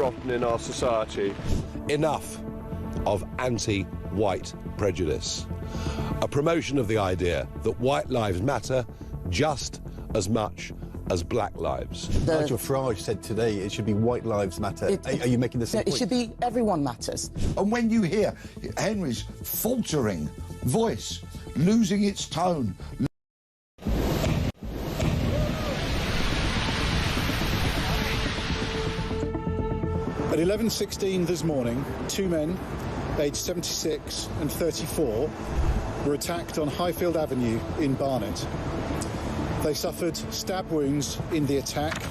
Often in our society. Enough of anti-white prejudice. A promotion of the idea that white lives matter just as much as black lives. Nigel Farage said today it should be white lives matter. Are you making the same point? It should be everyone matters. And when you hear Henry's faltering voice, losing its tone... At 11:16 this morning, two men, aged 76 and 34, were attacked on Highfield Avenue in Barnet. They suffered stab wounds in the attack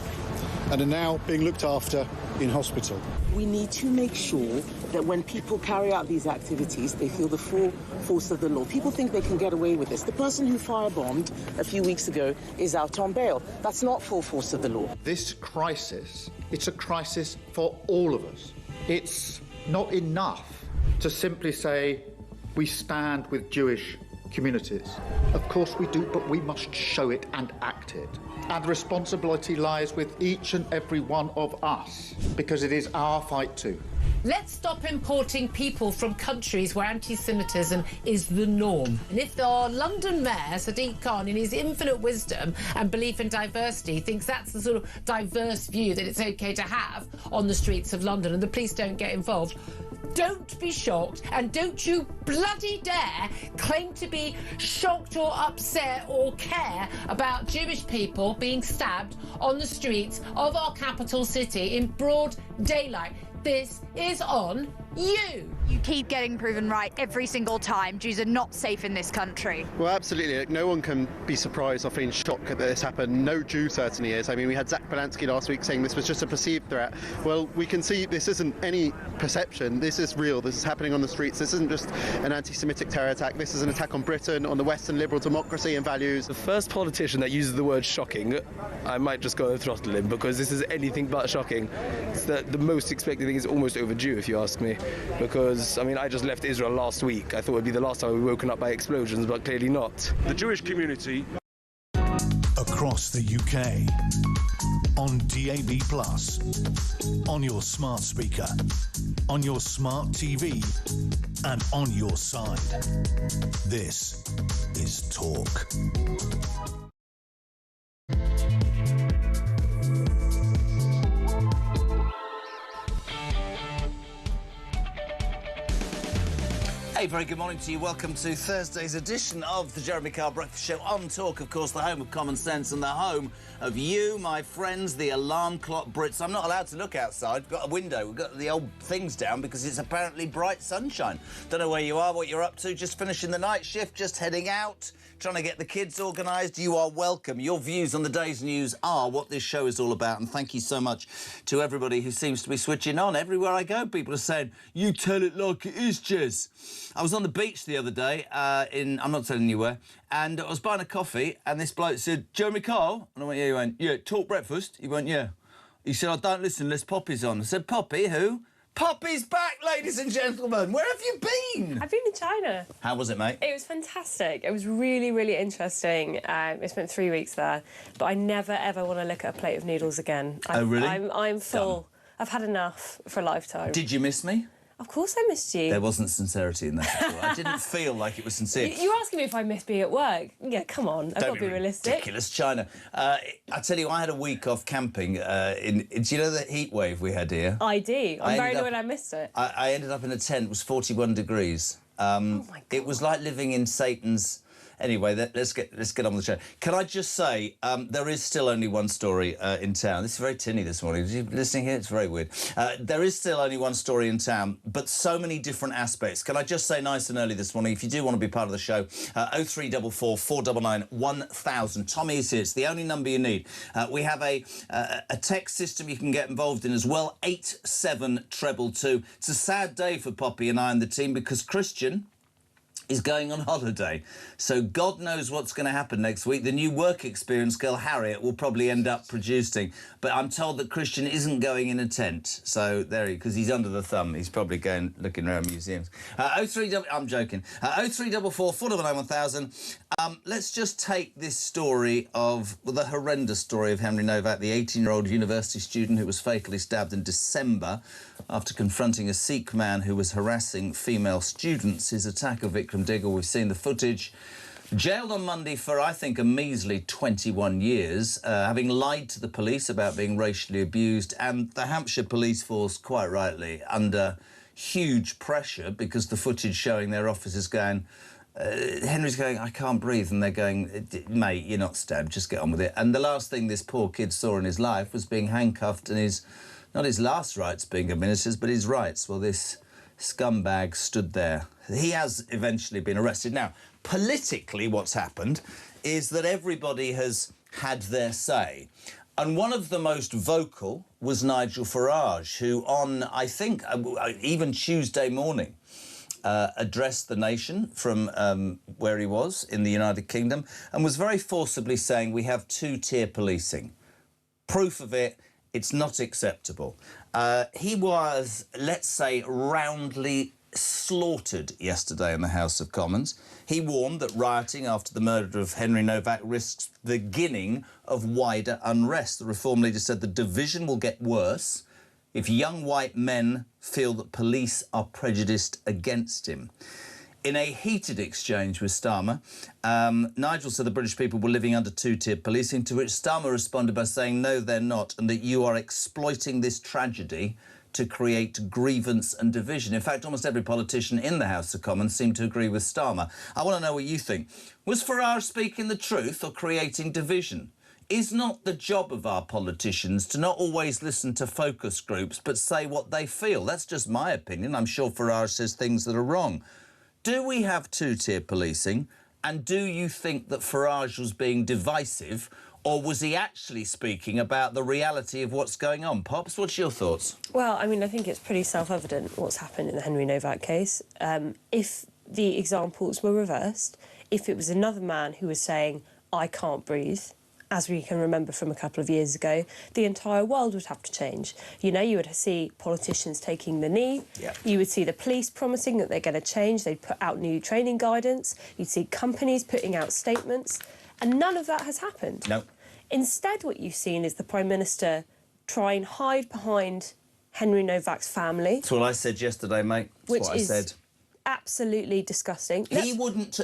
and are now being looked after in hospital. We need to make sure that when people carry out these activities, they feel the full force of the law. People think they can get away with this. The person who firebombed a few weeks ago is out on bail. That's not full force of the law. This crisis, it's a crisis for all of us. It's not enough to simply say we stand with Jewish communities. Of course we do, but we must show it and act it. And the responsibility lies with each and every one of us, because it is our fight too. Let's stop importing people from countries where anti-Semitism is the norm. And if our London Mayor, Sadiq Khan, in his infinite wisdom and belief in diversity, thinks that's the sort of diverse view that it's OK to have on the streets of London and the police don't get involved, don't be shocked, and don't you bloody dare claim to be shocked or upset or care about Jewish people being stabbed on the streets of our capital city in broad daylight. This is on you. You keep getting proven right every single time. Jews are not safe in this country. Well, absolutely. No one can be surprised or feeling shocked that this happened. No Jew certainly is. I mean, we had Zach Balansky last week saying this was just a perceived threat. Well, we can see this isn't any perception. This is real. This is happening on the streets. This isn't just an anti-Semitic terror attack. This is an attack on Britain, on the Western liberal democracy and values. The first politician that uses the word shocking, I might just go and throttle him, because this is anything but shocking. It's the most expected thing is almost overdue, if you ask me, because I mean, I just left Israel last week. I thought it would be the last time we were woken up by explosions, but clearly not. The Jewish community across the UK, on DAB+, on your smart speaker, on your smart TV, and on your side. This is Talk. Hey, very good morning to you. Welcome to Thursday's edition of the Jeremy Kyle Breakfast Show on Talk, of course, the home of common sense and the home of you, my friends, the alarm clock Brits. I'm not allowed to look outside. We've got a window. We've got the old things down because it's apparently bright sunshine. Don't know where you are, what you're up to, just finishing the night shift, just heading out, trying to get the kids organised. You are welcome. Your views on the day's news are what this show is all about, and thank you so much to everybody who seems to be switching on. Everywhere I go, people are saying, you tell it like it is, Jez. I was on the beach the other day, I'm not telling you where, and I was buying a coffee, and this bloke said, Jeremy Kyle? And I went, yeah. He went, yeah, Talk Breakfast? He went, yeah. He said, I don't listen unless Poppy's on. I said, Poppy, who? Poppy's back, ladies and gentlemen. Where have you been? I've been in China. How was it, mate? It was fantastic. It was really, really interesting. I spent 3 weeks there, but I never, ever want to look at a plate of noodles again. Oh, really? I'm full. Done. I've had enough for a lifetime. Did you miss me? Of course I missed you. There wasn't sincerity in that at all. I didn't feel like it was sincere. You're asking me if I miss being at work. Yeah, come on. I've got to be realistic. Ridiculous, China. I tell you, I had a week off camping. Do you know the heat wave we had here? I do. I'm very annoyed I missed it. I ended up in a tent. It was 41 degrees. Oh, my God. It was like living in Satan's... Anyway, let's get on with the show. Can I just say, there is still only one story in town. This is very tinny this morning. Are you listening here? It's very weird. There is still only one story in town, but so many different aspects. Can I just say nice and early this morning, if you do want to be part of the show, 0344 499 1000. Tommy is here. It's the only number you need. We have a text system you can get involved in as well, 87222. It's a sad day for Poppy and I and the team because Christian is going on holiday. So God knows what's going to happen next week. The new work experience girl, Harriet, will probably end up producing. But I'm told that Christian isn't going in a tent. So there because he's under the thumb. He's probably going looking around museums. I'm joking. 0344 499 1000. Let's just take this story of the horrendous story of Henry Novak, the 18-year-old university student who was fatally stabbed in December after confronting a Sikh man who was harassing female students. His attack of Vikram Diggle, we've seen the footage. Jailed on Monday for, I think, a measly 21 years, having lied to the police about being racially abused, and the Hampshire police force, quite rightly, under huge pressure because the footage showing their officers going, Henry's going, I can't breathe, and they're going, mate, you're not stabbed, just get on with it. And the last thing this poor kid saw in his life was being handcuffed and not his last rights being administered, but his rights. Well, this scumbag stood there. He has eventually been arrested. Now, politically, what's happened is that everybody has had their say. And one of the most vocal was Nigel Farage, who on, I think, even Tuesday morning, addressed the nation from where he was in the United Kingdom and was very forcibly saying we have two-tier policing. Proof of it, it's not acceptable. He was, let's say, roundly slaughtered yesterday in the House of Commons. He warned that rioting after the murder of Henry Novak risks the beginning of wider unrest. The Reform leader said the division will get worse if young white men feel that police are prejudiced against him. In a heated exchange with Starmer, Nigel said the British people were living under two-tier policing, to which Starmer responded by saying, no, they're not, and that you are exploiting this tragedy to create grievance and division. In fact, almost every politician in the House of Commons seemed to agree with Starmer. I want to know what you think. Was Farage speaking the truth or creating division? Is not the job of our politicians to not always listen to focus groups, but say what they feel? That's just my opinion. I'm sure Farage says things that are wrong. Do we have two-tier policing? And do you think that Farage was being divisive, or was he actually speaking about the reality of what's going on? Pops, what's your thoughts? Well, I mean, I think it's pretty self-evident what's happened in the Henry Novak case. If the examples were reversed, if it was another man who was saying, I can't breathe, as we can remember from a couple of years ago, the entire world would have to change. You know, you would see politicians taking the knee. Yeah. You would see the police promising that they're going to change. They'd put out new training guidance. You'd see companies putting out statements. And none of that has happened. No. Instead, what you've seen is the Prime Minister try and hide behind Henry Novak's family. That's what I said yesterday, mate. That's what I said. Absolutely disgusting. He wouldn't...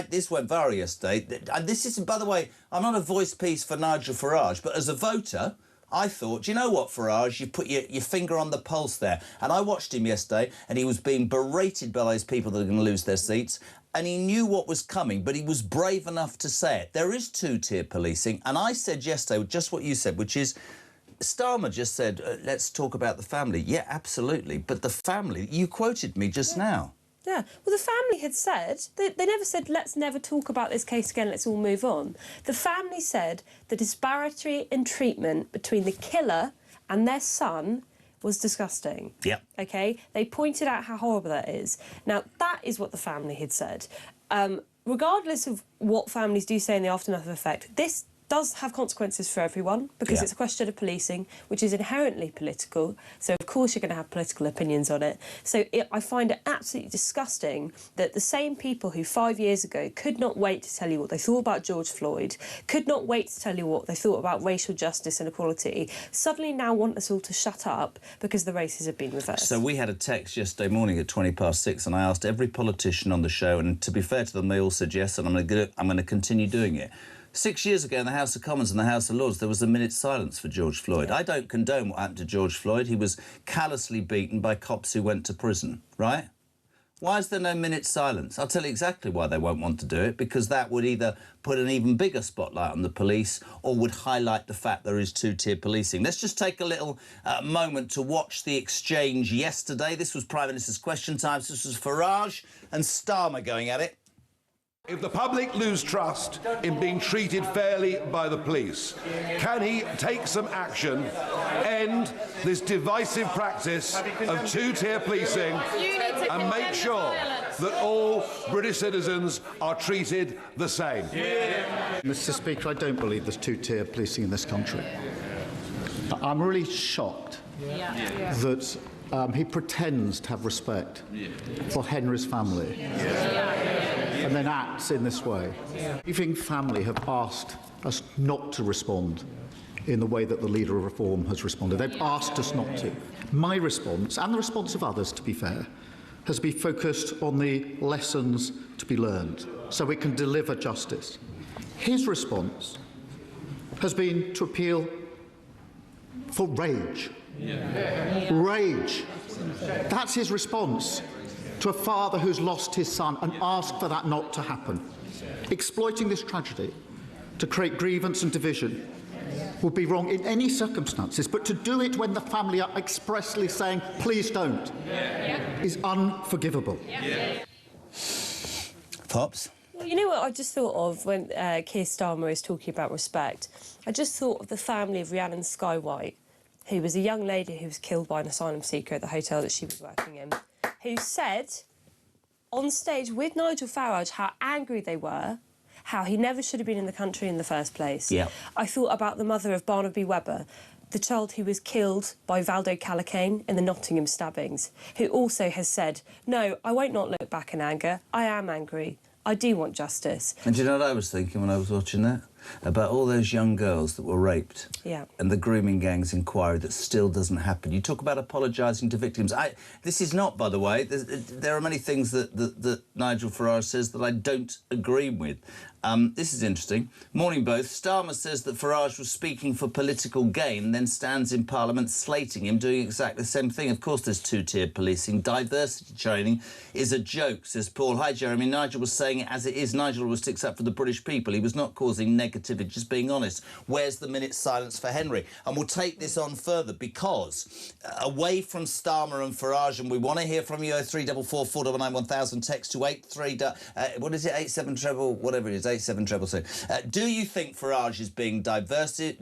this went viral yesterday. And this isn't... By the way, I'm not a voice piece for Nigel Farage, but as a voter, I thought, do you know what, Farage? You put your finger on the pulse there. And I watched him yesterday, and he was being berated by those people that are going to lose their seats, and he knew what was coming, but he was brave enough to say it. There is two-tier policing, and I said yesterday just what you said, which is... Starmer just said, let's talk about the family. Yeah, absolutely. But the family... You quoted me just now. Yeah, well, the family had said, they never said, let's never talk about this case again, let's all move on. The family said the disparity in treatment between the killer and their son was disgusting. Yeah. OK? They pointed out how horrible that is. Now, that is what the family had said. Regardless of what families do say in the aftermath of effect, this does have consequences for everyone because it's a question of policing, which is inherently political. So, of course, you're going to have political opinions on it. So I find it absolutely disgusting that the same people who 5 years ago could not wait to tell you what they thought about George Floyd, could not wait to tell you what they thought about racial justice and equality, suddenly now want us all to shut up because the races have been reversed. So we had a text yesterday morning at 6:20, and I asked every politician on the show, and to be fair to them, they all said yes, and I'm going to continue doing it. 6 years ago in the House of Commons and the House of Lords, there was a minute's silence for George Floyd. I don't condone what happened to George Floyd. He was callously beaten by cops who went to prison, right? Why is there no minute's silence? I'll tell you exactly why they won't want to do it, because that would either put an even bigger spotlight on the police or would highlight the fact there is two-tier policing. Let's just take a little moment to watch the exchange yesterday. This was Prime Minister's Question Time. This was Farage and Starmer going at it. If the public lose trust in being treated fairly by the police, can he take some action, end this divisive practice of two-tier policing and make sure that all British citizens are treated the same? Mr. Speaker, I don't believe there's two-tier policing in this country. I'm really shocked that he pretends to have respect for Henry's family and then acts in this way. Grieving family have asked us not to respond in the way that the Leader of Reform has responded. They've asked us not to. My response, and the response of others to be fair, has been focused on the lessons to be learned so we can deliver justice. His response has been to appeal for rage. Rage. That's his response to a father who's lost his son and asked for that not to happen. Exploiting this tragedy to create grievance and division would be wrong in any circumstances, but to do it when the family are expressly saying, please don't, is unforgivable. Pops? Well, you know what I just thought of when Keir Starmer is talking about respect? I just thought of the family of Rhiannon Skywhite, who was a young lady who was killed by an asylum seeker at the hotel that she was working in, who said on stage with Nigel Farage how angry they were, how he never should have been in the country in the first place. Yeah. I thought about the mother of Barnaby Webber, the child who was killed by Valdo Calacane in the Nottingham stabbings, who also has said, no, I won't not look back in anger. I am angry. I do want justice. And do you know what I was thinking when I was watching that? About all those young girls that were raped. Yeah. And the grooming gangs inquiry that still doesn't happen. You talk about apologising to victims. This is not, by the way, there are many things that Nigel Farage says that I don't agree with. This is interesting. Morning both. Starmer says that Farage was speaking for political gain, then stands in Parliament slating him, doing exactly the same thing. Of course there's two-tier policing. Diversity training is a joke, says Paul. Hi, Jeremy. Nigel was saying it as it is. Nigel always sticks up for the British people. He was not causing negativity, just being honest. Where's the minute's silence for Henry? And we'll take this on further because away from Starmer and Farage, and we want to hear from you, 0344 499 1000, text to 83... what is it? 87 treble... whatever it is. 8722. Do you think Farage is being divisive?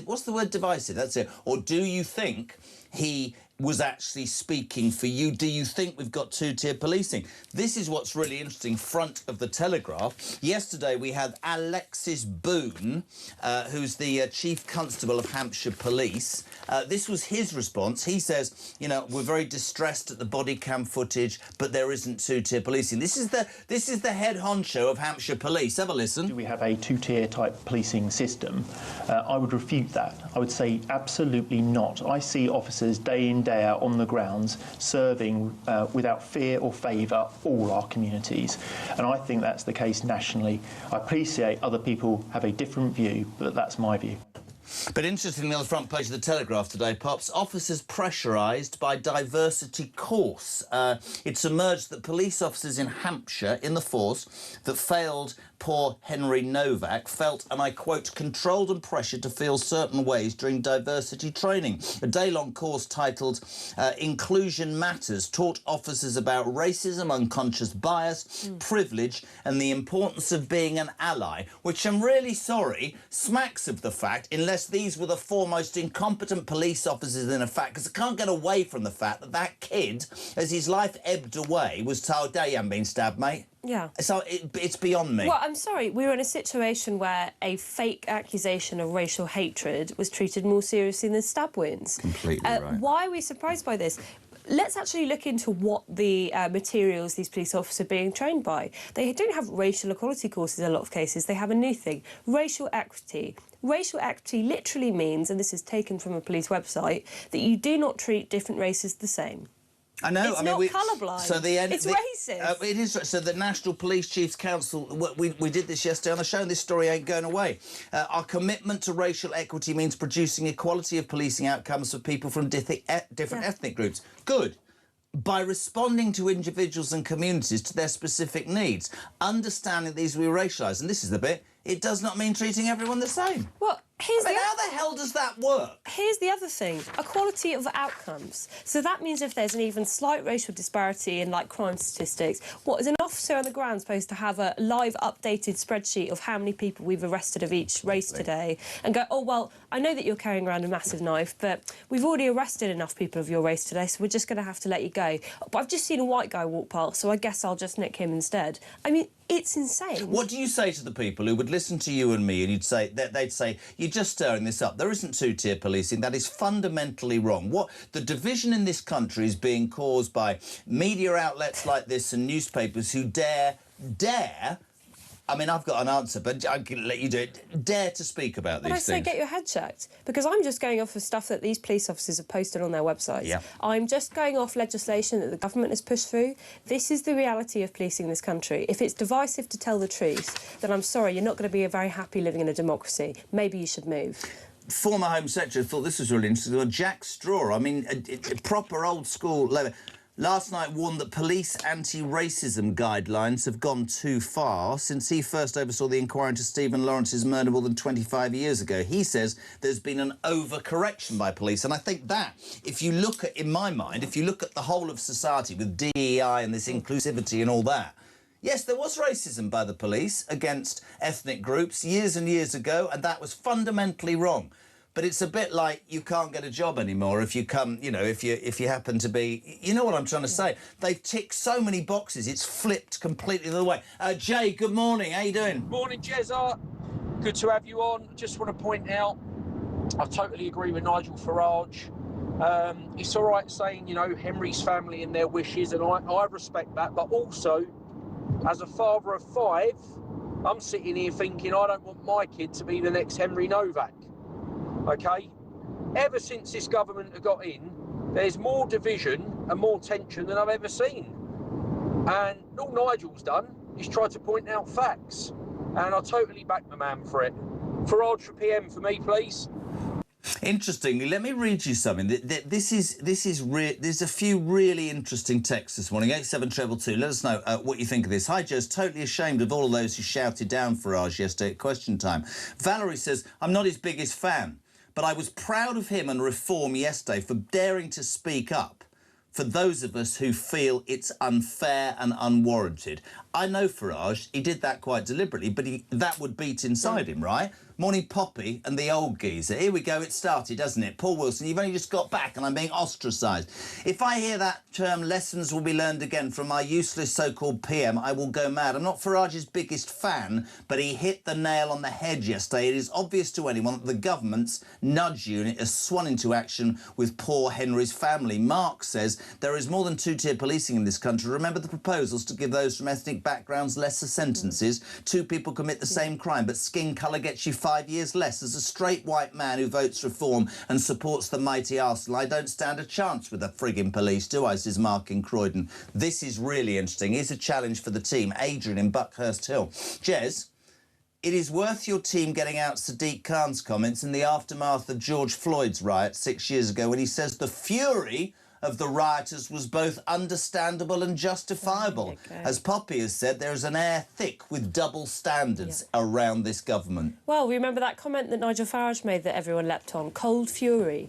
What's the word divisive? That's it. Or do you think he was actually speaking for you? Do you think we've got two-tier policing? This is what's really interesting, front of the Telegraph. Yesterday we had Alexis Boone, who's the Chief Constable of Hampshire Police. This was his response. He says, you know, we're very distressed at the body cam footage, but there isn't two-tier policing. This is the head honcho of Hampshire Police. Have a listen. Do we have a two-tier type policing system? I would refute that. I would say absolutely not. I see officers day in, day out on the grounds serving without fear or favour all our communities, and I think that's the case nationally. I appreciate other people have a different view, but that's my view. But interestingly, on the front page of the Telegraph today, Pops, officers pressurised by diversity course. It's emerged that police officers in Hampshire, in the force, that failed poor Henry Novak, felt, and I quote, controlled and pressured to feel certain ways during diversity training. A day-long course titled Inclusion Matters taught officers about racism, unconscious bias, privilege, and the importance of being an ally, which I'm really sorry smacks of the fact, unless these were the foremost incompetent police officers in effect, because I can't get away from the fact that that kid, as his life ebbed away, was told, "Hey, you haven't been stabbed, mate." Yeah. So it's beyond me. Well, I'm sorry, we were in a situation where a fake accusation of racial hatred was treated more seriously than stab wounds. Completely right. Why are we surprised by this? Let's actually look into what the materials these police officers are being trained by. They don't have racial equality courses in a lot of cases. They have a new thing, racial equity. Racial equity literally means, and this is taken from a police website, that you do not treat different races the same. I know. It's I mean, not colourblind. So it's racist. It is. So the National Police Chiefs Council, we did this yesterday on the show, and this story ain't going away. Our commitment to racial equity means producing equality of policing outcomes for people from different ethnic groups. Good. By responding to individuals and communities to their specific needs, understanding these will be racialised, and this is the bit, it does not mean treating everyone the same. Well, How the hell does that work? Here's the other thing, equality of outcomes. So that means if there's an even slight racial disparity in, like, crime statistics, what is an officer on the ground supposed to have a live updated spreadsheet of how many people we've arrested of each race today and go, oh, well, I know that you're carrying around a massive knife, but we've already arrested enough people of your race today, so we're just going to have to let you go. But I've just seen a white guy walk past, so I guess I'll just nick him instead. I mean, it's insane. What do you say to the people who would listen to you and me and they'd say, you're just stirring this up. There isn't two-tier policing. That is fundamentally wrong. What the division in this country is being caused by media outlets like this and newspapers who dare, I mean, I've got an answer, but I can let you do it. Dare to speak about these But I things. say get your head checked, because I'm just going off of stuff that these police officers have posted on their websites. Yeah. I'm just going off legislation that the government has pushed through. This is the reality of policing this country. If it's divisive to tell the truth, then I'm sorry, you're not going to be very happy living in a democracy. Maybe you should move. Former Home Secretary thought this was really interesting. Well, Jack Straw, I mean, a proper old-school level. Last night warned that police anti-racism guidelines have gone too far since he first oversaw the inquiry into Stephen Lawrence's murder more than 25 years ago. He says there's been an overcorrection by police, and I think that, if you look at, in my mind, if you look at the whole of society with DEI and this inclusivity and all that, yes, there was racism by the police against ethnic groups years and years ago, and that was fundamentally wrong. But it's a bit like you can't get a job anymore if you come, you know, if you happen to be... You know what I'm trying to say? They've ticked so many boxes, it's flipped completely the other way. Jay, good morning. How you doing? Morning, Jezza. Good to have you on. Just want to point out, I totally agree with Nigel Farage. It's all right saying, you know, Henry's family and their wishes, and I respect that. But also, as a father of 5, I'm sitting here thinking I don't want my kid to be the next Henry Novak. OK? Ever since this government have got in, there's more division and more tension than I've ever seen. And all Nigel's done is tried to point out facts. And I totally back the man for it. Farage for PM for me, please. Interestingly, let me read you something. There's a few really interesting texts this morning. 87222. Let us know what you think of this. Hi, Joe's totally ashamed of all of those who shouted down Farage yesterday at question time. Valerie says, I'm not his biggest fan, but I was proud of him and Reform yesterday for daring to speak up for those of us who feel it's unfair and unwarranted. I know Farage, he did that quite deliberately, but that would beat inside him, right? Morning, Poppy and the old geezer. Here we go, it started, doesn't it? Paul Wilson, you've only just got back and I'm being ostracised. If I hear that term, lessons will be learned again from my useless so-called PM, I will go mad. I'm not Farage's biggest fan, but he hit the nail on the head yesterday. It is obvious to anyone that the government's nudge unit has swung into action with poor Henry's family. Mark says there is more than two-tier policing in this country. Remember the proposals to give those from ethnic backgrounds lesser sentences. 2 people commit the same crime, but skin colour gets you 5 years less. As a straight white man who votes Reform and supports the mighty Arsenal, I don't stand a chance with the frigging police, do I, says Mark in Croydon. This is really interesting. Here's a challenge for the team. Adrian in Buckhurst Hill. Jez, it is worth your team getting out Sadiq Khan's comments in the aftermath of George Floyd's riot 6 years ago when he says the fury of the rioters was both understandable and justifiable. As Poppy has said, there is an air thick with double standards around this government. Well, remember that comment that Nigel Farage made that everyone leapt on? Cold fury.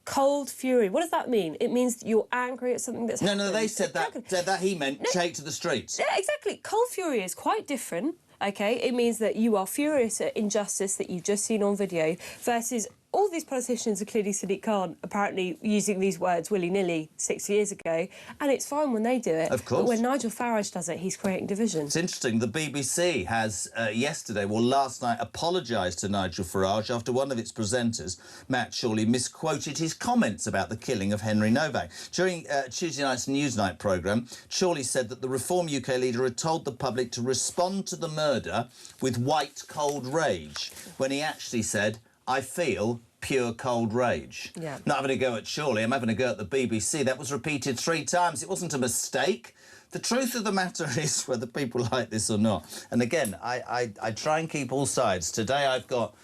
Cold fury. What does that mean? It means you're angry at something that's happened. No, they said that he meant take to the streets. Yeah, exactly. Cold fury is quite different, OK? It means that you are furious at injustice that you've just seen on video versus all these politicians, including Sadiq Khan, apparently using these words willy-nilly 6 years ago, and it's fine when they do it. Of course. But when Nigel Farage does it, he's creating division. It's interesting. The BBC has last night apologised to Nigel Farage after one of its presenters, Matt Shawley, misquoted his comments about the killing of Henry Novak. During Tuesday night's Newsnight programme, Shawley said that the Reform UK leader had told the public to respond to the murder with white cold rage, when he actually said, I feel pure cold rage. Yeah. Not having a go at Shawley, I'm having a go at the BBC. That was repeated 3 times. It wasn't a mistake. The truth of the matter is, whether people like this or not, and again, I try and keep all sides. Today I've got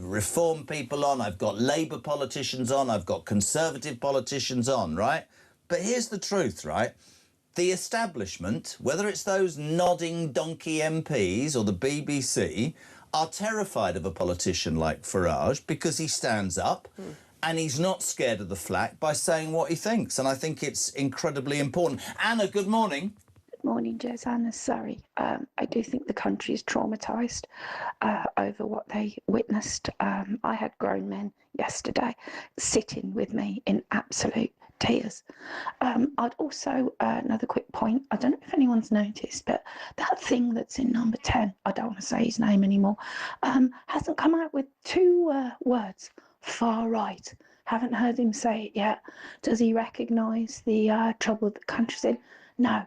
Reform people on, I've got Labour politicians on, I've got Conservative politicians on, right? But here's the truth, right? The establishment, whether it's those nodding donkey MPs or the BBC, are terrified of a politician like Farage because he stands up and he's not scared of the flak by saying what he thinks. And I think it's incredibly important. Anna, good morning. Good morning, Jez. Anna, sorry. I do think the country is traumatised over what they witnessed. I had grown men yesterday sitting with me in absolute tears. I'd also, another quick point, I don't know if anyone's noticed, but that thing that's in number 10, I don't want to say his name anymore, hasn't come out with two words, far right. Haven't heard him say it yet. Does he recognise the trouble the country's in? No.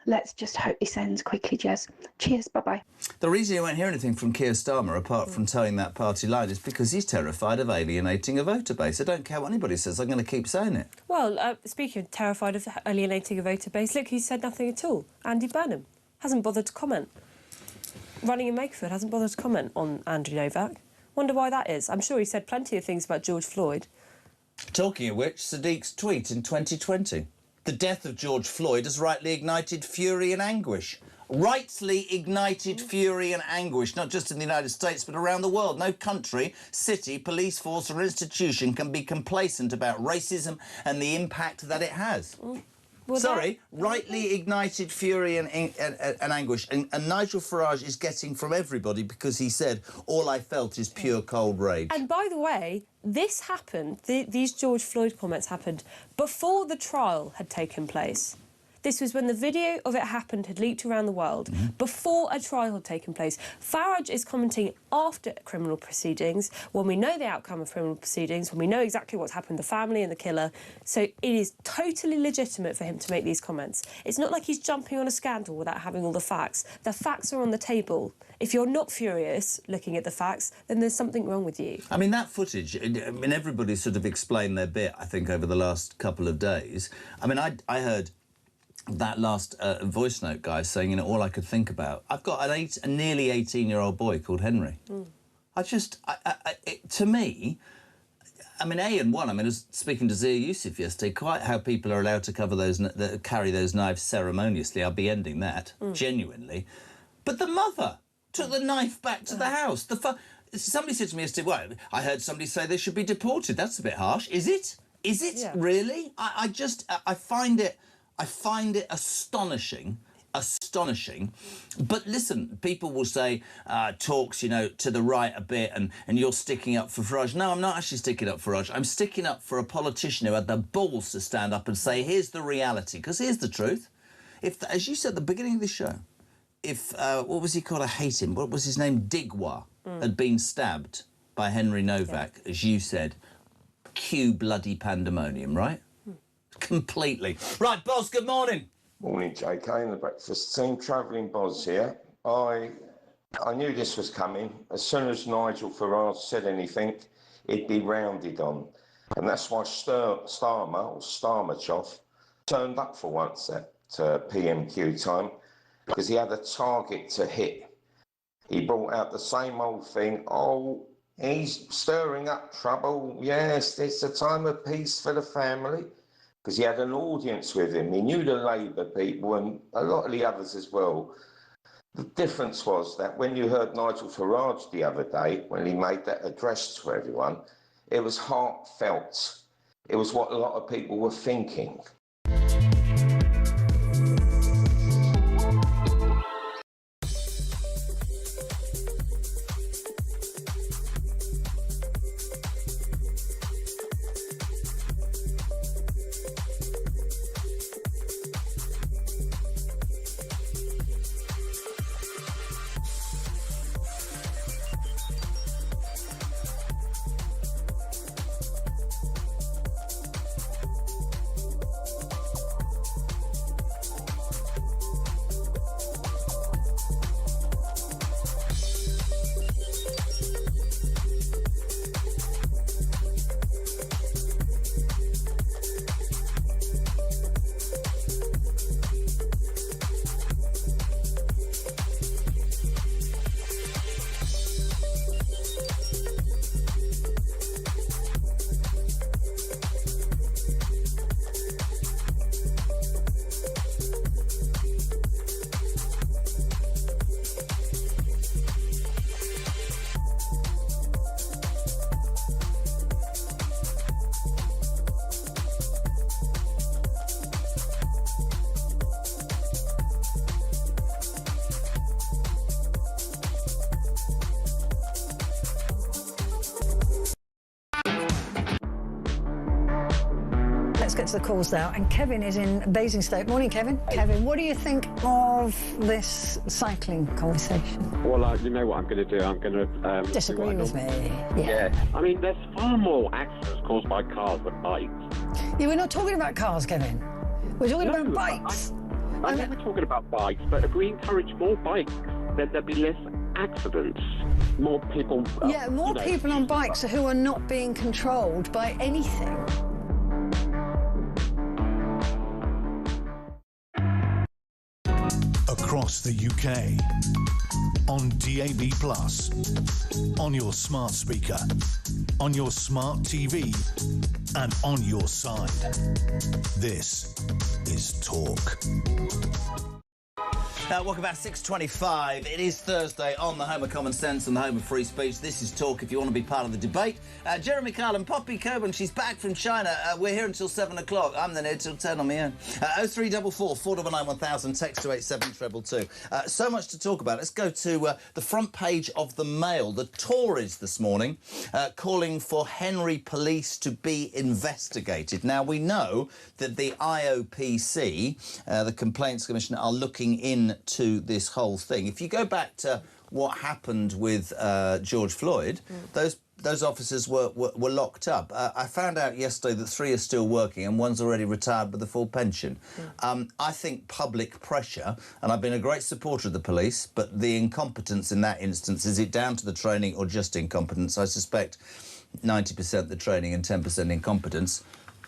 Let's just hope this ends quickly, Jez. Cheers, bye-bye. The reason you won't hear anything from Keir Starmer, apart from towing that party line, is because he's terrified of alienating a voter base. I don't care what anybody says, I'm going to keep saying it. Well, speaking of terrified of alienating a voter base, look, he said nothing at all. Andy Burnham hasn't bothered to comment. Running in Makerfield hasn't bothered to comment on Andrew Novak. Wonder why that is. I'm sure he said plenty of things about George Floyd. Talking of which, Sadiq's tweet in 2020. The death of George Floyd has rightly ignited fury and anguish. Rightly ignited fury and anguish, not just in the United States, but around the world. No country, city, police force or institution can be complacent about racism and the impact that it has. Rightly ignited fury and anguish. And Nigel Farage is getting from everybody because he said, all I felt is pure cold rage. And by the way, this happened, these George Floyd comments happened before the trial had taken place. This was when the video of it happened had leaked around the world, before a trial had taken place. Farage is commenting after criminal proceedings, when we know the outcome of criminal proceedings, when we know exactly what's happened to the family and the killer. So it is totally legitimate for him to make these comments. It's not like he's jumping on a scandal without having all the facts. The facts are on the table. If you're not furious looking at the facts, then there's something wrong with you. I mean, that footage, I mean, everybody's sort of explained their bit, I think, over the last couple of days. I mean, I heard that last voice note guy saying, you know, all I could think about. I've got a nearly 18-year-old boy called Henry. To me, I mean, I was speaking to Zia Yusuf yesterday, quite how people are allowed to carry those knives ceremoniously. I'll be ending that, genuinely. But the mother took the knife back to the house. Somebody said to me yesterday, well, I heard somebody say they should be deported. That's a bit harsh. Is it? Is it really? I find it astonishing. But listen, people will say talks, you know, to the right a bit and you're sticking up for Farage. No, I'm not actually sticking up for Farage. I'm sticking up for a politician who had the balls to stand up and say, here's the reality. Because here's the truth. If, as you said at the beginning of the show, if, what was he called? I hate him. What was his name? Digwa had been stabbed by Henry Novak, as you said. Cue bloody pandemonium, right? Completely. Right, Boz, good morning. Morning, JK and the breakfast team. Travelling Boz here. I knew this was coming. As soon as Nigel Farage said anything, it'd be rounded on. And that's why Starmerchoff turned up for once at PMQ time, because he had a target to hit. He brought out the same old thing. Oh, he's stirring up trouble. Yes, it's a time of peace for the family. Because he had an audience with him. He knew the Labour people and a lot of the others as well. The difference was that when you heard Nigel Farage the other day, when he made that address to everyone, it was heartfelt. It was what a lot of people were thinking. get to the calls now. And Kevin is in Basingstoke. Morning, Kevin. Kevin, what do you think of this cycling conversation? Well, you know what I'm going to do? I'm going to... Disagree with me. Yeah. I mean, there's far more accidents caused by cars than bikes. Yeah, we're not talking about cars, Kevin. We're talking about bikes. I know we're talking about bikes, but if we encourage more bikes, then there'll be less accidents. More people... Yeah, more people on bikes who are not being controlled by anything. Across the UK, on DAB+, on your smart speaker, on your smart TV, and on your side. This is Talk. Welcome back, 6:25. It is Thursday on the home of common sense and the home of free speech. This is Talk if you want to be part of the debate. Jeremy Kyle and Poppy Coburn, she's back from China. We're here until 7 o'clock. I'm then here till 10 on my own. 0344 499 1000, text to 87222. So much to talk about. Let's go to the front page of the Mail. The Tories this morning calling for Henry police to be investigated. Now, we know that the IOPC, the Complaints Commission, are looking into this whole thing. If you go back to what happened with George Floyd, those officers were locked up. I found out yesterday that 3 are still working and one's already retired with a full pension. I think public pressure, and I've been a great supporter of the police, but the incompetence in that instance, is it down to the training or just incompetence? I suspect 90% the training and 10% incompetence.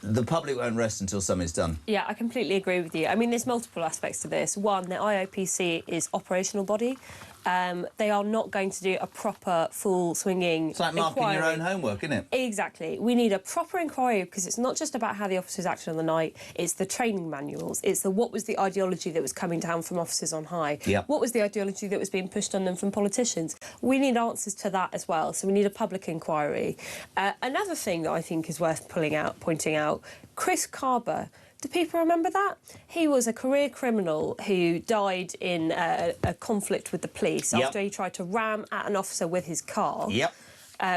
The public won't rest until something's done. Yeah, I completely agree with you. I mean, there's multiple aspects to this. One, the IOPC is operational body. They are not going to do a proper, full swinging It's like marking inquiry. your own homework, isn't it? Exactly. We need a proper inquiry because it's not just about how the officers acted on the night, it's the training manuals, it's what was the ideology that was coming down from officers on high, what was the ideology that was being pushed on them from politicians. We need answers to that as well, so we need a public inquiry. Another thing that I think is worth pointing out, Chris Carber. Do people remember that? He was a career criminal who died in a conflict with the police after he tried to ram at an officer with his car.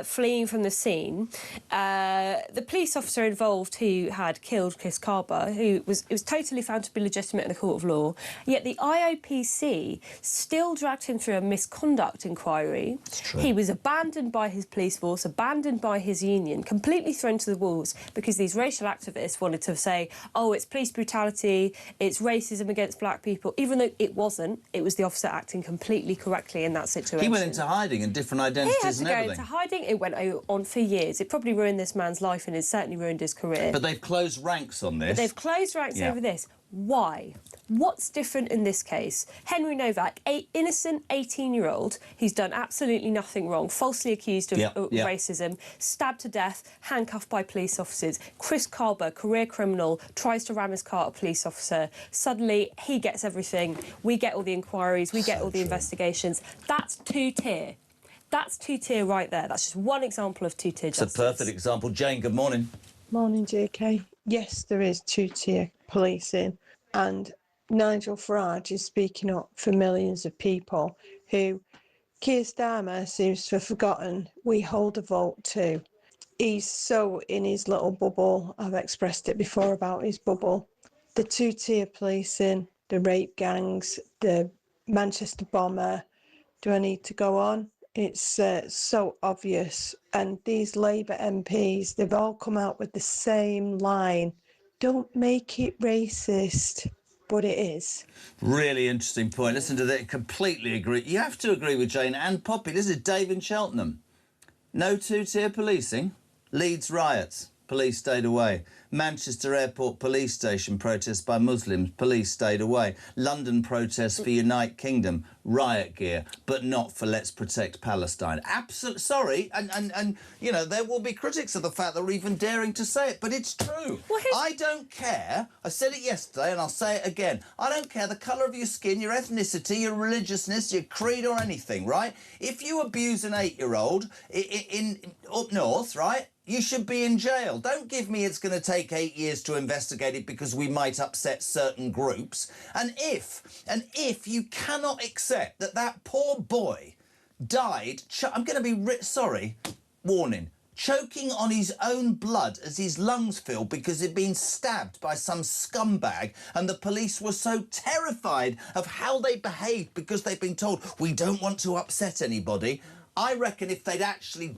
Fleeing from the scene. The police officer involved who had killed Chris Carber, it was totally found to be legitimate in the court of law, yet the IOPC still dragged him through a misconduct inquiry. He was abandoned by his police force, abandoned by his union, completely thrown to the wolves because these racial activists wanted to say, oh, it's police brutality, it's racism against black people, even though it wasn't. It was the officer acting completely correctly in that situation. He went into hiding and different identities and everything. He had to go into hiding. It went on for years. It probably ruined this man's life and it certainly ruined his career. But they've closed ranks on this. But they've closed ranks over this. Why? What's different in this case? Henry Novak, an innocent 18-year-old who's done absolutely nothing wrong, falsely accused of racism, stabbed to death, handcuffed by police officers. Chris Carber, career criminal, tries to ram his car at a police officer. Suddenly, he gets everything. We get all the inquiries. We get all the investigations. That's two-tier. That's two-tier right there. That's just one example of two-tier justice. It's a perfect example. Jane, good morning. Morning, JK. Yes, there is two-tier policing, and Nigel Farage is speaking up for millions of people who Keir Starmer seems to have forgotten we hold a vote too. He's so in his little bubble. I've expressed it before about his bubble. The two-tier policing, the rape gangs, the Manchester bomber. Do I need to go on? It's so obvious. And these Labour MPs, they've all come out with the same line. Don't make it racist. But it is. Really interesting point. Listen to that. Completely agree. You have to agree with Jane and Poppy. This is Dave in Cheltenham. No two-tier policing. Leeds riots. Police stayed away. Manchester Airport police station protest by Muslims. Police stayed away. London protests for United Kingdom. Riot gear, but not for Let's Protect Palestine. Absolutely. Sorry, and you know, there will be critics of the fact that we're even daring to say it, but it's true. I don't care. I said it yesterday and I'll say it again. I don't care the colour of your skin, your ethnicity, your religiousness, your creed or anything, right? If you abuse an 8-year-old in up north, right, you should be in jail. Don't give me it's going to take 8 years to investigate it because we might upset certain groups. And if you cannot accept that poor boy died, I'm going to be sorry, warning, choking on his own blood as his lungs filled because he'd been stabbed by some scumbag, and the police were so terrified of how they behaved because they'd been told, we don't want to upset anybody. I reckon if they'd actually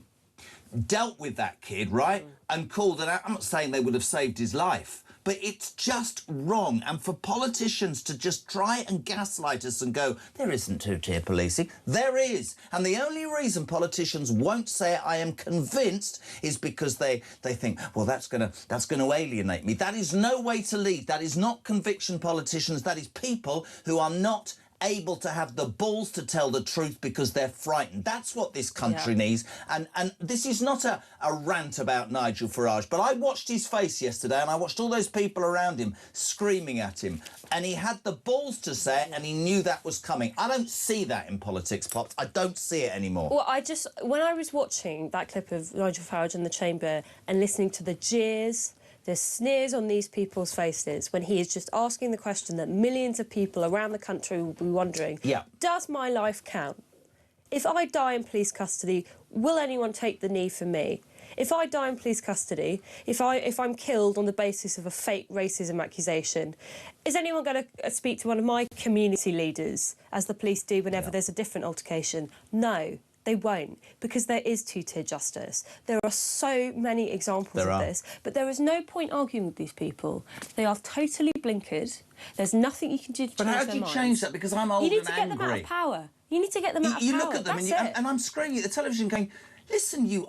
dealt with that kid, right, and called it out, I'm not saying they would have saved his life, but it's just wrong. And for politicians to just try and gaslight us and go, there isn't two-tier policing. There is. And the only reason politicians won't say it, I am convinced, is because they think, well, that's gonna alienate me. That is no way to lead. That is not conviction politicians. That is people who are not able to have the balls to tell the truth because they're frightened. That's what this country needs. And this is not a rant about Nigel Farage, but I watched his face yesterday and I watched all those people around him screaming at him, and he had the balls to say it and he knew that was coming. I don't see that in politics, Pops. I don't see it anymore. Well, when I was watching that clip of Nigel Farage in the chamber and listening to the jeers, the sneers on these people's faces when he is just asking the question that millions of people around the country will be wondering, does my life count? If I die in police custody, will anyone take the knee for me? If I die in police custody, if I'm killed on the basis of a fake racism accusation, is anyone going to speak to one of my community leaders, as the police do whenever there's a different altercation? No. They won't, because there is two-tier justice. There are so many examples of this, but there is no point arguing with these people. They are totally blinkered. There's nothing you can do to change their minds. But how do you change that? Because I'm old and angry. You need to get them out of power. You need to get them out of power. You look at them and I'm screaming at the television going, listen, you...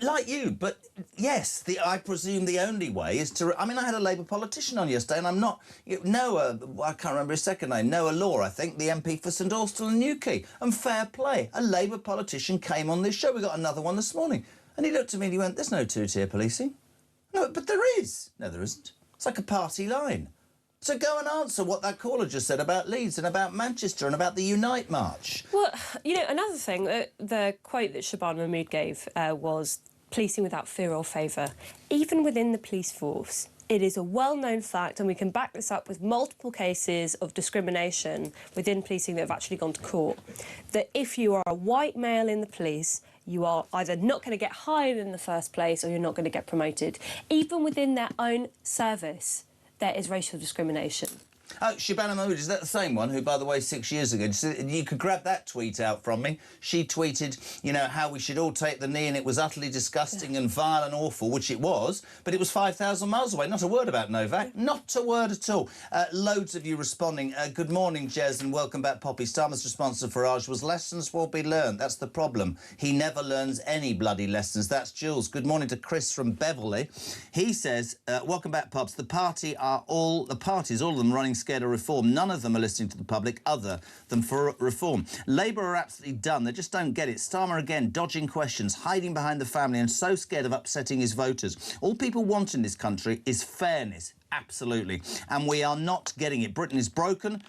like you, but yes, I presume the only way is to... I mean, I had a Labour politician on yesterday, and I'm not... Noah, I can't remember his second name, Noah Law, I think, the MP for St Austell and Newquay. And fair play, a Labour politician came on this show. We got another one this morning. And he looked at me and he went, there's no two-tier policing. No, but there is. No, there isn't. It's like a party line. So go and answer what that caller just said about Leeds and about Manchester and about the Unite March. Well, you know, another thing, the quote that Shabana Mahmood gave was policing without fear or favour. Even within the police force, it is a well-known fact, and we can back this up with multiple cases of discrimination within policing that have actually gone to court, that if you are a white male in the police, you are either not going to get hired in the first place or you're not going to get promoted. Even within their own service, there is racial discrimination. Oh, Shabana Mahmood, is that the same one who, by the way, 6 years ago, you could grab that tweet out from me. She tweeted, you know, how we should all take the knee and it was utterly disgusting and vile and awful, which it was, but it was 5,000 miles away. Not a word about Novak. Not a word at all. Loads of you responding. Good morning, Jez, and welcome back, Poppy. Starmer's response to Farage was, lessons will be learned. That's the problem. He never learns any bloody lessons. That's Jules. Good morning to Chris from Beverley. He says, welcome back, Pops. The parties, all of them running scared of reform. None of them are listening to the public other than for reform. Labour are absolutely done. They just don't get it. Starmer again, dodging questions, hiding behind the family and so scared of upsetting his voters. All people want in this country is fairness. Absolutely. And we are not getting it. Britain is broken,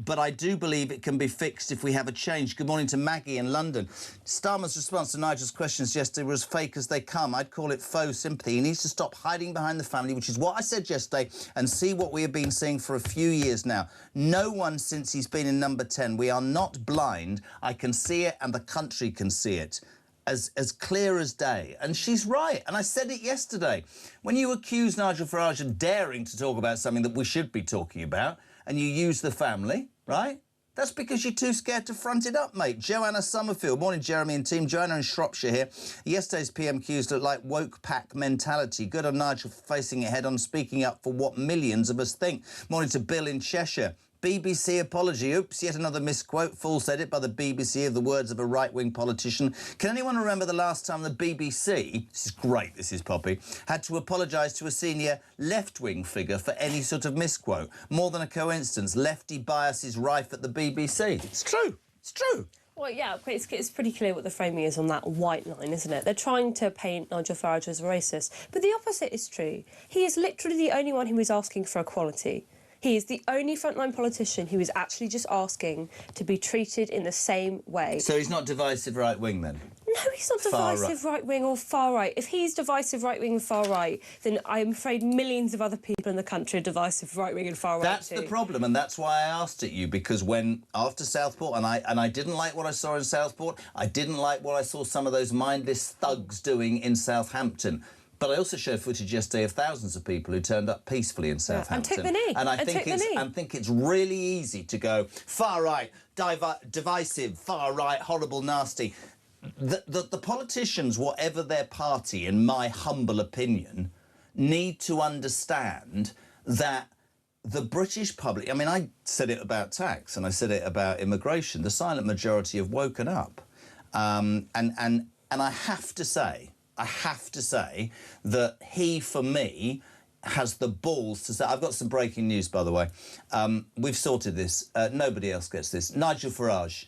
but I do believe it can be fixed if we have a change. Good morning to Maggie in London. Starmer's response to Nigel's questions yesterday was fake as they come. I'd call it faux sympathy. He needs to stop hiding behind the family, which is what I said yesterday, and see what we have been seeing for a few years now. No one since he's been in number 10. We are not blind. I can see it and the country can see it. As clear as day. And she's right. And I said it yesterday. When you accuse Nigel Farage of daring to talk about something that we should be talking about, and you use the family, right? That's because you're too scared to front it up, mate. Joanna Summerfield. Morning, Jeremy and team. Joanna in Shropshire here. Yesterday's PMQs look like woke pack mentality. Good on Nigel for facing it head on, speaking up for what millions of us think. Morning to Bill in Cheshire. BBC apology. Oops, yet another misquote. False edit by the BBC of the words of a right-wing politician. Can anyone remember the last time the BBC, this is great, this is Poppy, had to apologise to a senior left-wing figure for any sort of misquote? More than a coincidence. Lefty bias is rife at the BBC. It's true. It's true. Well, yeah, it's pretty clear what the framing is on that white line, isn't it? They're trying to paint Nigel Farage as a racist. But the opposite is true. He is literally the only one who is asking for equality. He is the only frontline politician who is actually just asking to be treated in the same way. So he's not divisive right-wing, then? No, he's not divisive right-wing or far-right. If he's divisive right-wing and far-right, then I'm afraid millions of other people in the country are divisive right-wing and far-right That's too. the problem, and that's why I asked it you, because when, after Southport, and I didn't like what I saw in Southport, I didn't like what I saw some of those mindless thugs doing in Southampton. But I also showed footage yesterday of thousands of people who turned up peacefully in Southampton. And took the knee. And I think it's really easy to go far-right, divisive, far-right, horrible, nasty. The politicians, whatever their party, in my humble opinion, need to understand that the British public... I mean, I said it about tax and I said it about immigration. The silent majority have woken up. And I have to say that he, for me, has the balls to say... I've got some breaking news, by the way. We've sorted this. Nobody else gets this. Nigel Farage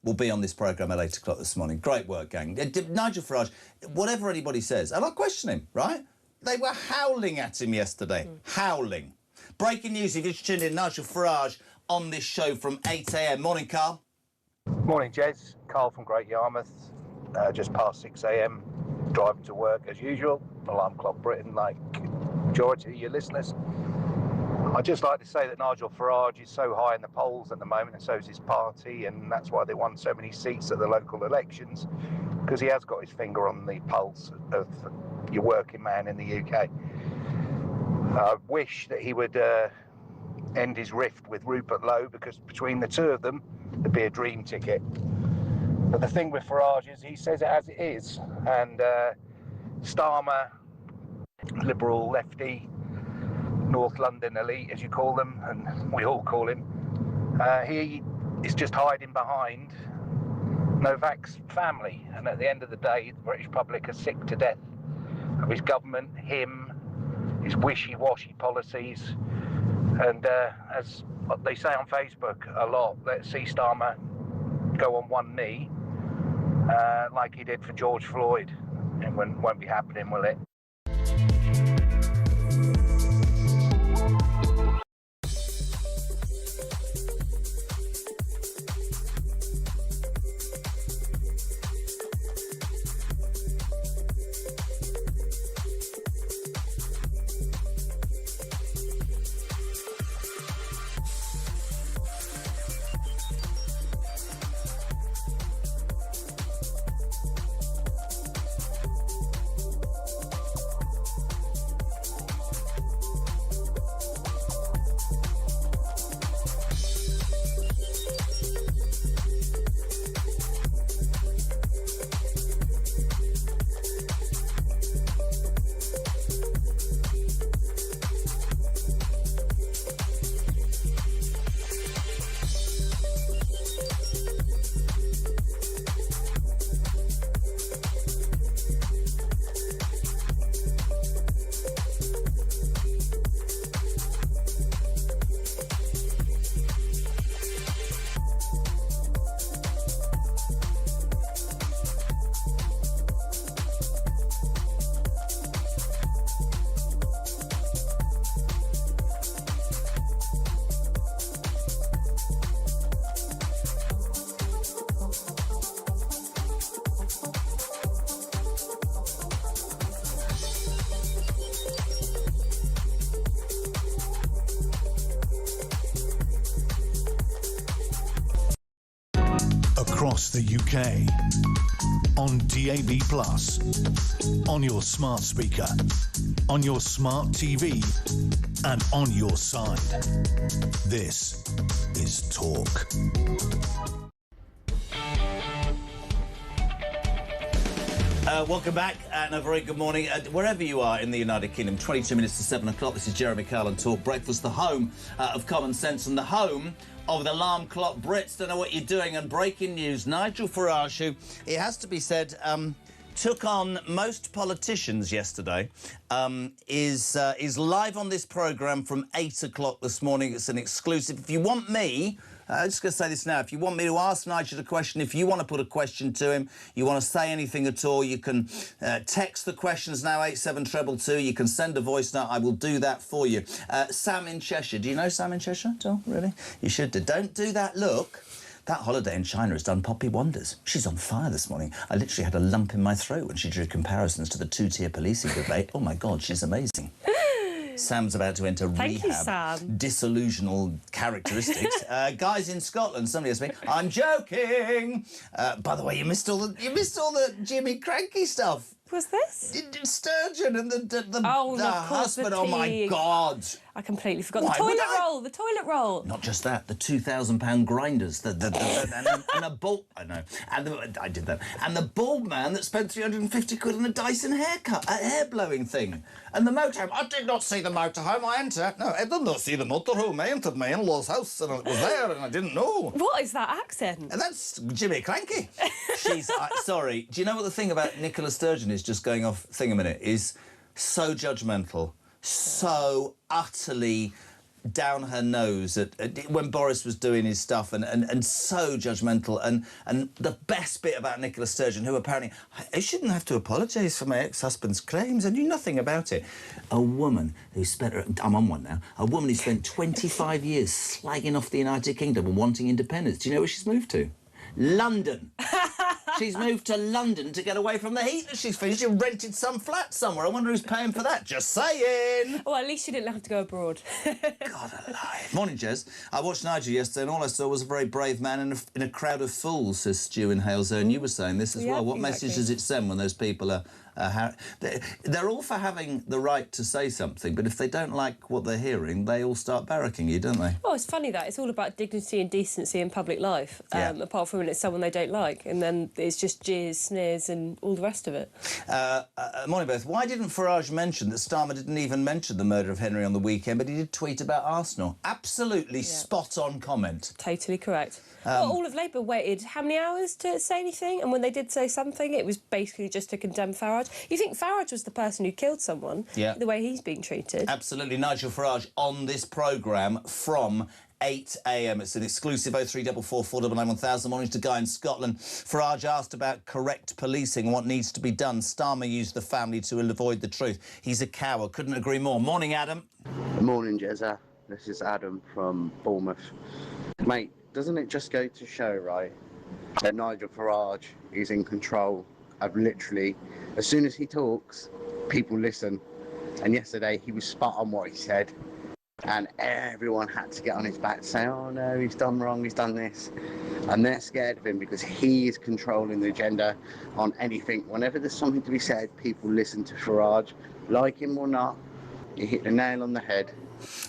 will be on this programme at 8 o'clock this morning. Great work, gang. Nigel Farage, whatever anybody says, and I question him, right? They were howling at him yesterday. Howling. Breaking news, if you just tuned in, Nigel Farage on this show from 8 a.m. Morning, Carl. Morning, Jez. Carl from Great Yarmouth. Just past 6 a.m. Driving to work as usual. Alarm Clock Britain, like majority of your listeners. I'd just like to say that Nigel Farage is so high in the polls at the moment, and so is his party, and that's why they won so many seats at the local elections, because he has got his finger on the pulse of your working man in the UK. I wish that he would end his rift with Rupert Lowe, because between the two of them, there'd be a dream ticket. But the thing with Farage is he says it as it is, and Starmer, liberal lefty, North London elite, as you call them, and we all call him, he is just hiding behind Novak's family. And at the end of the day, the British public are sick to death of his government, him, his wishy-washy policies. And as they say on Facebook a lot, let's see Starmer go on one knee like he did for George Floyd. It won't be happening, will it? Across the UK, on DAB+, on your smart speaker, on your smart TV, and on your side. This is Talk. Welcome back and a very good morning. Wherever you are in the United Kingdom, 22 minutes to 7 o'clock. This is Jeremy Kyle on Talk Breakfast, the home of common sense and the home of the alarm clock Brits. Don't know what you're doing. And breaking news, Nigel Farage, who, it has to be said, took on most politicians yesterday, is live on this programme from 8 o'clock this morning. It's an exclusive. If you want me... I'm just going to say this now. If you want me to ask Nigel a question, if you want to put a question to him, you want to say anything at all, you can text the questions now, 87222. You can send a voice note. I will do that for you. Sam in Cheshire. Do you know Sam in Cheshire at all? Really? You should do. Don't do that look That holiday in China has done Poppy wonders. She's on fire this morning. I literally had a lump in my throat when she drew comparisons to the two-tier policing debate. Oh, my God, she's amazing. Sam's about to enter Thank you, rehab. Sam. Disillusional characteristics. Guys in Scotland, somebody has me. I'm joking. By the way, you missed all the Jimmy Cranky stuff. Was this? Sturgeon and the of course, husband. the Oh my pig. God! I completely forgot. Why The would toilet roll. The toilet roll. Not just that, the £2,000 grinders, and a bald. I know, I did that, and the bald man that spent 350 quid on a Dyson hair blowing thing, and the motorhome. I did not see the motorhome. I did not see the motorhome. I entered my in-laws' house and it was there, and I didn't know. What is that accent? And that's Jimmy Cranky. She's sorry. Do you know what the thing about Nicola Sturgeon is? Just going off thing a minute is so judgmental, so utterly down her nose at when Boris was doing his stuff, and so judgmental. And the best bit about Nicola Sturgeon, who apparently I shouldn't have to apologise for my ex-husband's claims. I knew nothing about it. A woman who spent, I'm on one now, a woman who spent 25 years slagging off the United Kingdom and wanting independence. Do you know where she's moved to? London. She's moved to London to get away from the heat that she's finished and rented some flat somewhere. I wonder who's paying for that. Just saying. Well, at least she didn't have to go abroad. God alive. Morning, Jez. I watched Nigel yesterday and all I saw was a very brave man in a crowd of fools, says Stu in Halezone. You were saying this as well. What message does it send when those people are... they're all for having the right to say something, but if they don't like what they're hearing, they all start barracking you, don't they? Oh, it's funny that. It's all about dignity and decency in public life, apart from when it's someone they don't like, and then it's just jeers, sneers and all the rest of it. Morning, Beth. Why didn't Farage mention that Starmer didn't even mention the murder of Henry on the weekend, but he did tweet about Arsenal? Absolutely spot-on comment. Totally correct. Well, all of Labour waited how many hours to say anything? And when they did say something, it was basically just to condemn Farage. You think Farage was the person who killed someone, the way he's being treated? Absolutely. Nigel Farage on this programme from 8 a.m. It's an exclusive 0344 499 1000. Morning to Guy in Scotland. Farage asked about correct policing and what needs to be done. Starmer used the family to avoid the truth. He's a coward. Couldn't agree more. Morning, Adam. Morning, Jezza. This is Adam from Bournemouth. Mate, doesn't it just go to show, right, that Nigel Farage is in control of literally, as soon as he talks, people listen. And yesterday he was spot on what he said. And everyone had to get on his back saying, oh no, he's done wrong, he's done this. And they're scared of him because he is controlling the agenda on anything. Whenever there's something to be said, people listen to Farage. Like him or not, he hit the nail on the head.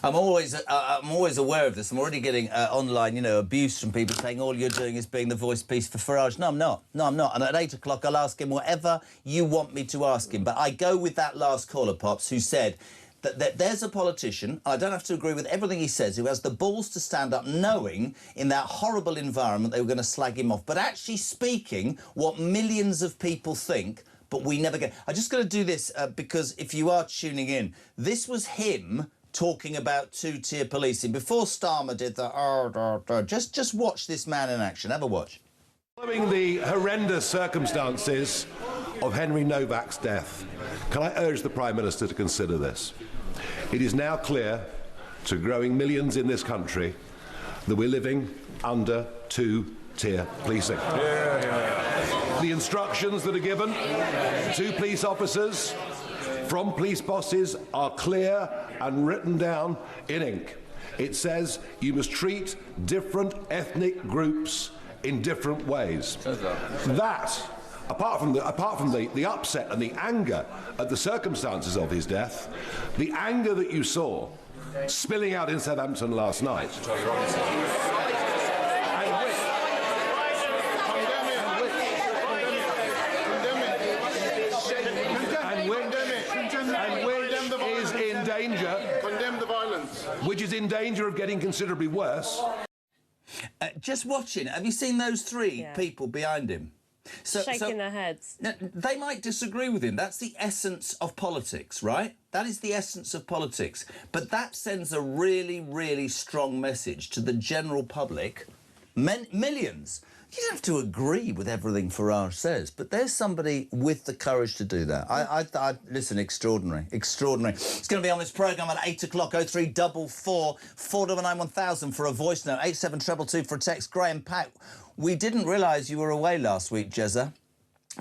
I'm always aware of this. I'm already getting online, abuse from people saying all you're doing is being the voice piece for Farage. No, I'm not. No, I'm not. And at 8 o'clock, I'll ask him whatever you want me to ask him. But I go with that last caller, Pops, who said that there's a politician, I don't have to agree with everything he says, who has the balls to stand up knowing in that horrible environment they were going to slag him off, but actually speaking what millions of people think, but we never get. I'm just going to do this because if you are tuning in, this was him talking about two-tier policing before Starmer did that. Just watch this man in action. Have a watch. Following the horrendous circumstances of Henry Novak's death, can I urge the Prime Minister to consider this? It is now clear to growing millions in this country that we're living under two-tier policing. The instructions that are given to police officers from police bosses are clear and written down in ink. It says you must treat different ethnic groups in different ways. That, apart from the upset and the anger at the circumstances of his death, the anger that you saw spilling out in Southampton last night. Which is in danger of getting considerably worse. Just watching, have you seen those three people behind him? Shaking their heads. Now, they might disagree with him. That's the essence of politics, right? That is the essence of politics. But that sends a really, really strong message to the general public, millions, You don't have to agree with everything Farage says, but there's somebody with the courage to do that. I listen, extraordinary. It's going to be on this programme at 8 o'clock, 0344 499 1000 for a voice note, 87222 for a text. Graham Pack, we didn't realise you were away last week, Jezza,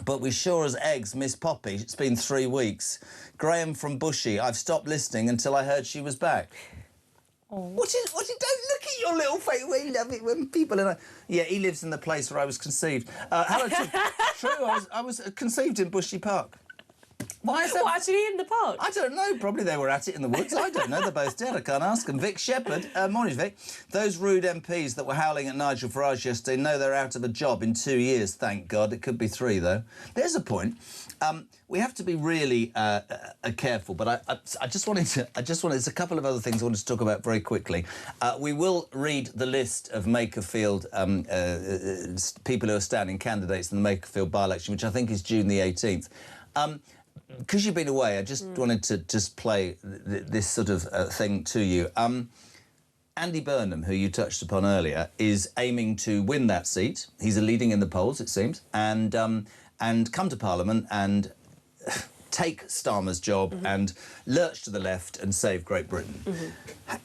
but we sure as eggs miss Poppy. It's been 3 weeks. Graham from Bushy, I've stopped listening until I heard she was back. What is, don't look at your little face. We love it when people are... Yeah, he lives in the place where I was conceived. Hello, true, I was conceived in Bushy Park. Why is that? What, actually in the park? I don't know. Probably they were at it in the woods. I don't know. They're both dead. I can't ask them. Vic Shepherd. Morning, Vic. Those rude MPs that were howling at Nigel Farage yesterday know they're out of a job in 2 years, thank God. It could be 3, though. There's a point. We have to be really careful, but I just wanted, there's a couple of other things I wanted to talk about very quickly. We will read the list of Makerfield people who are standing candidates in the Makerfield by-election, which I think is June the 18th. Because you've been away, I just wanted to just play this sort of thing to you. Andy Burnham, who you touched upon earlier, is aiming to win that seat. He's leading in the polls, it seems, and come to Parliament and take Starmer's job and lurch to the left and save Great Britain.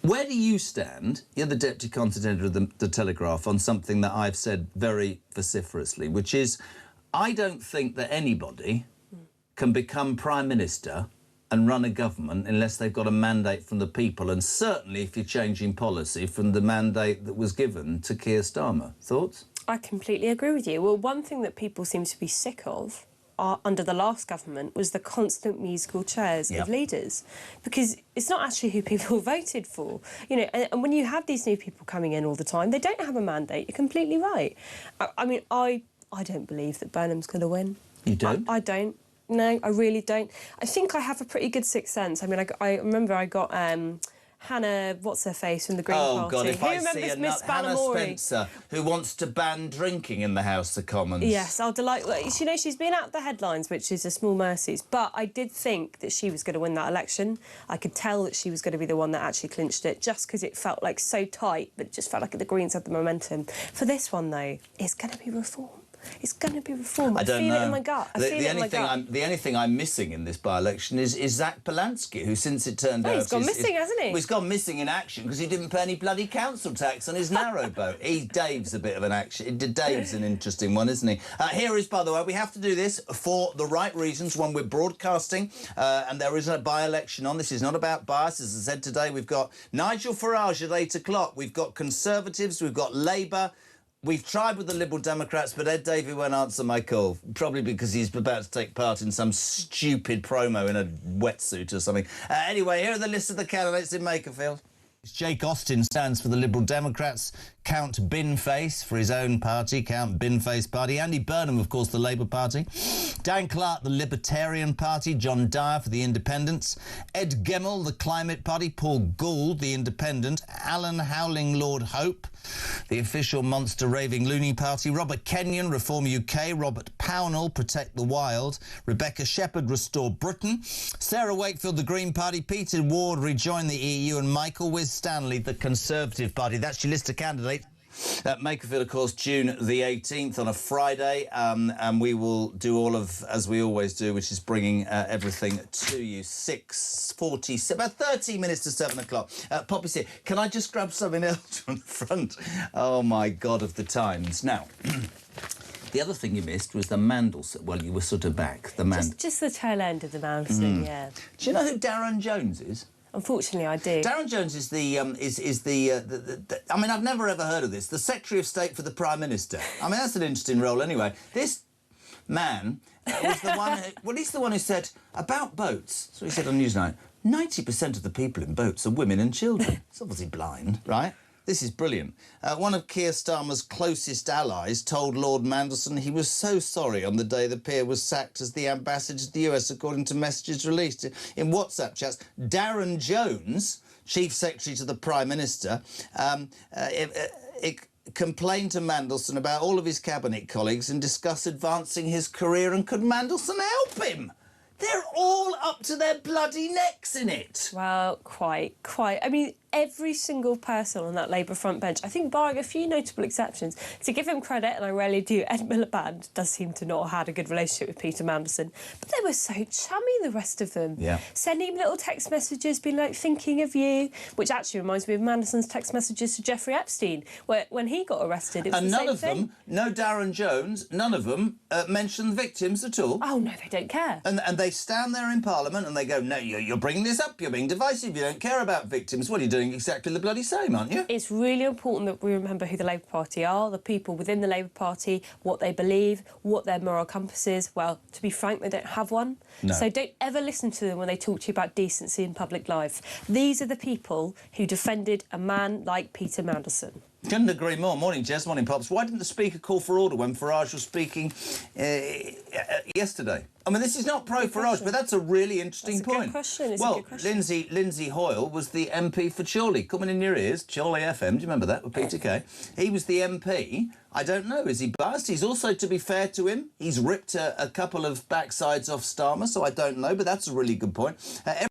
Where do you stand, you're the Deputy Content-Editor of the Telegraph, on something that I've said very vociferously, which is I don't think that anybody can become Prime Minister and run a government unless they've got a mandate from the people, and certainly if you're changing policy from the mandate that was given to Keir Starmer. Thoughts? I completely agree with you. Well, one thing that people seem to be sick of under the last government was the constant musical chairs of leaders, because it's not actually who people voted for. You know, and when you have these new people coming in all the time, they don't have a mandate. You're completely right. I mean, I don't believe that Burnham's going to win. You don't? I don't. No, I really don't. I think I have a pretty good sixth sense. I mean, I remember I got Hannah, what's-her-face from the Green Party. Oh, God, if Who I remembers see Miss Hannah Balamori? Spencer, who wants to ban drinking in the House of Commons. Yes, I'll delight... Well, you know, she's been out the headlines, which is a small mercies, but I did think that she was going to win that election. I could tell that she was going to be the one that actually clinched it, just because it felt like so tight, but it just felt like the Greens had the momentum. For this one, though, it's going to be reform. It's going to be reform. I feel it in my gut. The only thing I'm missing in this by-election is Zach Polanski, who, since it turned out... He's gone missing, hasn't he? Well, he's gone missing in action because he didn't pay any bloody council tax on his narrowboat. Dave's a bit of an action... Dave's an interesting one, isn't he? Here is, by the way, we have to do this for the right reasons when we're broadcasting, and there is a by-election on. This is not about bias. As I said today, we've got Nigel Farage at 8 o'clock. We've got Conservatives. We've got Labour. We've tried with the Liberal Democrats, but Ed Davey won't answer my call, probably because he's about to take part in some stupid promo in a wetsuit or something. Anyway, here are the list of the candidates in Makerfield. Jake Austin stands for the Liberal Democrats. Count Binface for his own party, Count Binface Party. Andy Burnham, of course, the Labour Party. Dan Clark, the Libertarian Party. John Dyer for the Independents. Ed Gemmell, the Climate Party. Paul Gould, the Independent. Alan Howling, Lord Hope, the official monster raving loony party. Robert Kenyon, Reform UK. Robert Pownall, Protect the Wild. Rebecca Shepherd, Restore Britain. Sarah Wakefield, the Green Party. Peter Ward, Rejoin the EU. And Michael Stanley, the Conservative Party. That's your list of candidates. Makerfield, of course, June the 18th on a Friday, and we will do all of, as we always do, which is bringing everything to you. 6:40, about 30 minutes to 7 o'clock. Poppy's here. Can I just grab something else from the front? Oh, my God, of the Times. Now... The other thing you missed was the Mandelson. Well, you were sort of back. Just the tail end of the Mandelson, yeah. Do you know who Darren Jones is? Unfortunately, I do. Darren Jones is the I mean, I've never ever heard of this. The Secretary of State for the Prime Minister. I mean, that's an interesting role anyway. This man was the one... well, he's the one who said about boats. So he said on Newsnight, 90% of the people in boats are women and children. It's obviously blind, right? This is brilliant. One of Keir Starmer's closest allies told Lord Mandelson he was so sorry on the day the peer was sacked as the ambassador to the US, according to messages released in WhatsApp chats. Darren Jones, Chief Secretary to the Prime Minister, complained to Mandelson about all of his cabinet colleagues and discussed advancing his career, and could Mandelson help him? They're all up to their bloody necks in it. Well, quite. I mean, every single person on that Labour front bench, I think barring a few notable exceptions, to give him credit, and I rarely do, Ed Miliband does seem to not have had a good relationship with Peter Mandelson, but they were so chummy, the rest of them. Yeah. Sending him little text messages, being like, thinking of you, which actually reminds me of Manderson's text messages to Jeffrey Epstein, where when he got arrested, it was And the none same of thing. them, no Darren Jones, none of them mention victims at all. Oh, no, they don't care. And they stand there in Parliament and they go, no, you're bringing this up, you're being divisive, you don't care about victims. Well, you're doing exactly the bloody same, aren't you? It's really important that we remember who the Labour Party are, the people within the Labour Party, what they believe, what their moral compass is. Well, to be frank, they don't have one. No. So don't ever listen to them when they talk to you about decency in public life. These are the people who defended a man like Peter Mandelson. Couldn't agree more. Morning, Jez. Morning, Pops. Why didn't the Speaker call for order when Farage was speaking yesterday? I mean, this is not pro-Farage, but that's a really interesting point. Good question. It's well, a good question. Lindsay Hoyle was the MP for Chorley. Coming in your ears, Chorley FM. Do you remember that with Peter Kay? He was the MP. I don't know. Is he biased? He's also, to be fair to him, he's ripped a couple of backsides off Starmer, so I don't know, but that's a really good point.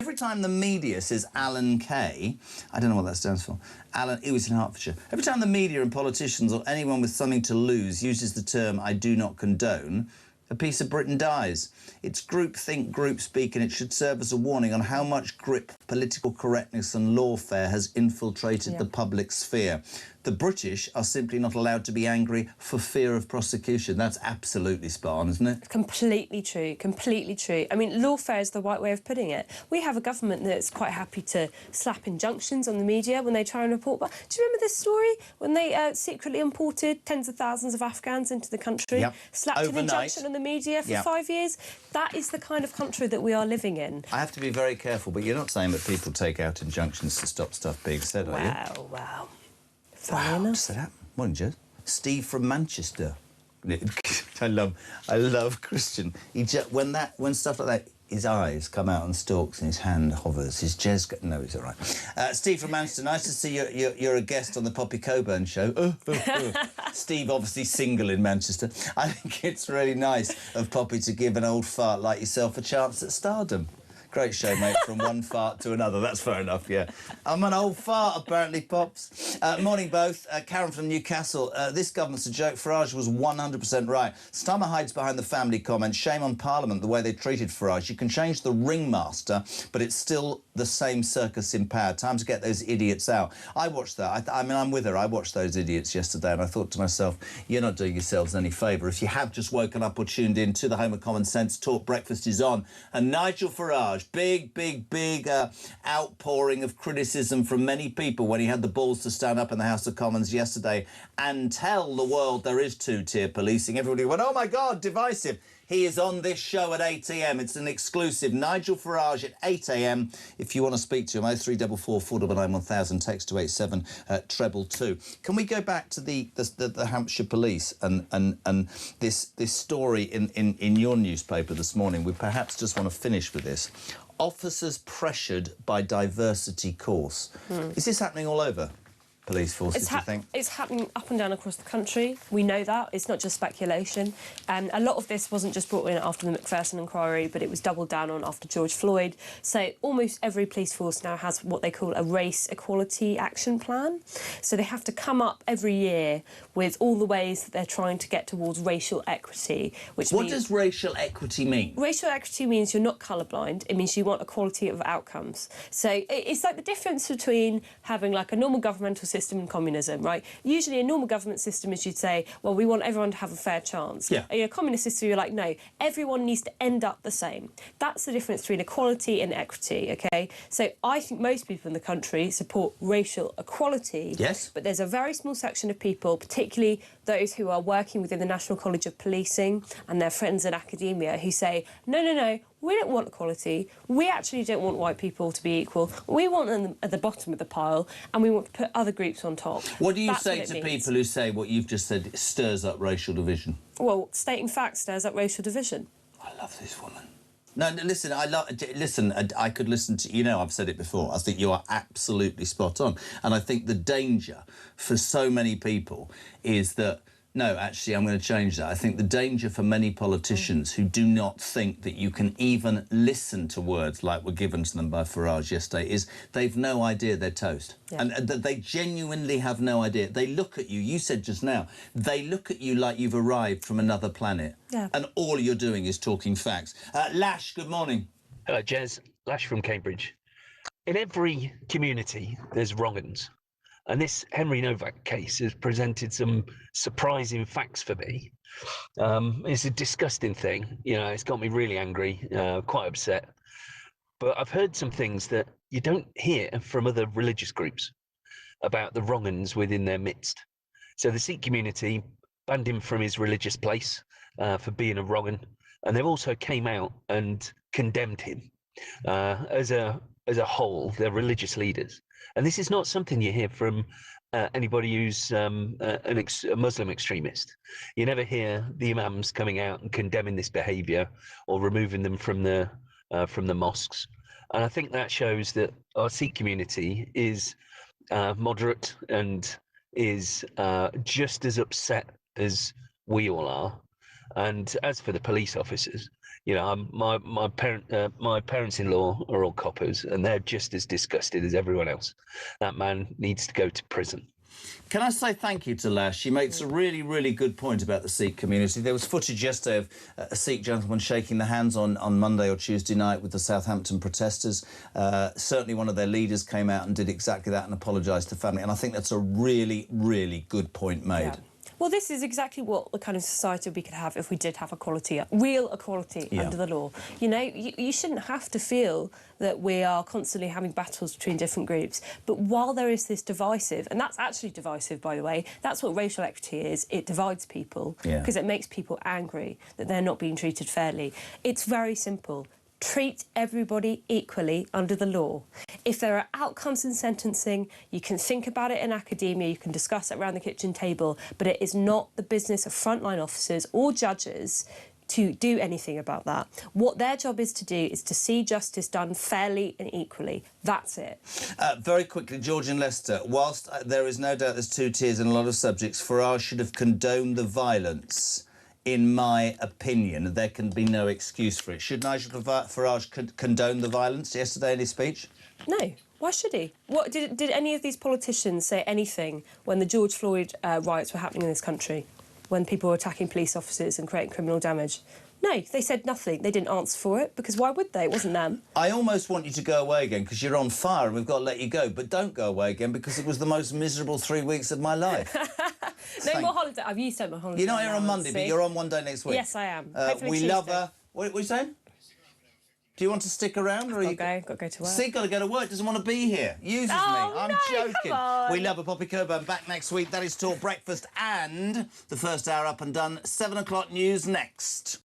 Every time the media says Alan Kay, I don't know what that stands for. Alan, he was in Hertfordshire. Every time the media and politicians or anyone with something to lose uses the term I do not condone, a piece of Britain dies. It's groupthink, group speak, and it should serve as a warning on how much grip political correctness and lawfare has infiltrated the public sphere. The British are simply not allowed to be angry for fear of prosecution. That's absolutely spot on, isn't it? Completely true, completely true. I mean, lawfare is the right way of putting it. We have a government that's quite happy to slap injunctions on the media when they try and report back. Do you remember this story? When they secretly imported tens of thousands of Afghans into the country, slapped an injunction on the media for 5 years? That is the kind of country that we are living in. I have to be very careful, but you're not saying that people take out injunctions to stop stuff being said, are you? Wow. Wow, does that happen? Morning, Jez. Steve from Manchester. I love Christian. He when stuff like that, his eyes come out and stalks and his hand hovers. His Jez... No, he's all right. Steve from Manchester, nice to see you're a guest on the Poppy Coburn show. Steve, obviously single in Manchester. I think it's really nice of Poppy to give an old fart like yourself a chance at stardom. Great show, mate, from one fart to another. That's fair enough, yeah. I'm an old fart, apparently, Pops. Morning, both. Karen from Newcastle. This government's a joke. Farage was 100% right. Starmer hides behind the family comment. Shame on Parliament, the way they treated Farage. You can change the ringmaster, but it's still the same circus in power. Time to get those idiots out. I watched that. I mean, I'm with her. I watched those idiots yesterday, and I thought to myself, you're not doing yourselves any favour. If you have just woken up or tuned in to the Home of Common Sense, Talk Breakfast is on. And Nigel Farage, big outpouring of criticism from many people when he had the balls to stand up in the House of Commons yesterday and tell the world there is two-tier policing. Everybody went, oh, my God, divisive. He is on this show at 8 a.m. It's an exclusive. Nigel Farage at 8 a.m. If you want to speak to him, 0344 499 1000, text to 87 222. Can we go back to the Hampshire Police and this story in your newspaper this morning? We perhaps just want to finish with this. Officers pressured by diversity course. Is this happening all over police forces, do you think? It's happening up and down across the country. We know that. It's not just speculation. And a lot of this wasn't just brought in after the Macpherson inquiry, but it was doubled down on after George Floyd. So almost every police force now has what they call a race equality action plan. So they have to come up every year with all the ways that they're trying to get towards racial equity. What does racial equity mean? Racial equity means you're not colourblind. It means you want equality of outcomes. So it's like the difference between having like a normal governmental system and communism, right? Usually a normal government system is you'd say, well, we want everyone to have a fair chance. Yeah. In a communist system, you're like, no, everyone needs to end up the same. That's the difference between equality and equity, OK? So I think most people in the country support racial equality. Yes. But there's a very small section of people, particularly those who are working within the National College of Policing and their friends in academia, who say, no, we don't want equality. We actually don't want white people to be equal. We want them at the bottom of the pile, and we want to put other groups on top. What do you That's say what to it means. people who say what you've just said stirs up racial division? Well, stating facts stirs up racial division. I love this woman. No, listen, I could listen to... You know, I've said it before. I think you are absolutely spot on. And I think the danger for so many people is that No, actually, I'm going to change that. I think the danger for many politicians who do not think that you can even listen to words like were given to them by Farage yesterday is they've no idea they're toast. Yeah. And they genuinely have no idea. They look at you, you said just now, they look at you like you've arrived from another planet. Yeah. And all you're doing is talking facts. Lash, good morning. Hello, Jez. Lash from Cambridge. In every community, there's wrong-uns. And this Henry Novak case has presented some surprising facts for me. It's a disgusting thing. You know, it's got me really angry, quite upset. But I've heard some things that you don't hear from other religious groups about the wrong-uns within their midst. So the Sikh community banned him from his religious place for being a wrong-un. And they've also came out and condemned him as a whole, their religious leaders. And this is not something you hear from anybody who's a Muslim extremist. You never hear the imams coming out and condemning this behaviour or removing them from the mosques. And I think that shows that our Sikh community is moderate and is just as upset as we all are. And as for the police officers, you know, my parents-in-law are all coppers, and they're just as disgusted as everyone else. That man needs to go to prison. Can I say thank you to Lash? She makes a really, really good point about the Sikh community. There was footage yesterday of a Sikh gentleman shaking the hands on Monday or Tuesday night with the Southampton protesters. Certainly one of their leaders came out and did exactly that and apologised to family. And I think that's a really, really good point made. Yeah. Well, this is exactly what the kind of society we could have if we did have equality, real equality under the law. You know, you shouldn't have to feel that we are constantly having battles between different groups. But while there is this divisive, and that's actually divisive, by the way, that's what racial equity is. It divides people because it makes people angry that they're not being treated fairly. It's very simple. Treat everybody equally under the law. If there are outcomes in sentencing, you can think about it in academia, you can discuss it around the kitchen table, but it is not the business of frontline officers or judges to do anything about that. What their job is to do is to see justice done fairly and equally. That's it. Very quickly, George and Leicester, whilst there is no doubt there's two tiers in a lot of subjects, Farage should have condoned the violence. In my opinion, there can be no excuse for it. Should Nigel Farage condone the violence yesterday in his speech? No. Why should he? What did any of these politicians say anything when the George Floyd riots were happening in this country? When people were attacking police officers and creating criminal damage? No, they said nothing. They didn't answer for it, because why would they? It wasn't them. I almost want you to go away again, because you're on fire and we've got to let you go. But don't go away again, because it was the most miserable 3 weeks of my life. No more holiday. I've used up my holiday. You're not here on Monday, but you're on one day next week. Yes, I am. We love her. What are you saying? Do you want to stick around? Or got to go to work. See, got to go to work. Doesn't want to be here. Uses me. I'm joking. Come on. We love a Poppy Coburn. Back next week. That is Talk Breakfast and the first hour up and done. 7 o'clock news next.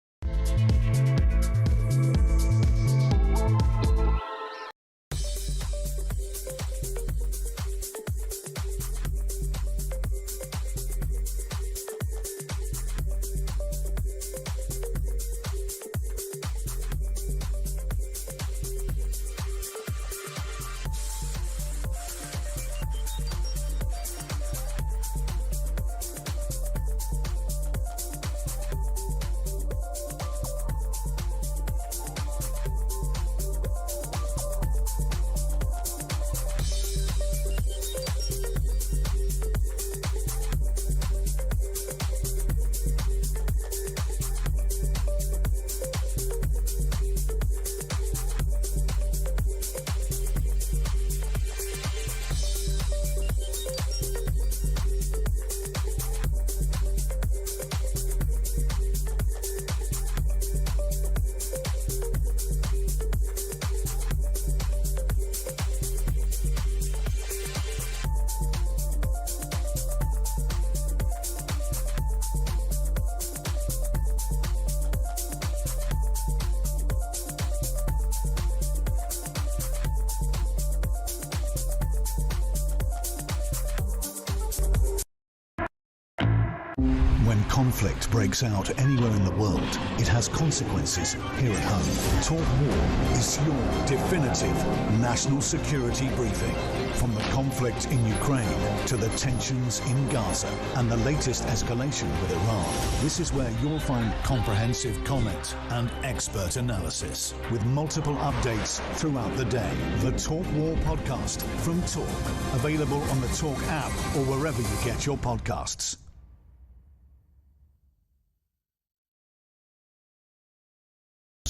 conflict breaks out anywhere in the world, it has consequences here at home. Talk War is your definitive national security briefing. From the conflict in Ukraine to the tensions in Gaza and the latest escalation with Iran, this is where you'll find comprehensive comment and expert analysis with multiple updates throughout the day. The Talk War podcast from Talk, available on the Talk app or wherever you get your podcasts.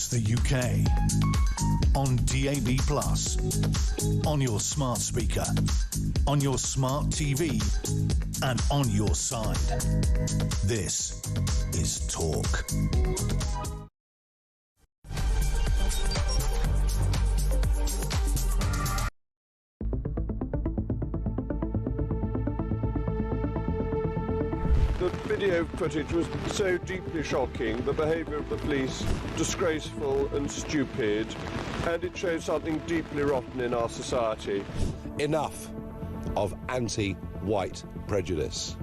The UK on DAB+, on your smart speaker, on your smart TV, and on your side. This is Talk. The video footage was so deeply shocking, the behaviour of the police disgraceful and stupid, and it shows something deeply rotten in our society. Enough of anti-white prejudice.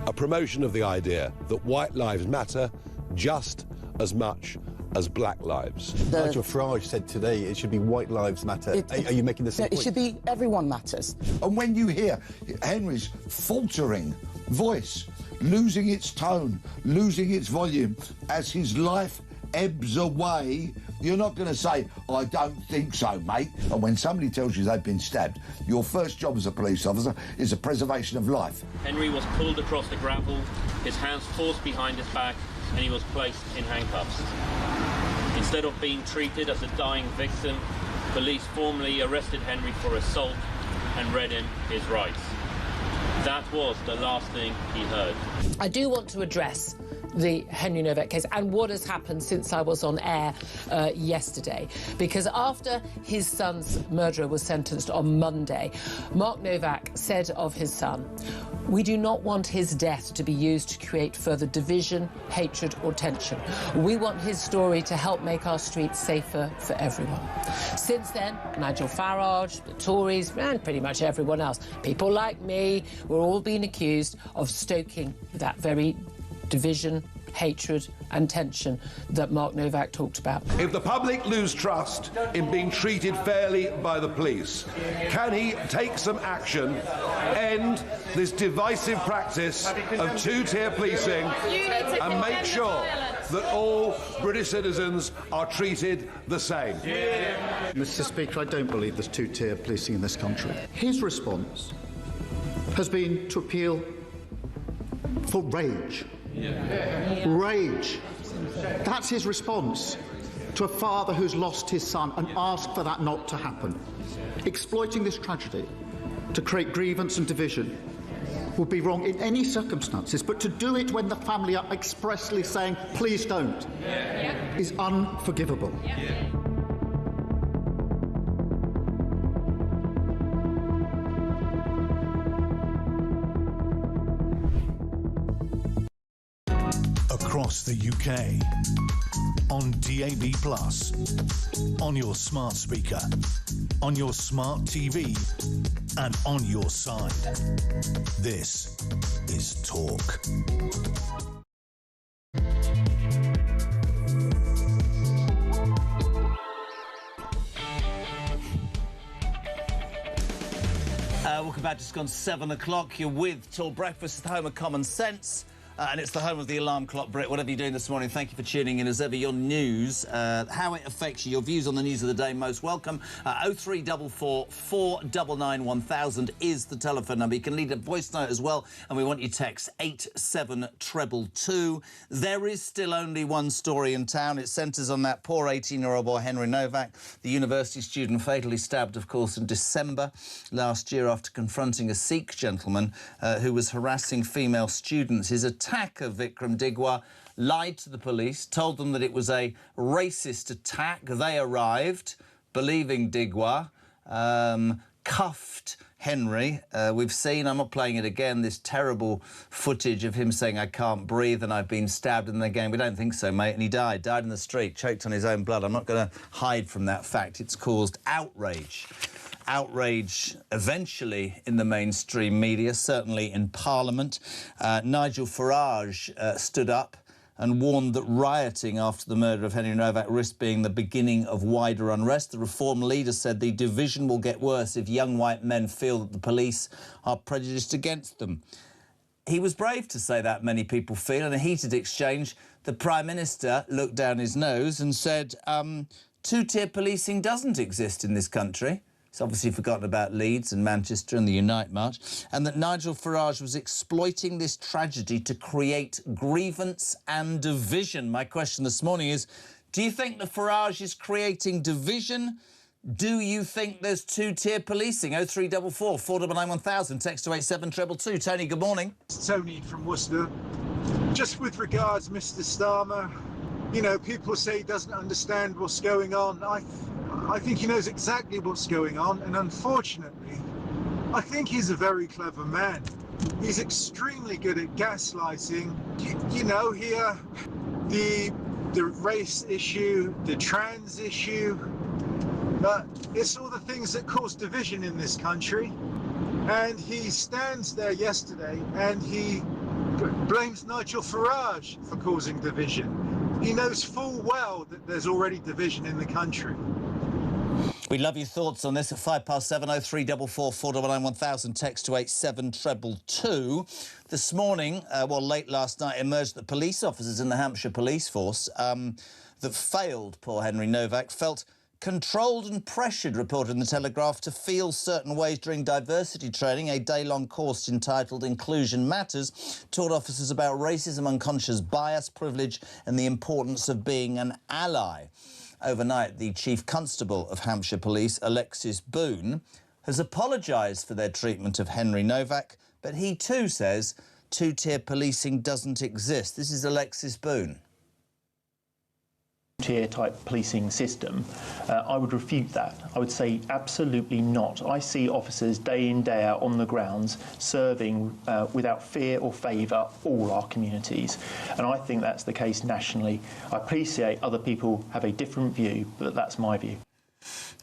A promotion of the idea that white lives matter just as much as black lives. Nigel Farage said today it should be white lives matter. Are you making the same point? It should be everyone matters. And when you hear Henry's faltering voice, losing its tone, losing its volume as his life ebbs away, you're not going to say, I don't think so, mate. And when somebody tells you they've been stabbed, your first job as a police officer is the preservation of life. Henry was pulled across the gravel, his hands forced behind his back, and he was placed in handcuffs. Instead of being treated as a dying victim, police formally arrested Henry for assault and read him his rights. That was the last thing he heard. I do want to address the Henry Novak case and what has happened since I was on air yesterday. Because after his son's murderer was sentenced on Monday, Mark Novak said of his son, "We do not want his death to be used to create further division, hatred or tension. We want his story to help make our streets safer for everyone." Since then, Nigel Farage, the Tories and pretty much everyone else, people like me, we're all being accused of stoking that very division, hatred and tension that Mark Novak talked about. If the public lose trust in being treated fairly by the police, can he take some action, end this divisive practice of two-tier policing and make sure that all British citizens are treated the same? Mr. Speaker, I don't believe there's two-tier policing in this country. His response has been to appeal for rage. Rage. That's his response to a father who's lost his son and asked for that not to happen. Exploiting this tragedy to create grievance and division would be wrong in any circumstances, but to do it when the family are expressly saying, please don't, is unforgivable. Across the UK, on DAB+, on your smart speaker, on your smart TV, and on your side. This is Talk. Welcome back. Just gone 7 o'clock. You're with Talk Breakfast, the home of common sense. And it's the home of the alarm clock, Brit. Whatever you're doing this morning, thank you for tuning in. As ever, your news, how it affects you, your views on the news of the day, most welcome. 0344 499 1000 is the telephone number. You can leave a voice note as well, and we want you to text 87222. There is still only one story in town. It centres on that poor 18-year-old boy, Henry Novak, the university student fatally stabbed, of course, in December last year after confronting a Sikh gentleman who was harassing female students. His attack of Vikram Digwa, lied to the police, told them that it was a racist attack. They arrived, believing Digwa, cuffed Henry. We've seen, I'm not playing it again, this terrible footage of him saying, I can't breathe and I've been stabbed. And they're going, we don't think so, mate. And he died in the street, choked on his own blood. I'm not going to hide from that fact. It's caused outrage. outrage eventually in the mainstream media, certainly in Parliament. Nigel Farage stood up and warned that rioting after the murder of Henry Novak risked being the beginning of wider unrest. The Reform leader said the division will get worse if young white men feel that the police are prejudiced against them. He was brave to say that, many people feel. In a heated exchange, the Prime Minister looked down his nose and said, two-tier policing doesn't exist in this country. He's obviously forgotten about Leeds and Manchester and the Unite March, and that Nigel Farage was exploiting this tragedy to create grievance and division. My question this morning is, do you think that Farage is creating division? Do you think there's two-tier policing? 0344 499 1000, text to 87222. Tony, good morning. Tony from Worcester. Just with regards, Mr. Starmer, you know, people say he doesn't understand what's going on. I think he knows exactly what's going on, and unfortunately, I think he's a very clever man. He's extremely good at gaslighting. You know, here, the race issue, the trans issue, it's all the things that cause division in this country. And he stands there yesterday and he blames Nigel Farage for causing division. He knows full well that there's already division in the country. We'd love your thoughts on this at 7:05, 0344 499 1000, text to 87222. This morning, late last night, emerged that police officers in the Hampshire police force that failed poor Henry Novak felt controlled and pressured, reported in the Telegraph, to feel certain ways during diversity training. A day-long course entitled Inclusion Matters taught officers about racism, unconscious bias, privilege and the importance of being an ally. Overnight, the Chief Constable of Hampshire Police, Alexis Boone, has apologised for their treatment of Henry Novak, but he too says two-tier policing doesn't exist. This is Alexis Boone. Tier type policing system, I would refute that. I would say absolutely not. I see officers day in, day out on the grounds serving without fear or favour all our communities, and I think that's the case nationally. I appreciate other people have a different view, but that's my view.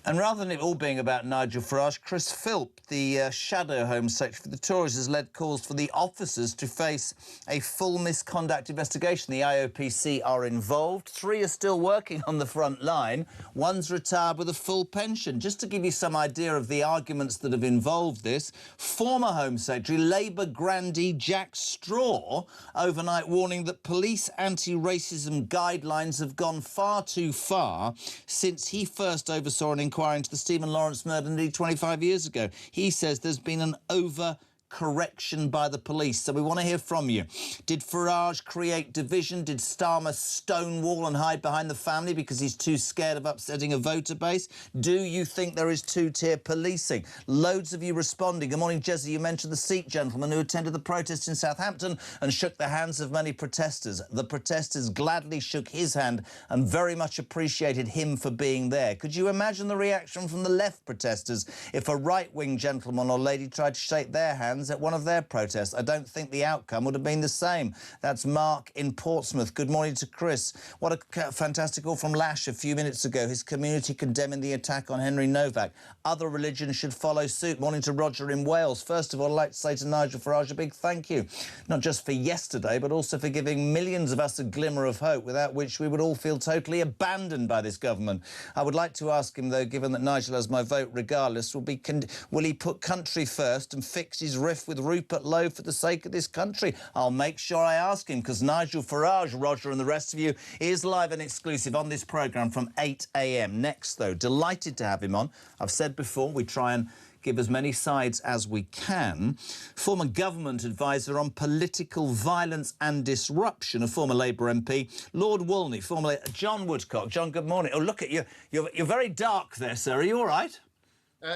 And rather than it all being about Nigel Farage, Chris Philp, the Shadow Home Secretary for the Tories, has led calls for the officers to face a full misconduct investigation. The IOPC are involved. 3 are still working on the front line. 1's retired with a full pension. Just to give you some idea of the arguments that have involved this, former Home Secretary, Labour grandee Jack Straw, overnight warning that police anti-racism guidelines have gone far too far since he first oversaw an inquiry into the Stephen Lawrence murder nearly 25 years ago. He says there's been an overcorrection by the police. So we want to hear from you. Did Farage create division? Did Starmer stonewall and hide behind the family because he's too scared of upsetting a voter base? Do you think there is two-tier policing? Loads of you responding. Good morning, Jesse. You mentioned the Sikh gentleman who attended the protest in Southampton and shook the hands of many protesters. The protesters gladly shook his hand and very much appreciated him for being there. Could you imagine the reaction from the left protesters if a right-wing gentleman or lady tried to shake their hands at one of their protests? I don't think the outcome would have been the same. That's Mark in Portsmouth. Good morning to Chris. What a fantastic call from Lash a few minutes ago. His community condemning the attack on Henry Novak. Other religions should follow suit. Morning to Roger in Wales. First of all, I'd like to say to Nigel Farage a big thank you, not just for yesterday, but also for giving millions of us a glimmer of hope, without which we would all feel totally abandoned by this government. I would like to ask him, though, given that Nigel has my vote regardless, will he put country first and fix his rift with Rupert Lowe for the sake of this country? I'll make sure I ask him, because Nigel Farage, Roger and the rest of you, is live and exclusive on this programme from 8 a.m. Next, though, delighted to have him on. I've said before, we try and give as many sides as we can. Former government advisor on political violence and disruption, a former Labour MP, Lord Wolney, formerly John Woodcock. John, good morning. Oh, look at you. You're very dark there, sir. Are you all right?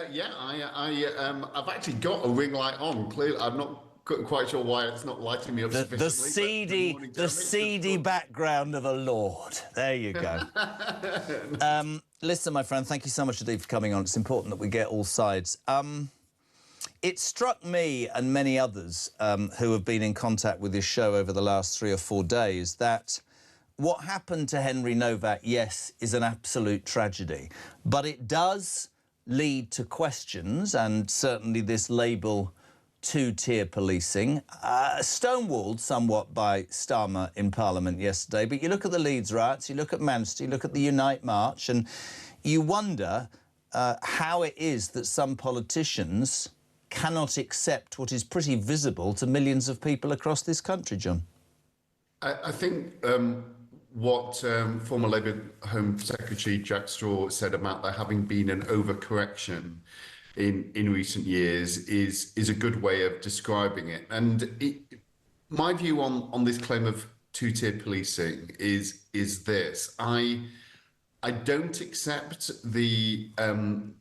Yeah, I've actually got a ring light on. Clearly, I'm not quite sure why it's not lighting me up sufficiently. The seedy background of a lord. There you go. Listen, my friend, thank you so much indeed for coming on. It's important that we get all sides. It struck me and many others who have been in contact with this show over the last 3 or 4 days that what happened to Henry Novak, yes, is an absolute tragedy, but it does lead to questions, and certainly this label two-tier policing, stonewalled somewhat by Starmer in Parliament yesterday. But you look at the Leeds riots, you look at Manchester, you look at the Unite March, and you wonder how it is that some politicians cannot accept what is pretty visible to millions of people across this country, John. I think what former Labour Home Secretary Jack Straw said about there having been an overcorrection in recent years is a good way of describing it. And my view on this claim of two-tier policing is this: I don't accept the term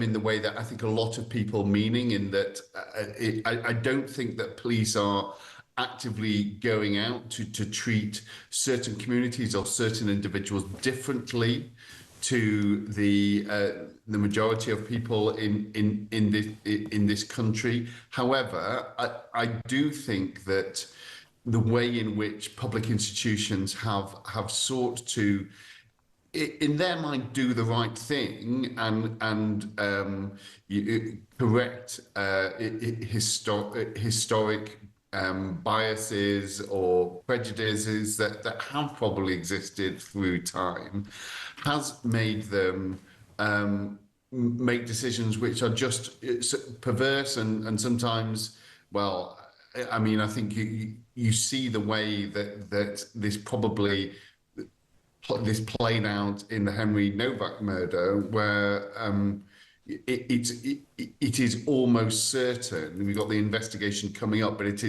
in the way that I think a lot of people meaning, in that I don't think that police are actively going out to treat certain communities or certain individuals differently to the majority of people in this country. However, I do think that the way in which public institutions have sought to, in their mind, do the right thing and correct historic biases or prejudices that have probably existed through time, has made them make decisions which are just perverse and sometimes, well, I mean, I think you see the way that this played out in the Henry Novak murder, where it is almost certain, we've got the investigation coming up, but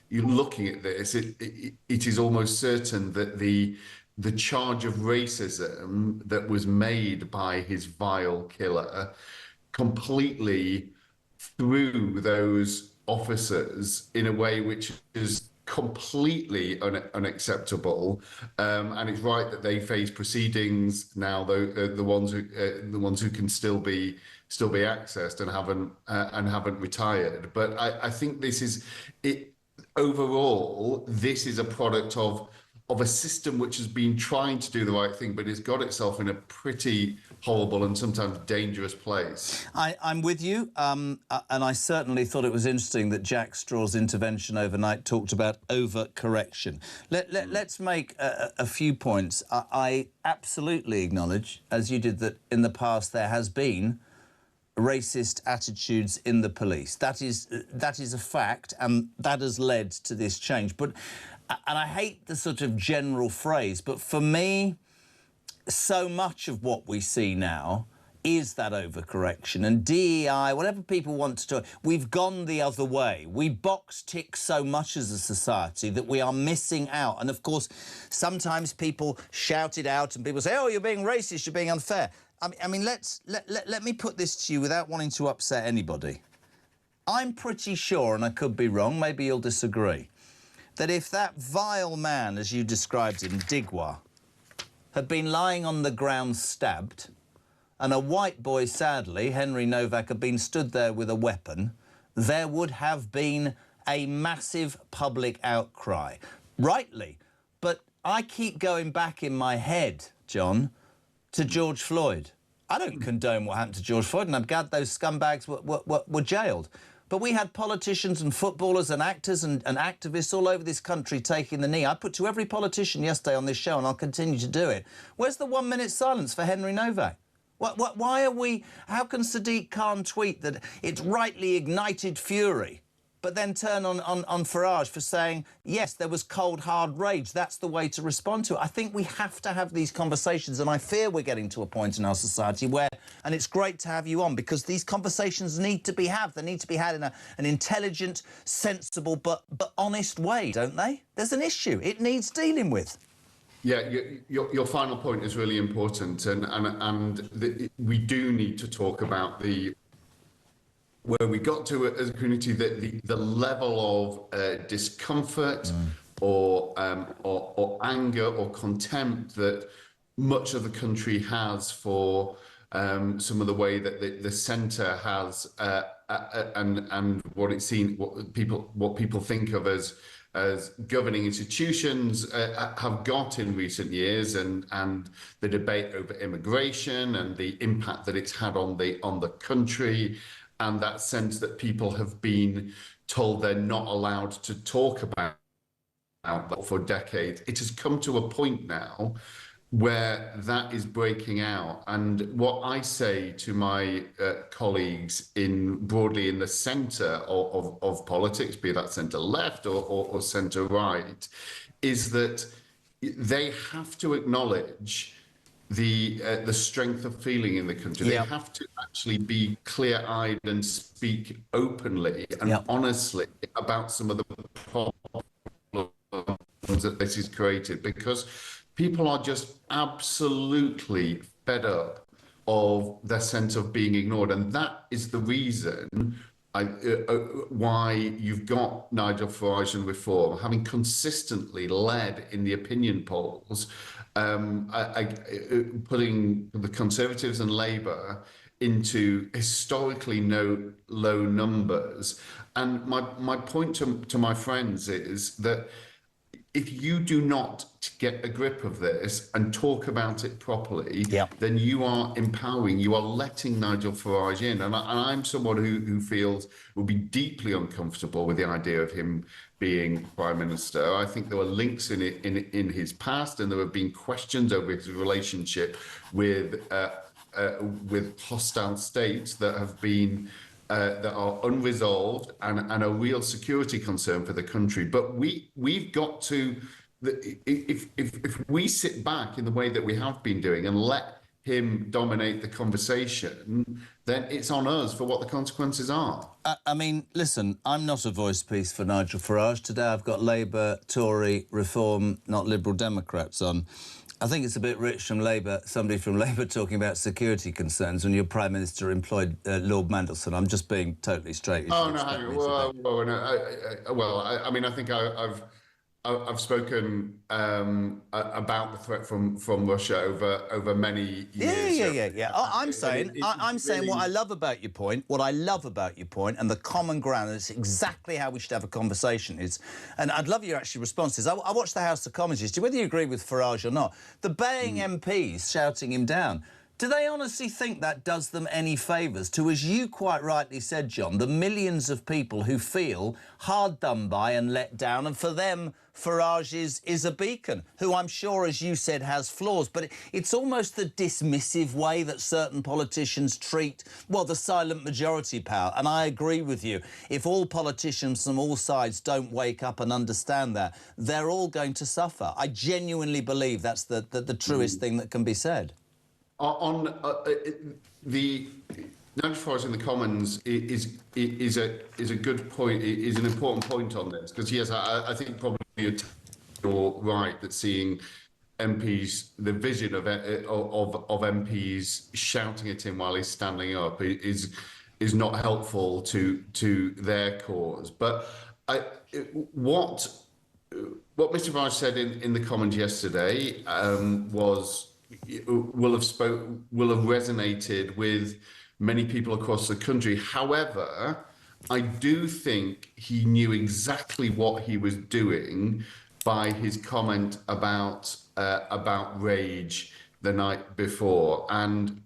you're looking at this, it is almost certain that the charge of racism that was made by his vile killer completely threw those officers in a way which is completely unacceptable, and it's right that they face proceedings now. The ones who can still be accessed and haven't retired. But I think this is it. Overall, this is a product of a system which has been trying to do the right thing, but has got itself in a pretty horrible and sometimes dangerous place. I'm with you, and I certainly thought it was interesting that Jack Straw's intervention overnight talked about overcorrection. Let's make a few points. I absolutely acknowledge, as you did, that in the past there has been racist attitudes in the police. That is a fact, and that has led to this change. But, and I hate the sort of general phrase, but for me, so much of what we see now is that overcorrection. And DEI, whatever people want to do, we've gone the other way. We box tick so much as a society that we are missing out. And of course, sometimes people shout it out and people say, oh, you're being racist, you're being unfair. I mean, let me put this to you without wanting to upset anybody. I'm pretty sure, and I could be wrong, maybe you'll disagree, that if that vile man, as you described him, Digwa, had been lying on the ground stabbed, and a white boy, sadly, Henry Novak, had been stood there with a weapon, there would have been a massive public outcry. Rightly. But I keep going back in my head, John, to George Floyd. I don't condone what happened to George Floyd, and I'm glad those scumbags were jailed. But we had politicians and footballers and actors and activists all over this country taking the knee. I put to every politician yesterday on this show, and I'll continue to do it, where's the 1 minute silence for Henry Novak? Why are we... How can Sadiq Khan tweet that it's rightly ignited fury, but then turn on Farage for saying, yes, there was cold, hard rage. That's the way to respond to it. I think we have to have these conversations, and I fear we're getting to a point in our society where, and it's great to have you on, because these conversations need to be had. They need to be had in an intelligent, sensible, but honest way, don't they? There's an issue. It needs dealing with. Yeah, your final point is really important, and we do need to talk about where we got to as a community, the level of discomfort or anger or contempt that much of the country has for some of the way that the centre has and what it's seen, what people think of as as governing institutions have got in recent years, and the debate over immigration and the impact that it's had on the country, and that sense that people have been told they're not allowed to talk about that for decades. It has come to a point now where that is breaking out. And what I say to my colleagues broadly in the centre of politics, be that centre left or centre right, is that they have to acknowledge the strength of feeling in the country. They have to actually be clear-eyed and speak openly and honestly about some of the problems that this has created, because people are just absolutely fed up of their sense of being ignored. And that is the reason why you've got Nigel Farage and Reform having consistently led in the opinion polls, putting the Conservatives and Labour into historically low numbers. And my point to my friends is that if you do not get a grip of this and talk about it properly, then you are empowering, you are letting Nigel Farage in. And I'm someone who feels will be deeply uncomfortable with the idea of him being Prime Minister. I think there were links in his past, and there have been questions over his relationship with hostile states that have been that are unresolved and a real security concern for the country. But we've got to, if we sit back in the way that we have been doing and let him dominate the conversation, then it's on us for what the consequences are. I mean, listen, I'm not a voice piece for Nigel Farage. Today I've got Labour, Tory, Reform, not Liberal Democrats on. I think it's a bit rich from Labour, somebody from Labour talking about security concerns when your Prime Minister employed Lord Mandelson. I'm just being totally straight. Oh, no, hang on. Well, I mean, I think I've spoken about the threat from Russia over many years. Yeah. I'm saying what I love about your point, and the common ground, and it's exactly how we should have a conversation is, and I'd love your actual responses. I watched the House of Commons yesterday, whether you agree with Farage or not, the baying MPs shouting him down. Do they honestly think that does them any favours to, as you quite rightly said, John, the millions of people who feel hard done by and let down, and for them, Farage is a beacon, who I'm sure, as you said, has flaws, but it's almost the dismissive way that certain politicians treat, well, the silent majority power, and I agree with you. If all politicians from all sides don't wake up and understand that, they're all going to suffer. I genuinely believe that's the truest thing that can be said. On the Nigel Farage in the Commons is a good point. Is an important point on this, because yes, I think probably you're right that seeing MPs, the vision of MPs shouting at him while he's standing up is not helpful to their cause. But what Mr. Farage said in the Commons yesterday will have resonated with many people across the country. However, I do think he knew exactly what he was doing by his comment about rage the night before. And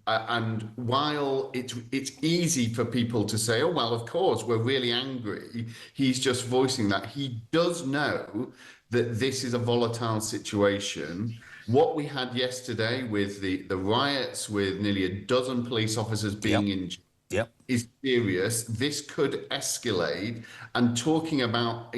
while it's easy for people to say, oh well, of course we're really angry, he's just voicing that. He does know that this is a volatile situation. What we had yesterday with the riots, with nearly a dozen police officers being injured, is serious. This could escalate, and talking about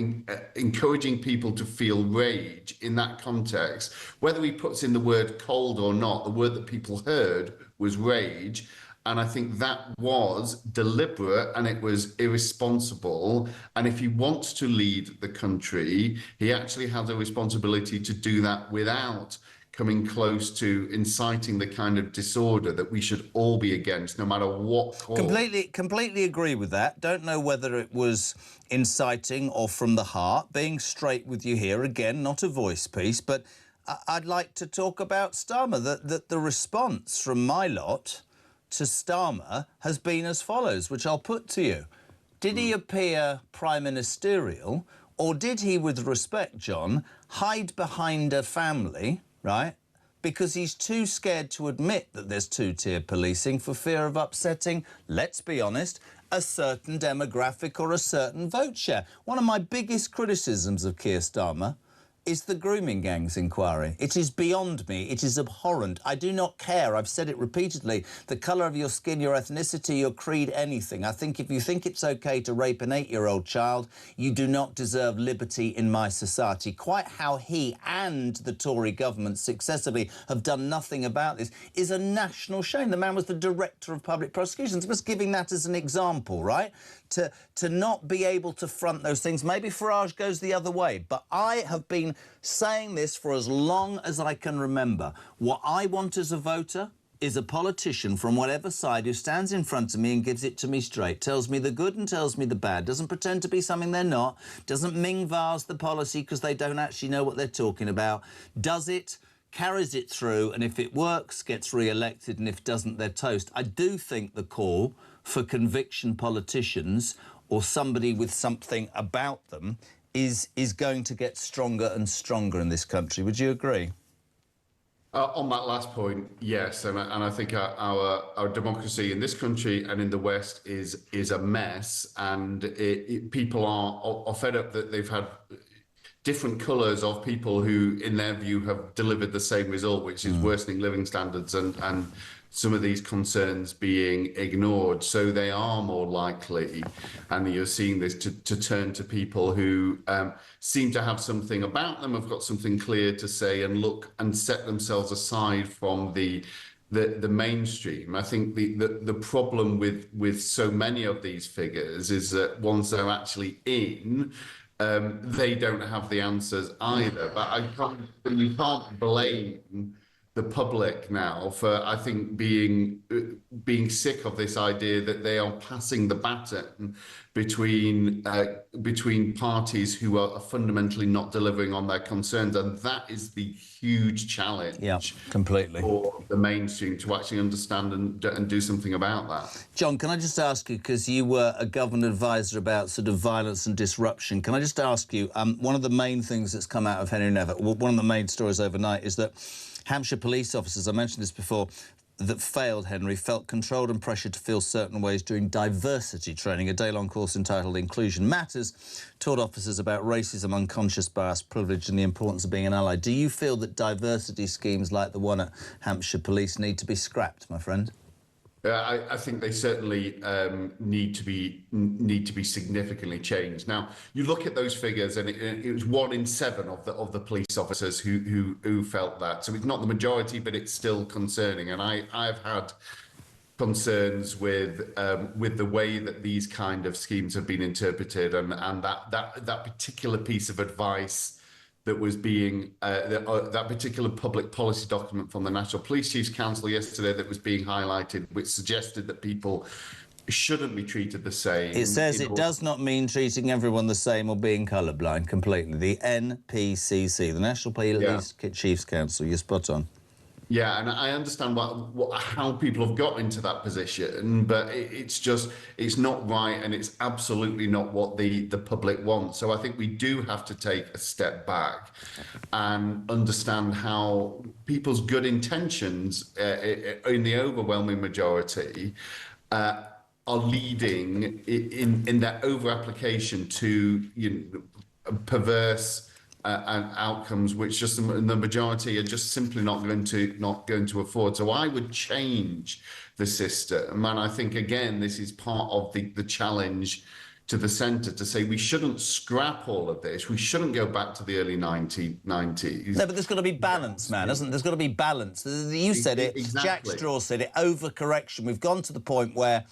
encouraging people to feel rage in that context, whether he puts in the word cold or not, the word that people heard was rage. And I think that was deliberate and it was irresponsible. And if he wants to lead the country, he actually has a responsibility to do that without coming close to inciting the kind of disorder that we should all be against, no matter what cause. Completely agree with that. Don't know whether it was inciting or from the heart. Being straight with you here, again, not a voice piece, but I'd like to talk about Starmer. The response from my lot to Starmer has been as follows, which I'll put to you. Did he appear prime ministerial, Or did he, with respect, John, hide behind a family, right, because he's too scared to admit that there's two-tier policing for fear of upsetting, let's be honest, a certain demographic or a certain vote share? One of my biggest criticisms of Keir Starmer is the grooming gangs inquiry. It is beyond me. It is abhorrent. I do not care. I've said it repeatedly. The colour of your skin, your ethnicity, your creed, anything. I think if you think it's OK to rape an 8-year-old child, you do not deserve liberty in my society. Quite how he and the Tory government successively have done nothing about this is a national shame. The man was the Director of Public Prosecutions. Just giving that as an example, right? To not be able to front those things. Maybe Farage goes the other way, but I have been saying this for as long as I can remember. What I want as a voter is a politician from whatever side who stands in front of me and gives it to me straight, tells me the good and tells me the bad, doesn't pretend to be something they're not, doesn't ming-vase the policy because they don't actually know what they're talking about, does it, carries it through, and if it works, gets re-elected, and if it doesn't, they're toast. I do think the call for conviction politicians or somebody with something about them is going to get stronger and stronger in this country. Would you agree? On that last point, yes, and I think our democracy in this country and in the West is a mess, and people are fed up that they've had different colours of people who, in their view, have delivered the same result, which is worsening living standards and some of these concerns being ignored. So they are more likely, and you're seeing this, to turn to people who seem to have something about them, have got something clear to say, and look and set themselves aside from the mainstream. I think the problem with so many of these figures is that once they're actually in, they don't have the answers either. But you can't blame the public now for, I think, being sick of this idea that they are passing the baton between parties who are fundamentally not delivering on their concerns, and that is the huge challenge. Yeah, completely. For the mainstream to actually understand and do something about that. John, can I just ask you, because you were a government advisor about sort of violence and disruption, can I just ask you, one of the main things that's come out of Henry Never, one of the main stories overnight is that Hampshire police officers, I mentioned this before, that failed Henry, felt controlled and pressured to feel certain ways during diversity training. A day-long course entitled Inclusion Matters taught officers about racism, unconscious bias, privilege and the importance of being an ally. Do you feel that diversity schemes like the one at Hampshire Police need to be scrapped, my friend? I think they certainly need to be significantly changed. Now, you look at those figures, and it was 1 in 7 of the police officers who felt that. So it's not the majority, but it's still concerning. And I've had concerns with the way that these kind of schemes have been interpreted, and that particular piece of advice that was being that particular public policy document from the National Police Chiefs Council yesterday that was being highlighted, which suggested that people shouldn't be treated the same. It says it does not mean treating everyone the same or being colourblind completely. The NPCC, the National Police Chiefs Council, you're spot on. Yeah, and I understand how people have got into that position, but it's not right, and it's absolutely not what the public wants. So I think we do have to take a step back and understand how people's good intentions, in the overwhelming majority, are leading in their over-application to perverse and outcomes which just the majority are just simply not going to afford. So I would change the system, and I think again this is part of the challenge to the centre, to say we shouldn't scrap all of this. We shouldn't go back to the early 1990s. No, but there's got to be balance, man, hasn't there? There's got to be balance. You said it, exactly. Jack Straw said it, overcorrection. We've gone to the point where,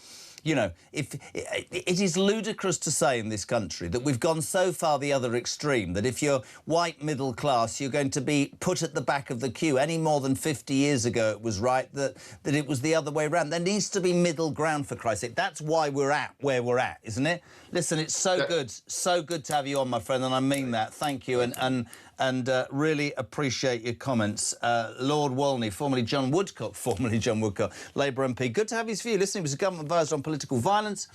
you know, if it is ludicrous to say in this country that we've gone so far the other extreme that if you're white middle class, you're going to be put at the back of the queue. Any more than 50 years ago, it was right that it was the other way around. There needs to be middle ground, for Christ's sake. That's why we're at where we're at, isn't it? Listen, it's so good to have you on, my friend, and I mean that. Thank you. And and really appreciate your comments. Lord Walney, formerly John Woodcock, Labour MP. Good to have his view. Listen, he was a government advisor on political violence.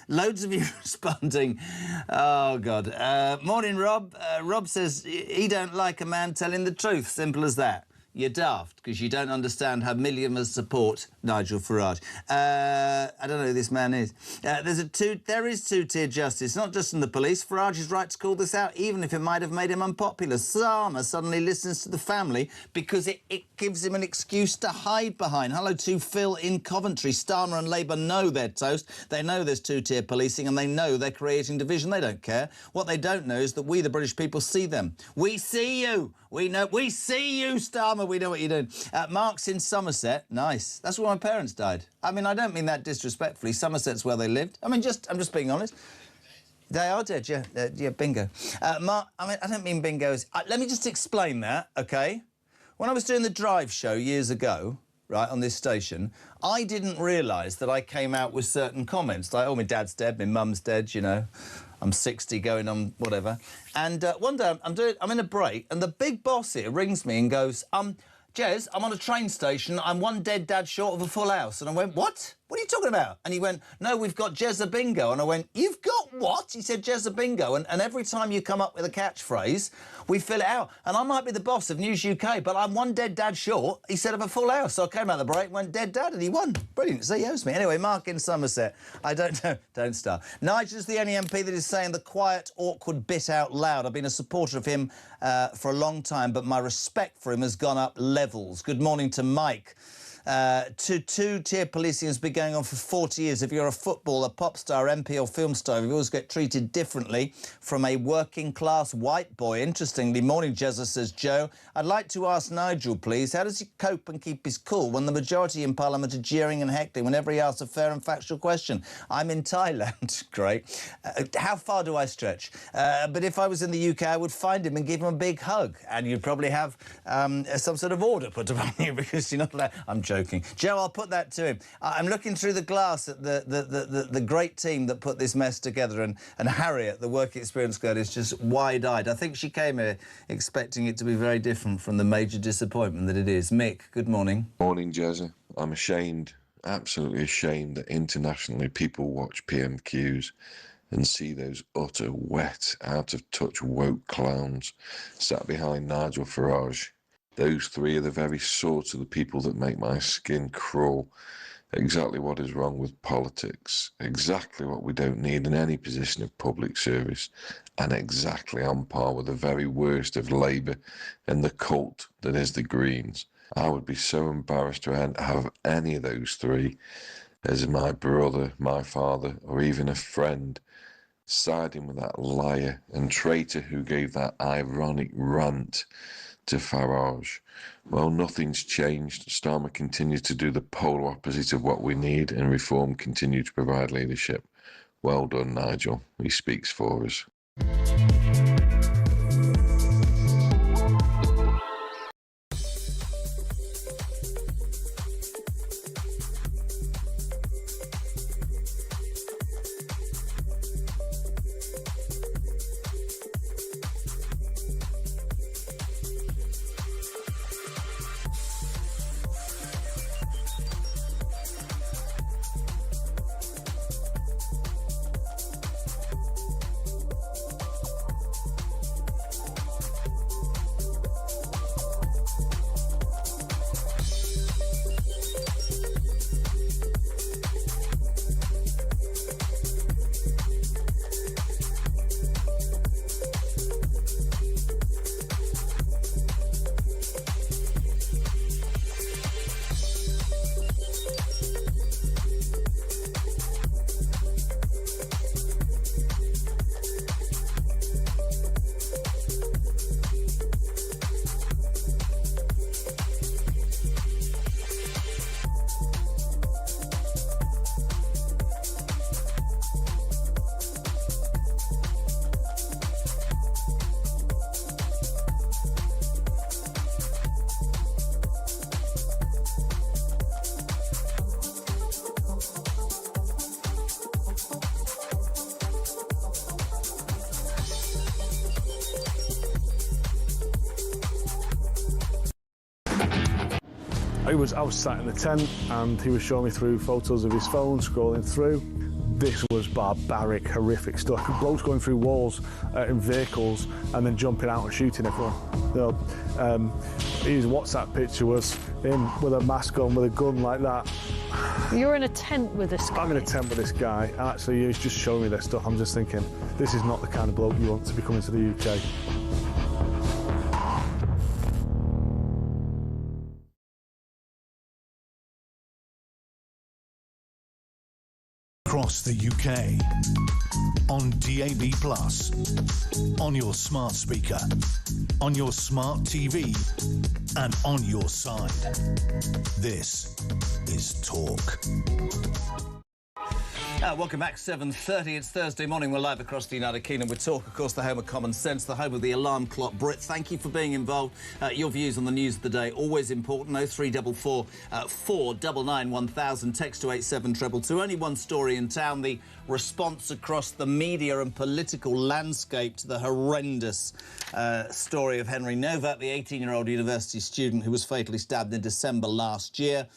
Loads of you responding. Oh, God. Morning, Rob. Rob says he don't like a man telling the truth. Simple as that. You're daft because you don't understand how millions support Nigel Farage. I don't know who this man is. There is two-tier justice, not just in the police. Farage is right to call this out, even if it might have made him unpopular. Starmer suddenly listens to the family because it gives him an excuse to hide behind. Hello to Phil in Coventry. Starmer and Labour know they're toast. They know there's two-tier policing and they know they're creating division. They don't care. What they don't know is that we, the British people, see them. We see you. We see you, Starmer. We know what you're doing. Mark's in Somerset. Nice. That's where my parents died. I mean, I don't mean that disrespectfully. Somerset's where they lived. I mean, I'm just being honest. They are dead, yeah. Yeah, bingo. Mark, I mean, I don't mean bingos. Let me just explain that, OK? When I was doing the Drive show years ago, right, on this station, I didn't realise that I came out with certain comments, like, oh, my dad's dead, my mum's dead, you know. I'm 60 going on whatever. And one day I'm in a break and the big boss here rings me and goes, Jez, I'm on a train station. I'm one dead dad short of a full house. And I went, what? What are you talking about? And he went, no, we've got Jezza Bingo. And I went, you've got what? He said, Jezza Bingo. And every time you come up with a catchphrase, we fill it out. And I might be the boss of News UK, but I'm one dead dad short, he said, of a full house. So I came out of the break, went dead dad, and he won. Brilliant. So he owes me. Anyway, Mark in Somerset. I don't know. Don't start. Nigel's the only MP that is saying the quiet, awkward bit out loud. I've been a supporter of him for a long time, but my respect for him has gone up levels. Good morning to Mike. Two-tier policing has been going on for 40 years. If you're a footballer, pop star, MP or film star, you always get treated differently from a working-class white boy. Interestingly, morning, Jezza, says Joe. I'd like to ask Nigel, please, how does he cope and keep his cool when the majority in Parliament are jeering and heckling whenever he asks a fair and factual question? I'm in Thailand. Great. How far do I stretch? But if I was in the UK, I would find him and give him a big hug. And you'd probably have some sort of order put upon you because you're not allowed... I'm joking. Joe, I'll put that to him. I'm looking through the glass at the great team that put this mess together, and Harriet, the work experience girl, is just wide-eyed. I think she came here expecting it to be very different from the major disappointment that it is. Mick, good morning. Morning, Jezza. I'm ashamed, absolutely ashamed, that internationally people watch PMQs and see those utter, wet, out-of-touch woke clowns sat behind Nigel Farage. Those three are the very sorts of the people that make my skin crawl. Exactly what is wrong with politics, exactly what we don't need in any position of public service, and exactly on par with the very worst of Labour and the cult that is the Greens. I would be so embarrassed to have any of those three as my brother, my father, or even a friend siding with that liar and traitor who gave that ironic rant to Farage. Well, nothing's changed. Starmer continues to do the polar opposite of what we need, and Reform continue to provide leadership. Well done, Nigel. He speaks for us. I was sat in the tent and he was showing me through photos of his phone, scrolling through. This was barbaric, horrific stuff. Blokes going through walls in vehicles and then jumping out and shooting everyone. You know, his WhatsApp picture was him with a mask on, with a gun like that. You're in a tent with this guy? I'm in a tent with this guy, and actually he's just showing me this stuff. I'm just thinking, this is not the kind of bloke you want to be coming to the UK. Across the UK, on DAB+, on your smart speaker, on your smart TV, and on your side. This is Talk. Welcome back, 7:30. It's Thursday morning. We're live across the United Kingdom with Talk, of course, the home of common sense, the home of the alarm clock. Brit, thank you for being involved. Your views on the news of the day, always important. 0344 499 1000. Text to 87222. Only one story in town. The response across the media and political landscape to the horrendous story of Henry Novak, the 18-year-old university student who was fatally stabbed in December last year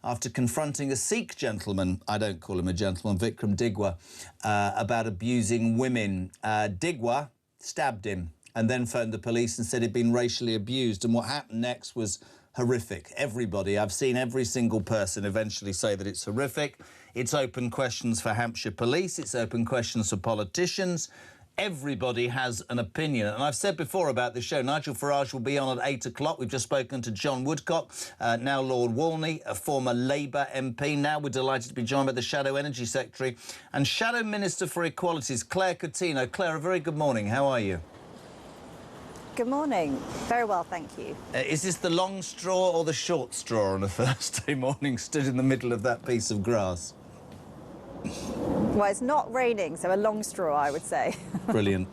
after confronting a Sikh gentleman, I don't call him a gentleman, Vikram Digwa, about abusing women. Digwa stabbed him and then phoned the police and said he'd been racially abused. And what happened next was horrific. Everybody, I've seen every single person eventually say that it's horrific. It's open questions for Hampshire police. It's open questions for politicians. Everybody has an opinion. And I've said before about this show, Nigel Farage will be on at 8 o'clock. We've just spoken to John Woodcock, now Lord Walney, a former Labour MP. Now we're delighted to be joined by the Shadow Energy Secretary and Shadow Minister for Equalities, Claire Coutinho. Claire, a very good morning. How are you? Good morning. Very well, thank you. Is this the long straw or the short straw on a Thursday morning, stood in the middle of that piece of grass? Well, it's not raining, so a long straw, I would say. Brilliant.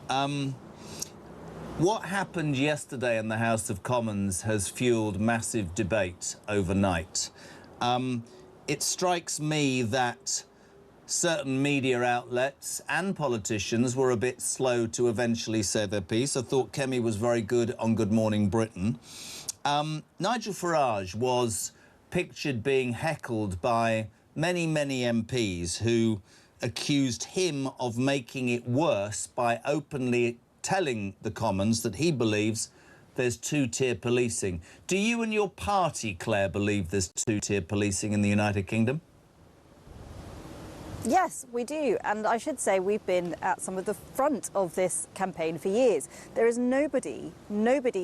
What happened yesterday in the House of Commons has fueled massive debate overnight. It strikes me that certain media outlets and politicians were a bit slow to eventually say their piece. I thought Kemi was very good on Good Morning Britain. Nigel Farage was pictured being heckled by many MPs who accused him of making it worse by openly telling the Commons that he believes there's two-tier policing. Do you and your party, Claire, believe there's two-tier policing in the United Kingdom? Yes, we do. And I should say we've been at some of the front of this campaign for years. There is nobody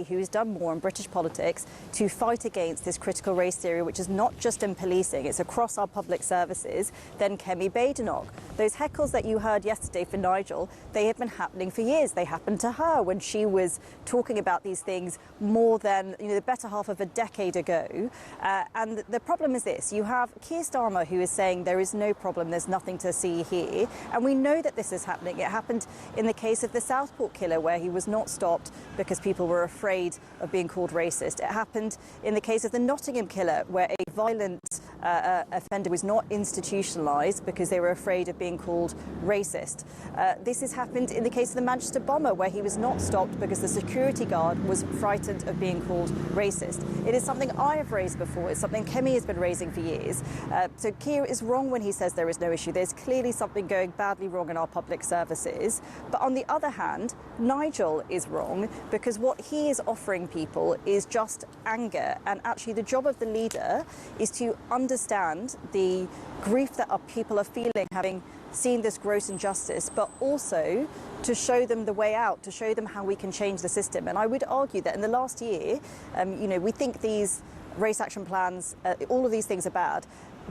who's done more in British politics to fight against this critical race theory, which is not just in policing, it's across our public services, than Kemi Badenoch. Those heckles that you heard yesterday for Nigel, they have been happening for years. They happened to her when she was talking about these things more than, the better half of a decade ago. And the problem is this. You have Keir Starmer, who is saying there is no problem, there's nothing to see here, and we know that this is happening. It happened in the case of the Southport killer, where he was not stopped because people were afraid of being called racist. It happened in the case of the Nottingham killer, where a violent offender was not institutionalised because they were afraid of being called racist. This has happened in the case of the Manchester bomber, where he was not stopped because the security guard was frightened of being called racist. It is something I have raised before. It's something Kemi has been raising for years. So Keir is wrong when he says there is no issue. There's clearly something going badly wrong in our public services. But on the other hand, Nigel is wrong, because what he is offering people is just anger. And actually the job of the leader is to understand the grief that our people are feeling having seen this gross injustice, but also to show them the way out, to show them how we can change the system. And I would argue that in the last year, we think these race action plans, all of these things are bad,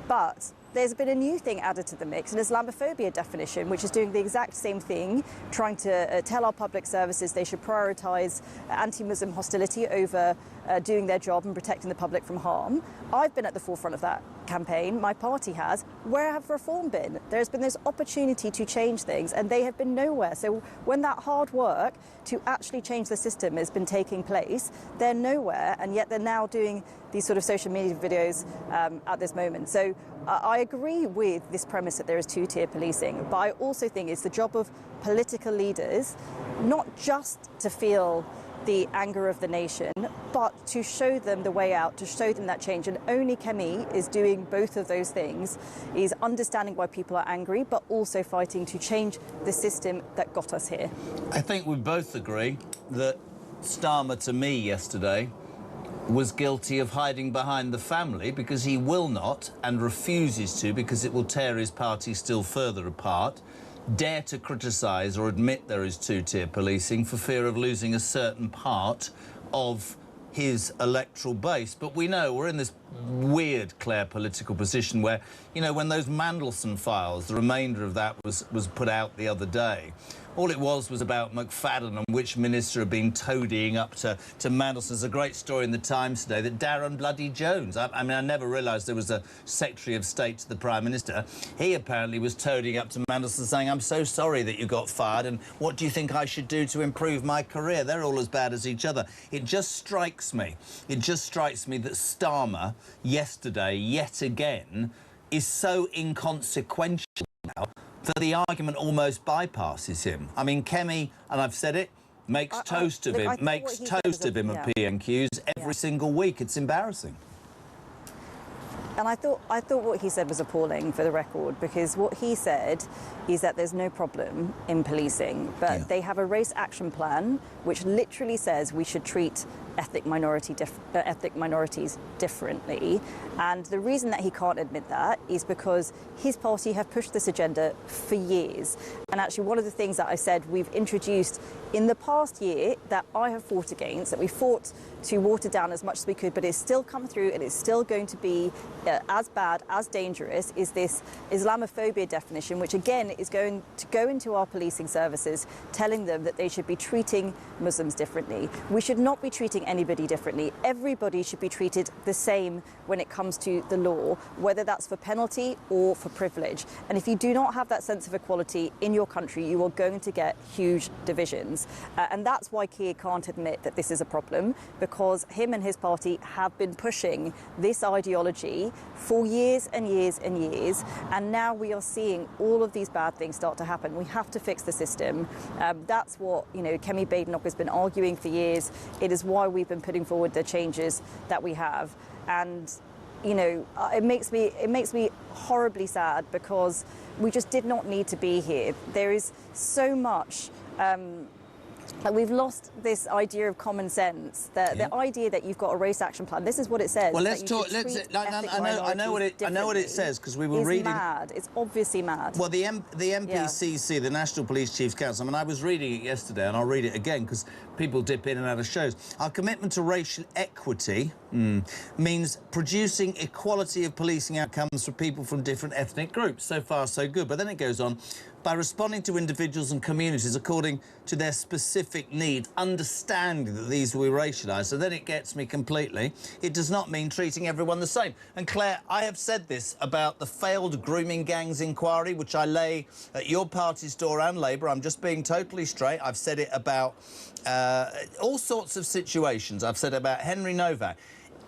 but there's been a new thing added to the mix, an Islamophobia definition, which is doing the exact same thing, trying to tell our public services they should prioritise anti-Muslim hostility over doing their job and protecting the public from harm. I've been at the forefront of that campaign. My party has. Where have reform been? There's been this opportunity to change things, and they have been nowhere. So when that hard work to actually change the system has been taking place, they're nowhere, and yet they're now doing these sort of social media videos at this moment. So I agree with this premise that there is two-tier policing, but I also think it's the job of political leaders not just to feel the anger of the nation, but to show them the way out, to show them that change. And only Kemi is doing both of those things, is understanding why people are angry, but also fighting to change the system that got us here. I think we both agree that Starmer, to me yesterday, was guilty of hiding behind the family, because he will not and refuses to, because it will tear his party still further apart, dare to criticise or admit there is two-tier policing for fear of losing a certain part of his electoral base. But we know we're in this weird, Claire, political position where, you know, when those Mandelson files, the remainder of that was put out the other day, all it was about McFadden and which minister had been toadying up to Mandelson. There's a great story in the Times today that Darren Bloody Jones, I mean, I never realised there was a Secretary of State to the Prime Minister. He apparently was toadying up to Mandelson saying, I'm so sorry that you got fired, and what do you think I should do to improve my career? They're all as bad as each other. It just strikes me that Starmer yesterday, yet again, is so inconsequential now that the argument almost bypasses him. I mean, Kemi, and I've said it, makes toast of him at PMQs every single week. It's embarrassing. And I thought what he said was appalling, for the record, because what he said is that there's no problem in policing, but they have a race action plan which literally says we should treat ethnic minorities differently. And the reason that he can't admit that is because his party have pushed this agenda for years. And actually, one of the things that I said we've introduced in the past year that I have fought against, that we fought to water down as much as we could, but it's still come through and it's still going to be as bad, as dangerous, is this Islamophobia definition, which again is going to go into our policing services, telling them that they should be treating Muslims differently. We should not be treating anybody differently. Everybody should be treated the same when it comes to the law, whether that's for penalty or for privilege. And if you do not have that sense of equality in your country, you are going to get huge divisions. And that's why Keir can't admit that this is a problem, because him and his party have been pushing this ideology for years and years and years. And now we are seeing all of these bad things start to happen. We have to fix the system. That's what, you know, Kemi Badenoch has been arguing for years. It is why we've been putting forward the changes that we have. And you know, it makes me horribly sad, because we just did not need to be here. There is so much. We've lost this idea of common sense. The idea that you've got a race action plan. This is what it says. Well, let's talk. I know what it says, because we were reading. It's mad. It's obviously mad. Well, the MPCC, the National Police Chiefs Council. I mean, I was reading it yesterday, and I'll read it again because people dip in and out of shows. Our commitment to racial equity means producing equality of policing outcomes for people from different ethnic groups. So far, so good. But then it goes on. By responding to individuals and communities according to their specific needs, understanding that these will be racialised. So then it gets me completely. It does not mean treating everyone the same. And Claire, I have said this about the failed grooming gangs inquiry, which I lay at your party's door and Labour. I'm just being totally straight. I've said it about all sorts of situations. I've said about Henry Novak.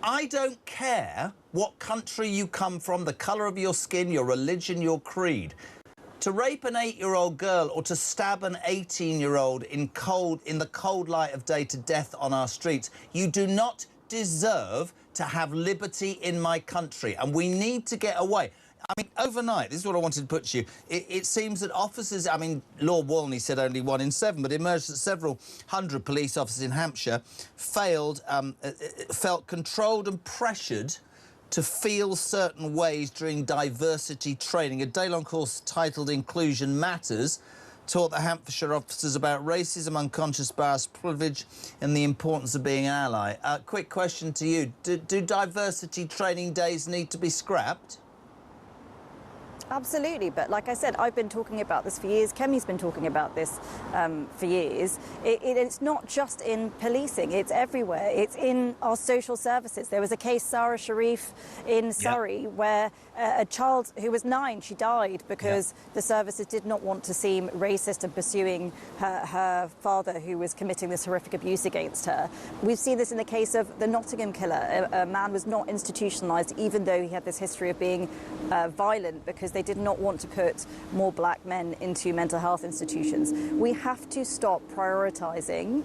I don't care what country you come from, the colour of your skin, your religion, your creed. To rape an 8-year-old girl or to stab an 18-year-old in the cold light of day to death on our streets, you do not deserve to have liberty in my country. And we need to get away. I mean, overnight, this is what I wanted to put to you. It seems that officers, I mean, Lord Walney said only 1 in 7, but it emerged that several hundred police officers in Hampshire felt controlled and pressured to feel certain ways during diversity training. A day-long course titled Inclusion Matters taught the Hampshire officers about racism, unconscious bias, privilege and the importance of being an ally. Quick question to you. Do diversity training days need to be scrapped? Absolutely, but like I said, I've been talking about this for years. Kemi's been talking about this for years. It's not just in policing, it's everywhere. It's in our social services. There was a case, Sarah Sharif in Surrey, where a child who was 9, she died because the services did not want to seem racist and pursuing her father, who was committing this horrific abuse against her. We've seen this in the case of the Nottingham killer. A man was not institutionalised, even though he had this history of being violent, because they did not want to put more black men into mental health institutions. We have to stop prioritising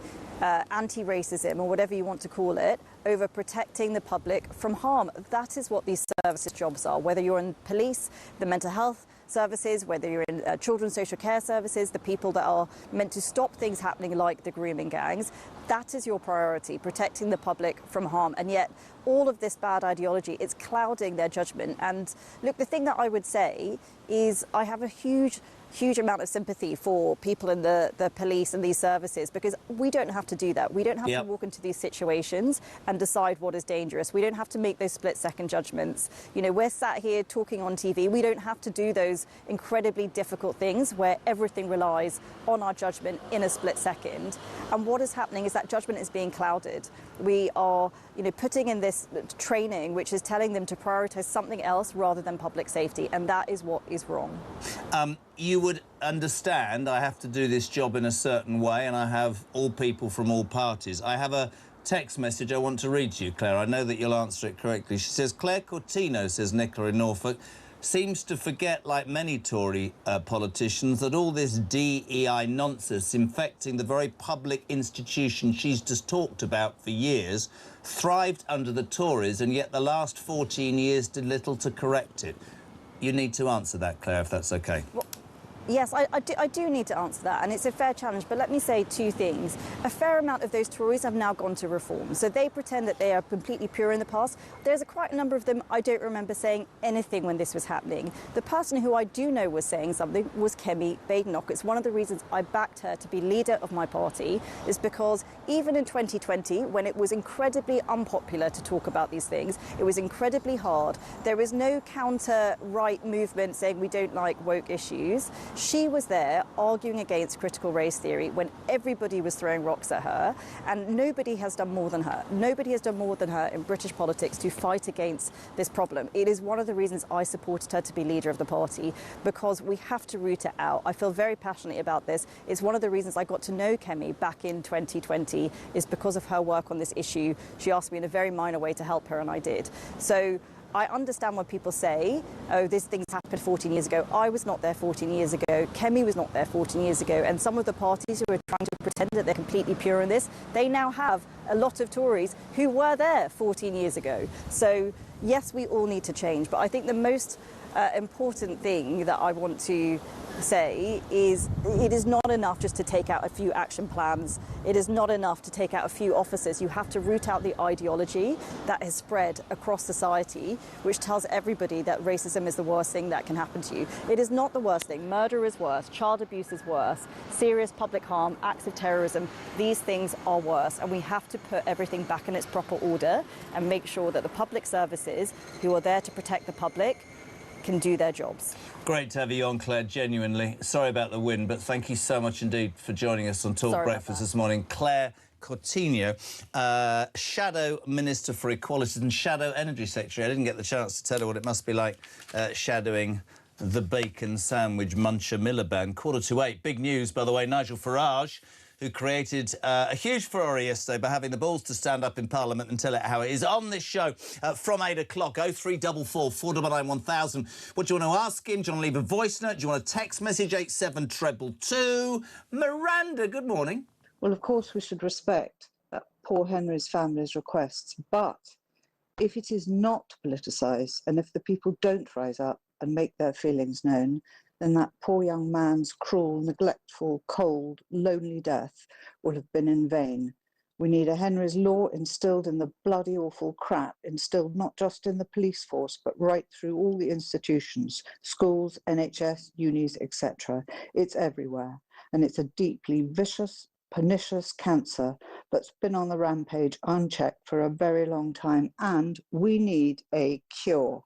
anti-racism, or whatever you want to call it, over protecting the public from harm. That is what these services jobs are, whether you're in police, the mental health services, whether you're in children's social care services, the people that are meant to stop things happening like the grooming gangs. That is your priority, protecting the public from harm. And yet all of this bad ideology, it's clouding their judgment. And look, the thing that I would say is I have a huge amount of sympathy for people in the police and these services, because we don't have to do that. We don't have to walk into these situations and decide what is dangerous. We don't have to make those split-second judgments. You know, we're sat here talking on TV. We don't have to do those incredibly difficult things where everything relies on our judgment in a split second. And what is happening is that judgment is being clouded. We are, you know, putting in this training which is telling them to prioritise something else rather than public safety, and that is what is wrong. You would understand I have to do this job in a certain way, and I have all people from all parties. I have a text message I want to read to you, Claire. I know that you'll answer it correctly. She says, Claire Cortino, says Nicola in Norfolk, seems to forget, like many Tory politicians, that all this DEI nonsense infecting the very public institution she's just talked about for years thrived under the Tories, and yet the last 14 years did little to correct it. You need to answer that, Claire, if that's OK. Well, yes, I do need to answer that, and it's a fair challenge, but let me say two things. A fair amount of those Tories have now gone to reform, so they pretend that they are completely pure in the past. There's quite a number of them I don't remember saying anything when this was happening. The person who I do know was saying something was Kemi Badenoch. It's one of the reasons I backed her to be leader of my party, is because even in 2020, when it was incredibly unpopular to talk about these things, it was incredibly hard. There was no counter-right movement saying we don't like woke issues. She was there arguing against critical race theory when everybody was throwing rocks at her, and nobody has done more than her. Nobody has done more than her in British politics to fight against this problem. It is one of the reasons I supported her to be leader of the party, because we have to root it out. I feel very passionately about this. It's one of the reasons I got to know Kemi back in 2020, is because of her work on this issue. She asked me in a very minor way to help her, and I did. So I understand when people say, oh, these things happened 14 years ago. I was not there 14 years ago. Kemi was not there 14 years ago. And some of the parties who are trying to pretend that they're completely pure in this, they now have a lot of Tories who were there 14 years ago. So, yes, we all need to change. But I think the most important thing that I want to say is it is not enough just to take out a few action plans. It is not enough to take out a few officers. You have to root out the ideology that has spread across society, which tells everybody that racism is the worst thing that can happen to you. It is not the worst thing. Murder is worse. Child abuse is worse. Serious public harm, acts of terrorism, these things are worse. And we have to put everything back in its proper order and make sure that the public services who are there to protect the public can do their jobs. Great to have you on, Claire, genuinely. Sorry about the wind, but thank you so much indeed for joining us on Talk Breakfast this morning. Claire Cortino, Shadow Minister for Equality and Shadow Energy Secretary. I didn't get the chance to tell her what it must be like shadowing the bacon sandwich muncher Miliband. 7:45. Big news, by the way. Nigel Farage, who created a huge furore yesterday by having the balls to stand up in Parliament and tell it how it is, on this show from 8 o'clock, 0344 499 1000. What do you want to ask him? Do you want to leave a voice note? Do you want a text message? 87222. Miranda, good morning. Well, of course, we should respect poor Henry's family's requests, but if it is not politicised and if the people don't rise up and make their feelings known, then that poor young man's cruel, neglectful, cold, lonely death will have been in vain. We need a Henry's Law instilled in the bloody awful crap, instilled not just in the police force, but right through all the institutions, schools, NHS, unis, etc. It's everywhere. And it's a deeply vicious, pernicious cancer that's been on the rampage unchecked for a very long time. And we need a cure.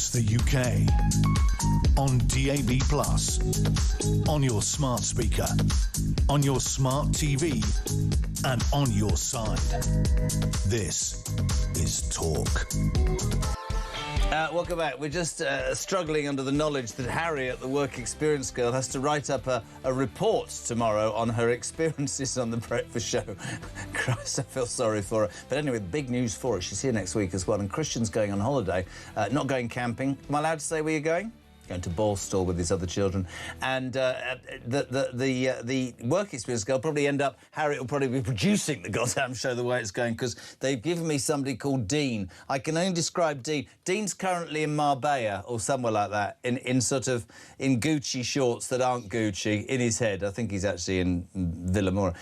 across the UK. On DAB+, on your smart speaker, on your smart TV, and on your side. This is Talk. Welcome back. We're just struggling under the knowledge that Harriet, the work experience girl, has to write up a report tomorrow on her experiences on The Breakfast Show. Christ, I feel sorry for her. But anyway, big news for her. She's here next week as well. And Christian's going on holiday, not going camping. Am I allowed to say where you're going? Going to Ballstall with his other children. And the work experience girl probably end up... Harriet will probably be producing the goddamn show the way it's going, because they've given me somebody called Dean. I can only describe Dean. Dean's currently in Marbella or somewhere like that, in Gucci shorts that aren't Gucci, in his head. I think he's actually in Villamora.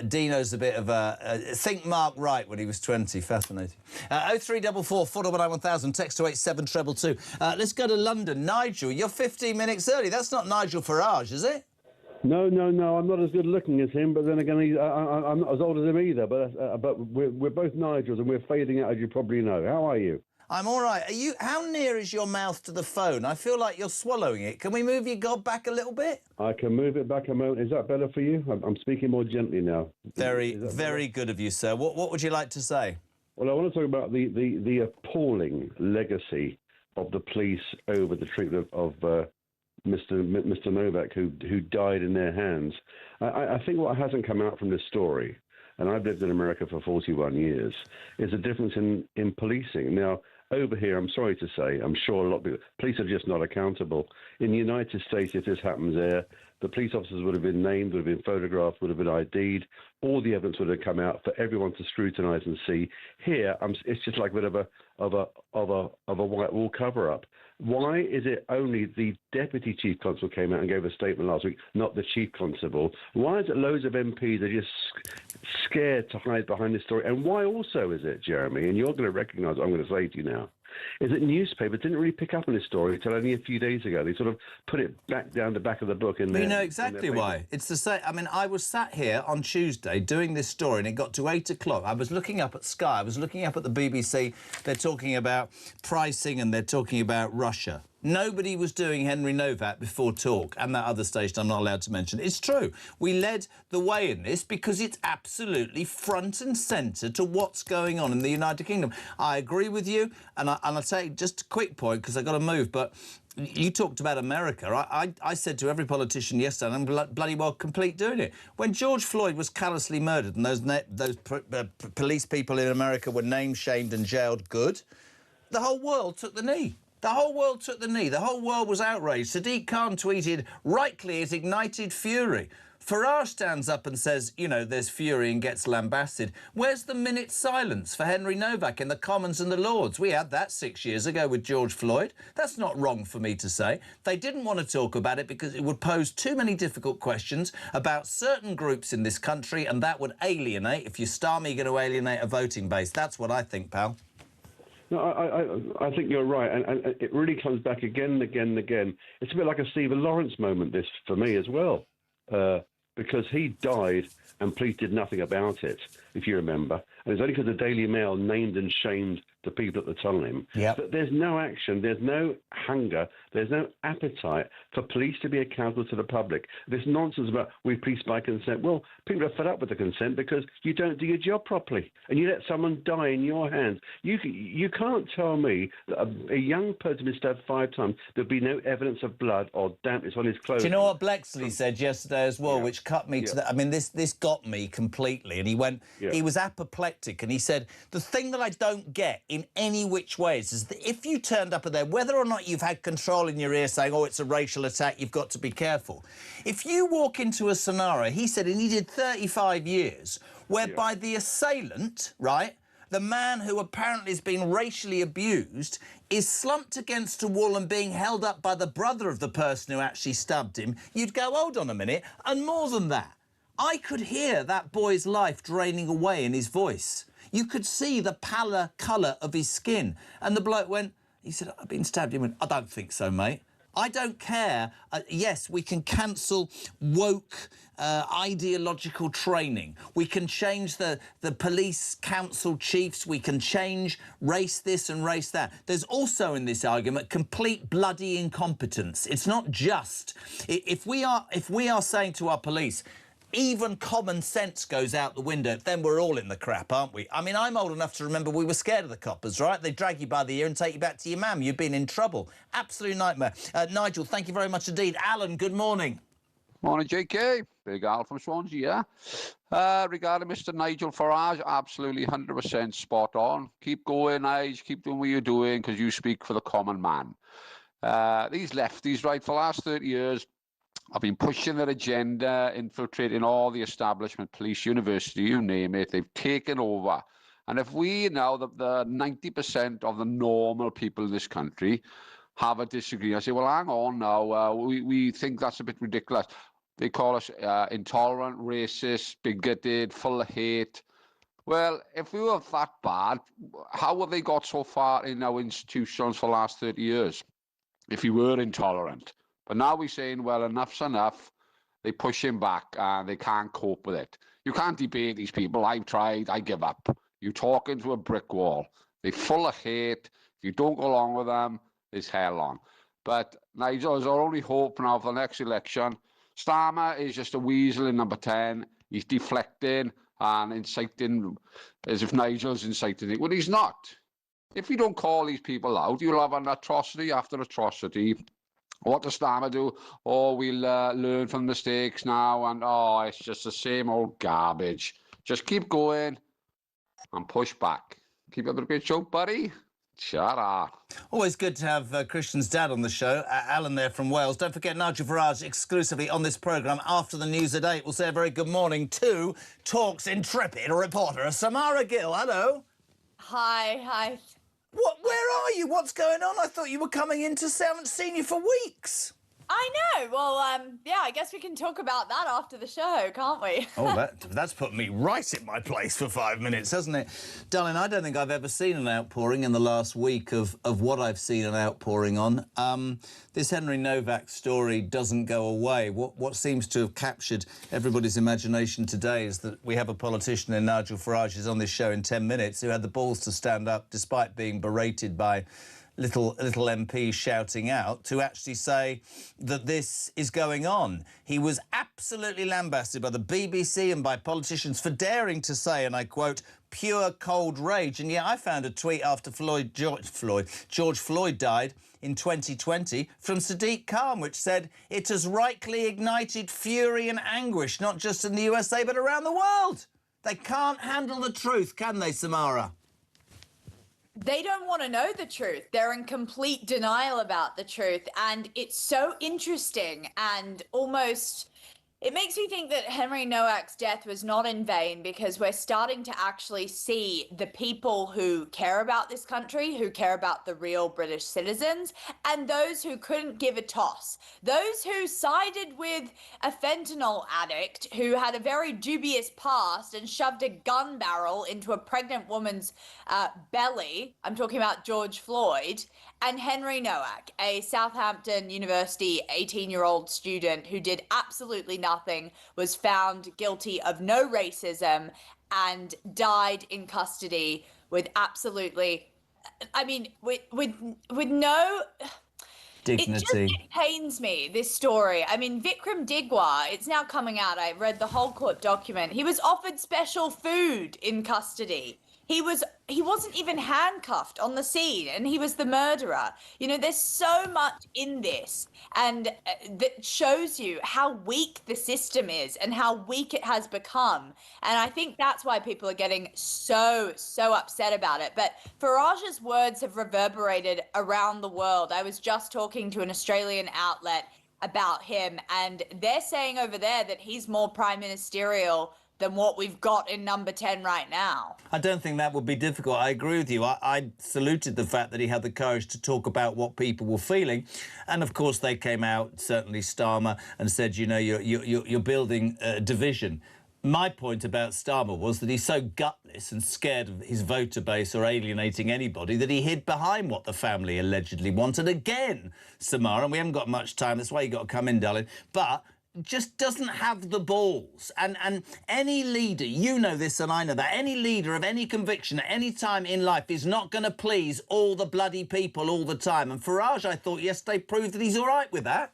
Dino's a bit of a... think Mark Wright when he was 20. Fascinating. 0344 499 1000. Text to 87222. Let's go to London. Nigel, you're 15 minutes early. That's not Nigel Farage, is it? No. I'm not as good looking as him, but then again, I'm not as old as him either. But we're both Nigels, and we're fading out, as you probably know. How are you? I'm all right. How near is your mouth to the phone? I feel like you're swallowing it. Can we move your gob back a little bit? I can move it back a moment. Is that better for you? I'm speaking more gently now. Very good of you, sir. What would you like to say? Well, I want to talk about the appalling legacy of the police over the treatment of Mr. Novak, who died in their hands. I think what hasn't come out from this story, and I've lived in America for 41 years, is the difference in policing. Now, over here, I'm sorry to say, I'm sure a lot of people, police are just not accountable. In the United States, if this happens there, the police officers would have been named, would have been photographed, would have been ID'd. All the evidence would have come out for everyone to scrutinise and see. Here, it's just like a bit of a white wall cover-up. Why is it only the deputy chief constable came out and gave a statement last week, not the chief constable? Why is it loads of MPs are just scared to hide behind this story? And why also is it, Jeremy, and you're going to recognise what I'm going to say to you now, is that newspapers didn't really pick up on this story until only a few days ago. They sort of put it back down the back of the book. We know exactly why. It's the same. I mean, I was sat here on Tuesday doing this story, and it got to 8 o'clock. I was looking up at Sky. I was looking up at the BBC. They're talking about pricing and they're talking about Russia. Nobody was doing Henry Novak before Talk, and that other station I'm not allowed to mention. It's true. We led the way in this because it's absolutely front and centre to what's going on in the United Kingdom. I agree with you, and I'll take just a quick point because I've got to move, but you talked about America. I said to every politician yesterday, and I'm bloody well complete doing it, when George Floyd was callously murdered and those police people in America were name-shamed and jailed good, the whole world took the knee. The whole world took the knee. The whole world was outraged. Sadiq Khan tweeted, rightly, it ignited fury. Farage stands up and says, you know, there's fury and gets lambasted. Where's the minute silence for Henry Novak in the Commons and the Lords? We had that 6 years ago with George Floyd. That's not wrong for me to say. They didn't want to talk about it because it would pose too many difficult questions about certain groups in this country, and that would alienate. If you star me, you're going to alienate a voting base. That's what I think, pal. No, I think you're right, and it really comes back again and again and again. It's a bit like a Stephen Lawrence moment, this, for me as well, because he died and police did nothing about it, if you remember. And it's only because the Daily Mail named and shamed the people at the time. Yep. But there's no action, there's no hunger, there's no appetite for police to be accountable to the public. This nonsense about we police by consent. Well, people are fed up with the consent because you don't do your job properly and you let someone die in your hands. You can't tell me that a young person been stabbed 5 times, there'll be no evidence of blood or dampness on his clothes. Do you know what Blexley said yesterday as well, which cut me to the... I mean, this got me completely. And he went... He was apoplectic, and he said, the thing that I don't get in any which ways is that if you turned up there, whether or not you've had control in your ear saying, oh, it's a racial attack, you've got to be careful. If you walk into a scenario, he said, and he did 35 years, whereby the assailant, right, the man who apparently has been racially abused, is slumped against a wall and being held up by the brother of the person who actually stabbed him, you'd go, hold on a minute, and more than that, I could hear that boy's life draining away in his voice. You could see the pallor colour of his skin. And the bloke went, he said, I've been stabbed. He went, I don't think so, mate. I don't care. Yes, we can cancel woke ideological training. We can change the police council chiefs. We can change race this and race that. There's also in this argument complete bloody incompetence. It's not just if we are saying to our police, even common sense goes out the window, then we're all in the crap, aren't we? I mean, I'm old enough to remember we were scared of the coppers, right? They drag you by the ear and take you back to your mam. You've been in trouble. Absolute nightmare. Nigel, thank you very much indeed. Alan, good morning. Morning, JK. Big Al from Swansea, yeah. Regarding Mr. Nigel Farage, absolutely 100% spot on. Keep going, Nigel. Keep doing what you're doing because you speak for the common man. These lefties, right, for the last 30 years, have been pushing their agenda, infiltrating all the establishment, police, university, you name it. They've taken over. And if we now, the 90% of the normal people in this country have a disagreement, I say, well, hang on now, we think that's a bit ridiculous. They call us intolerant, racist, bigoted, full of hate. Well, if we were that bad, how have they got so far in our institutions for the last 30 years? If we were intolerant. But now we're saying, well, enough's enough. They push him back and they can't cope with it. You can't debate these people. I've tried. I give up. You talk into a brick wall. They're full of hate. If you don't go along with them, there's hell on. But Nigel is our only hope now for the next election. Starmer is just a weasel in number 10. He's deflecting and inciting as if Nigel's inciting it. Well, he's not. If you don't call these people out, you'll have an atrocity after atrocity. What does Starmer do? Oh, we'll learn from mistakes now, and oh, it's just the same old garbage. Just keep going and push back. Keep up the great show, buddy. Shut up. Always good to have Christian's dad on the show, Alan there from Wales. Don't forget Nigel Farage exclusively on this programme after the news at 8. We'll say a very good morning to Talk's intrepid reporter, Samara Gill. Hello. Hi. Where are you? What's going on? I thought you were coming in to say I haven't seen you for weeks. I know. Well, yeah, I guess we can talk about that after the show, can't we? Oh, that's put me right in my place for 5 minutes, hasn't it? Darling, I don't think I've ever seen an outpouring in the last week of what I've seen an outpouring on. This Henry Novak story doesn't go away. What seems to have captured everybody's imagination today is that we have a politician in Nigel Farage who's on this show in 10 minutes who had the balls to stand up despite being berated by little MPs shouting out to actually say that this is going on. He was absolutely lambasted by the BBC and by politicians for daring to say, and I quote, pure cold rage. And yeah, I found a tweet after George Floyd died in 2020 from Sadiq Khan, which said it has rightly ignited fury and anguish, not just in the USA, but around the world. They can't handle the truth, can they, Samara? They don't want to know the truth. They're in complete denial about the truth. And it's so interesting and almost... It makes me think that Henry Nowak's death was not in vain because we're starting to actually see the people who care about this country, who care about the real British citizens, and those who couldn't give a toss. Those who sided with a fentanyl addict who had a very dubious past and shoved a gun barrel into a pregnant woman's belly. I'm talking about George Floyd. And Henry Nowak, a Southampton University 18-year-old student who did absolutely nothing, was found guilty of no racism and died in custody with absolutely, I mean, with no... dignity. It just pains me, this story. I mean, Vikram Digwa, it's now coming out. I read the whole court document. He was offered special food in custody. He wasn't even handcuffed on the scene, and he was the murderer. You know, there's so much in this, and that shows you how weak the system is and how weak it has become. And I think that's why people are getting so upset about it. But Farage's words have reverberated around the world. I was just talking to an Australian outlet about him, and they're saying over there that he's more prime ministerial than what we've got in number 10 right now. I don't think that would be difficult. I agree with you. I saluted the fact that he had the courage to talk about what people were feeling. And of course, they came out, certainly Starmer, and said, you know, you're building a division. My point about Starmer was that he's so gutless and scared of his voter base or alienating anybody that he hid behind what the family allegedly wanted. Again, Samara, and we haven't got much time, that's why you got to come in, darling, but just doesn't have the balls. And any leader, you know this and I know that, any leader of any conviction at any time in life is not going to please all the bloody people all the time. And Farage, I thought yesterday, proved that he's all right with that.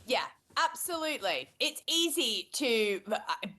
Yeah. Absolutely. It's easy to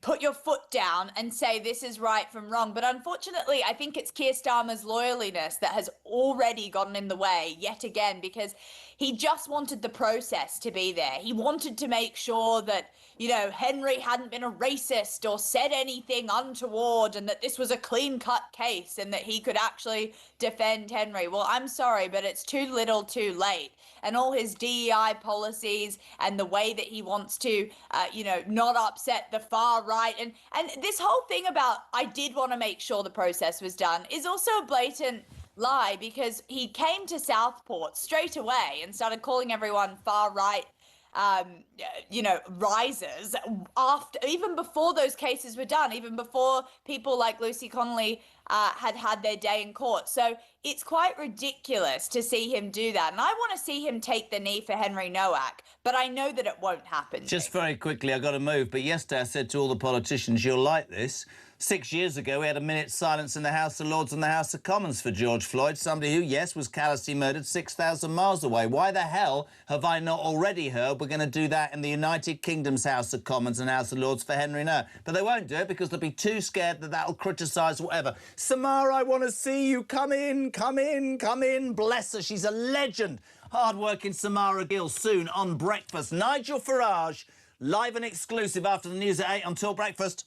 put your foot down and say this is right from wrong. But unfortunately, I think it's Keir Starmer's loyaltiness that has already gotten in the way yet again, because he just wanted the process to be there. He wanted to make sure that, you know, Henry hadn't been a racist or said anything untoward and that this was a clean-cut case and that he could actually defend Henry. Well, I'm sorry, but it's too little too late. And all his DEI policies and the way that he wants to, you know, not upset the far right. And this whole thing about I did want to make sure the process was done is also a blatant lie, because he came to Southport straight away and started calling everyone far right, you know, risers after, even before those cases were done, even before people like Lucy Connolly had their day in court. So it's quite ridiculous to see him do that. And I want to see him take the knee for Henry Nowak, but I know that it won't happen. Just very quickly, I've got to move, but yesterday I said to all the politicians, you'll like this. 6 years ago, we had a minute's silence in the House of Lords and the House of Commons for George Floyd, somebody who, yes, was callously murdered 6,000 miles away. Why the hell have I not already heard we're going to do that in the United Kingdom's House of Commons and House of Lords for Henry Nowak? But they won't do it because they'll be too scared that that'll criticise whatever. Samara, I want to see you. Come in, come in, come in. Bless her. She's a legend. Hard-working Samara Gill soon on Breakfast. Nigel Farage, live and exclusive after the news at 8 on Talk Breakfast.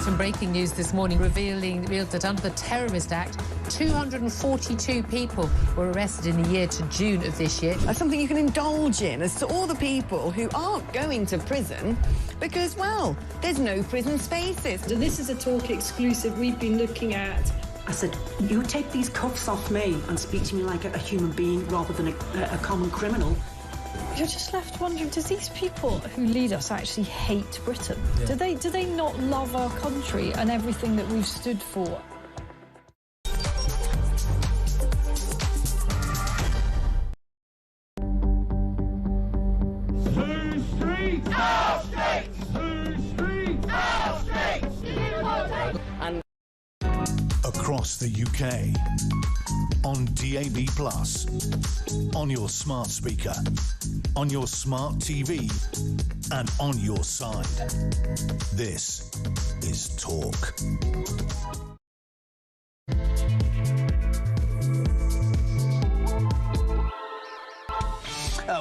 Some breaking news this morning revealed that under the Terrorist Act, 242 people were arrested in the year to June of this year. That's something you can indulge in as to all the people who aren't going to prison because, well, there's no prison spaces. So this is a Talk exclusive we've been looking at. I said, you take these cuffs off me and speak to me like a human being rather than a common criminal. You're just left wondering, does these people who lead us actually hate Britain? Yeah. Do they not love our country and everything that we've stood for? Across the UK, on DAB+, on your smart speaker, on your smart TV, and on your side. This is Talk.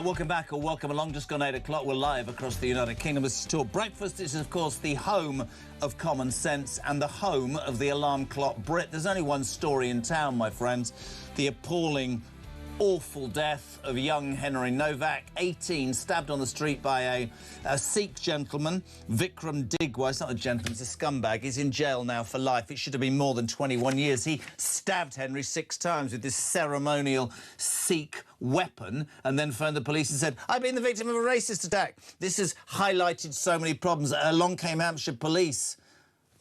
Welcome back or welcome along. Just gone 8 o'clock. We're live across the United Kingdom. This is Talk Breakfast. This is, of course, the home of common sense and the home of the alarm clock Brit. There's only one story in town, my friends. The appalling awful death of young Henry Novak, 18, stabbed on the street by a Sikh gentleman, Vikram Digwa. It's not a gentleman, it's a scumbag. He's in jail now for life. It should have been more than 21 years. He stabbed Henry 6 times with this ceremonial Sikh weapon and then phoned the police and said, I've been the victim of a racist attack. This has highlighted so many problems. Along came Hampshire police,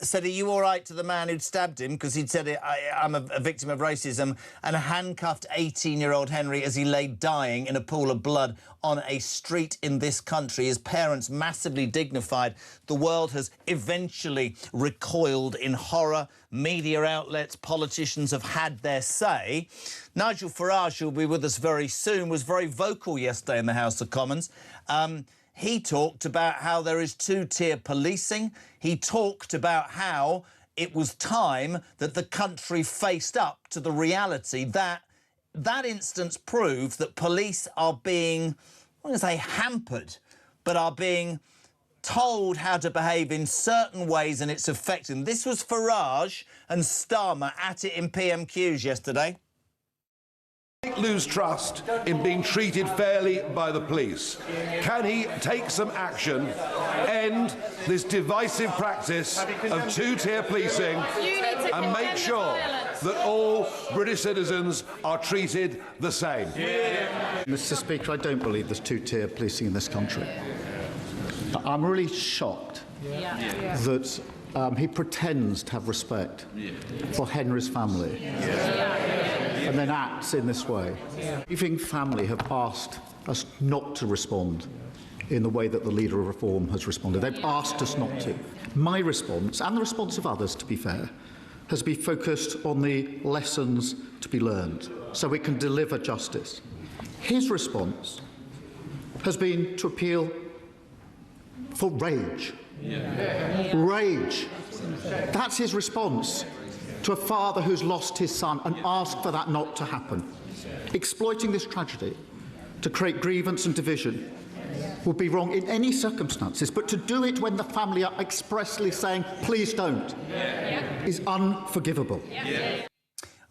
said, are you all right, to the man who'd stabbed him, because he'd said, I'm a victim of racism, and handcuffed 18-year-old Henry as he lay dying in a pool of blood on a street in this country. His parents massively dignified. The world has eventually recoiled in horror. Media outlets, politicians have had their say. Nigel Farage, who'll be with us very soon, was very vocal yesterday in the House of Commons. He talked about how there is two-tier policing. He talked about how it was time that the country faced up to the reality that that instance proved that police are being, I'm going to say hampered, but are being told how to behave in certain ways, and it's affecting. This was Farage and Starmer at it in PMQs yesterday. Lose trust in being treated fairly by the police? Can he take some action, end this divisive practice of two-tier policing and make sure that all British citizens are treated the same? Mr. Speaker, I don't believe there's two-tier policing in this country. I'm really shocked that he pretends to have respect for Henry's family and then acts in this way. The Grieving family have asked us not to respond in the way that the Leader of Reform has responded. They've asked us not to. My response, and the response of others, to be fair, has been focused on the lessons to be learned so we can deliver justice. His response has been to appeal for rage. Rage. That's his response to a father who's lost his son and asked for that not to happen. Exploiting this tragedy to create grievance and division would be wrong in any circumstances, but to do it when the family are expressly saying, please don't, is unforgivable.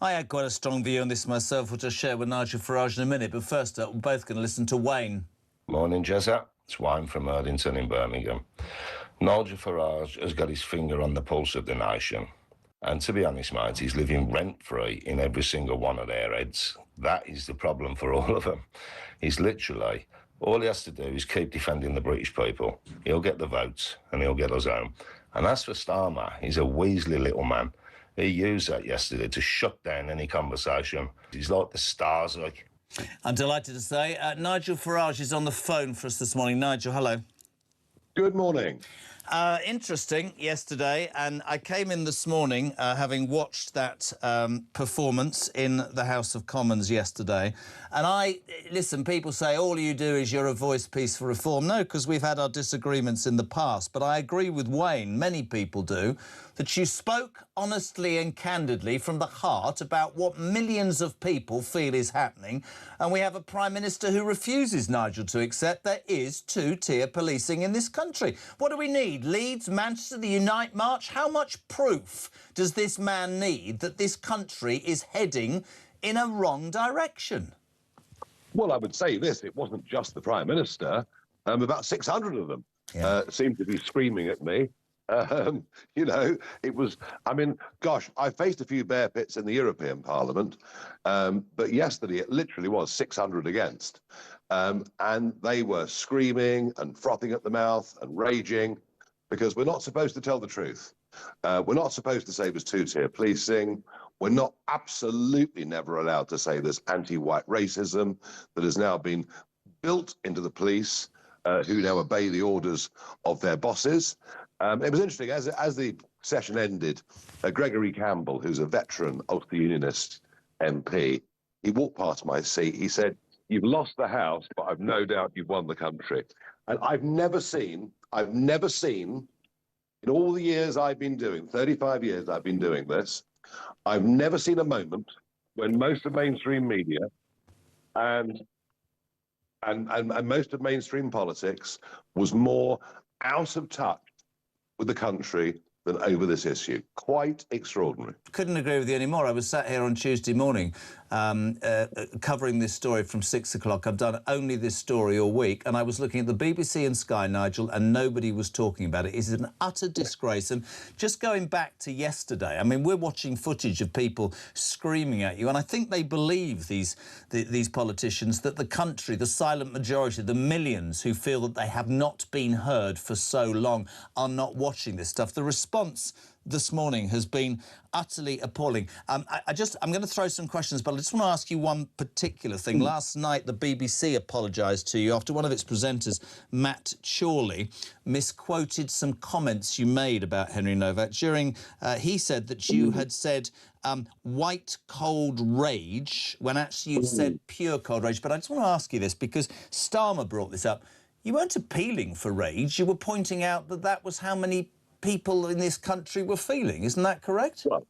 I had quite a strong view on this myself, which I'll share with Nigel Farage in a minute, but first up, we're both going to listen to Wayne. Morning, Jezza. It's Wayne from Erdington in Birmingham. Nigel Farage has got his finger on the pulse of the nation. And to be honest, mate, he's living rent-free in every single one of their heads. That is the problem for all of them. He's literally, all he has to do is keep defending the British people. He'll get the votes and he'll get us home. And as for Starmer, he's a weaselly little man. He used that yesterday to shut down any conversation. He's like the stars, like. I'm delighted to say Nigel Farage is on the phone for us this morning. Nigel, hello. Good morning. Interesting yesterday, and I came in this morning having watched that performance in the House of Commons yesterday. And listen, people say all you do is you're a voice piece for reform. No, because we've had our disagreements in the past. But I agree with Wayne, many people do, that you spoke honestly and candidly from the heart about what millions of people feel is happening. And we have a Prime Minister who refuses, Nigel, to accept there is two-tier policing in this country. What do we need? Leeds, Manchester, the Unite March? How much proof does this man need that this country is heading in a wrong direction? Well, I would say this, it wasn't just the Prime Minister. About 600 of them seemed to be screaming at me. You know, it was, I mean, gosh, I faced a few bear pits in the European Parliament, but yesterday it literally was 600 against. And they were screaming and frothing at the mouth and raging because we're not supposed to tell the truth. We're not supposed to say there's two-tier policing. We're not absolutely never allowed to say there's anti-white racism that has now been built into the police who now obey the orders of their bosses. It was interesting, as the session ended, Gregory Campbell, who's a veteran Ulster Unionist MP, he walked past my seat. He said, "You've lost the House, but I've no doubt you've won the country." And I've never seen, in all the years I've been doing, 35 years I've been doing this, I've never seen a moment when most of mainstream media and most of mainstream politics was more out of touch with the country than over this issue. Quite extraordinary. Couldn't agree with you anymore. I was sat here on Tuesday morning covering this story from 6 o'clock. I've done only this story all week, and I was looking at the BBC and Sky, Nigel, and nobody was talking about it. It's an utter disgrace. And just going back to yesterday, I mean, we're watching footage of people screaming at you, and I think they believe, these politicians, that the country, the silent majority, the millions who feel that they have not been heard for so long, are not watching this stuff. The response this morning has been utterly appalling. I'm going to throw some questions, but I just want to ask you one particular thing. Last night, the BBC apologised to you after one of its presenters, Matt Chorley, misquoted some comments you made about Henry Novak. He said that you had said white cold rage when actually you said pure cold rage. But I just want to ask you this, because Starmer brought this up. You weren't appealing for rage. You were pointing out that that was how many people in this country were feeling. Isn't that correct? Well,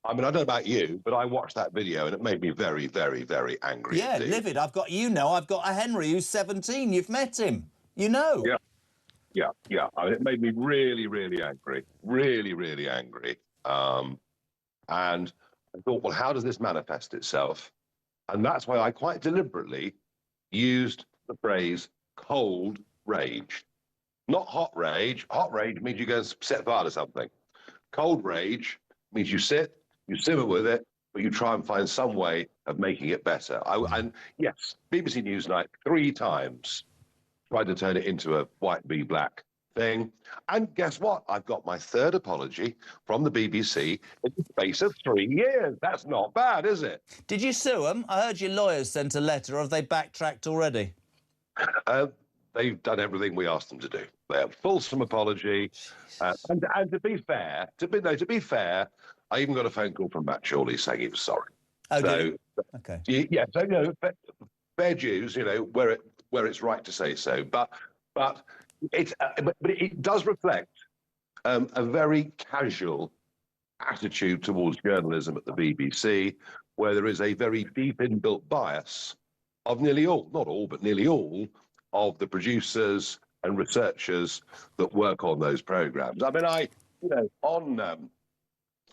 I mean, I don't know about you, but I watched that video and it made me very, very, very angry. Yeah, indeed. livid. I've got a Henry who's 17. You've met him. You know. Yeah. I mean, it made me really, really angry. Really, really angry. And I thought, well, how does this manifest itself? And that's why I quite deliberately used the phrase cold rage. Not hot rage. Hot rage means you go and set fire to something. Cold rage means you sit, you simmer with it, but you try and find some way of making it better. And yes, BBC Newsnight 3 times tried to turn it into a white v black thing. And guess what? I've got my 3rd apology from the BBC in the space of 3 years. That's not bad, is it? Did you sue them? I heard your lawyers sent a letter. Have they backtracked already? They've done everything we asked them to do. They're fulsome apology, and to be fair, I even got a phone call from Matt Chorley saying he was sorry. Okay. Yeah, so fair dues, where it's right to say so. But it does reflect a very casual attitude towards journalism at the BBC, where there is a very deep inbuilt bias of nearly all, not all, but nearly all of the producers and researchers that work on those programs. I mean, on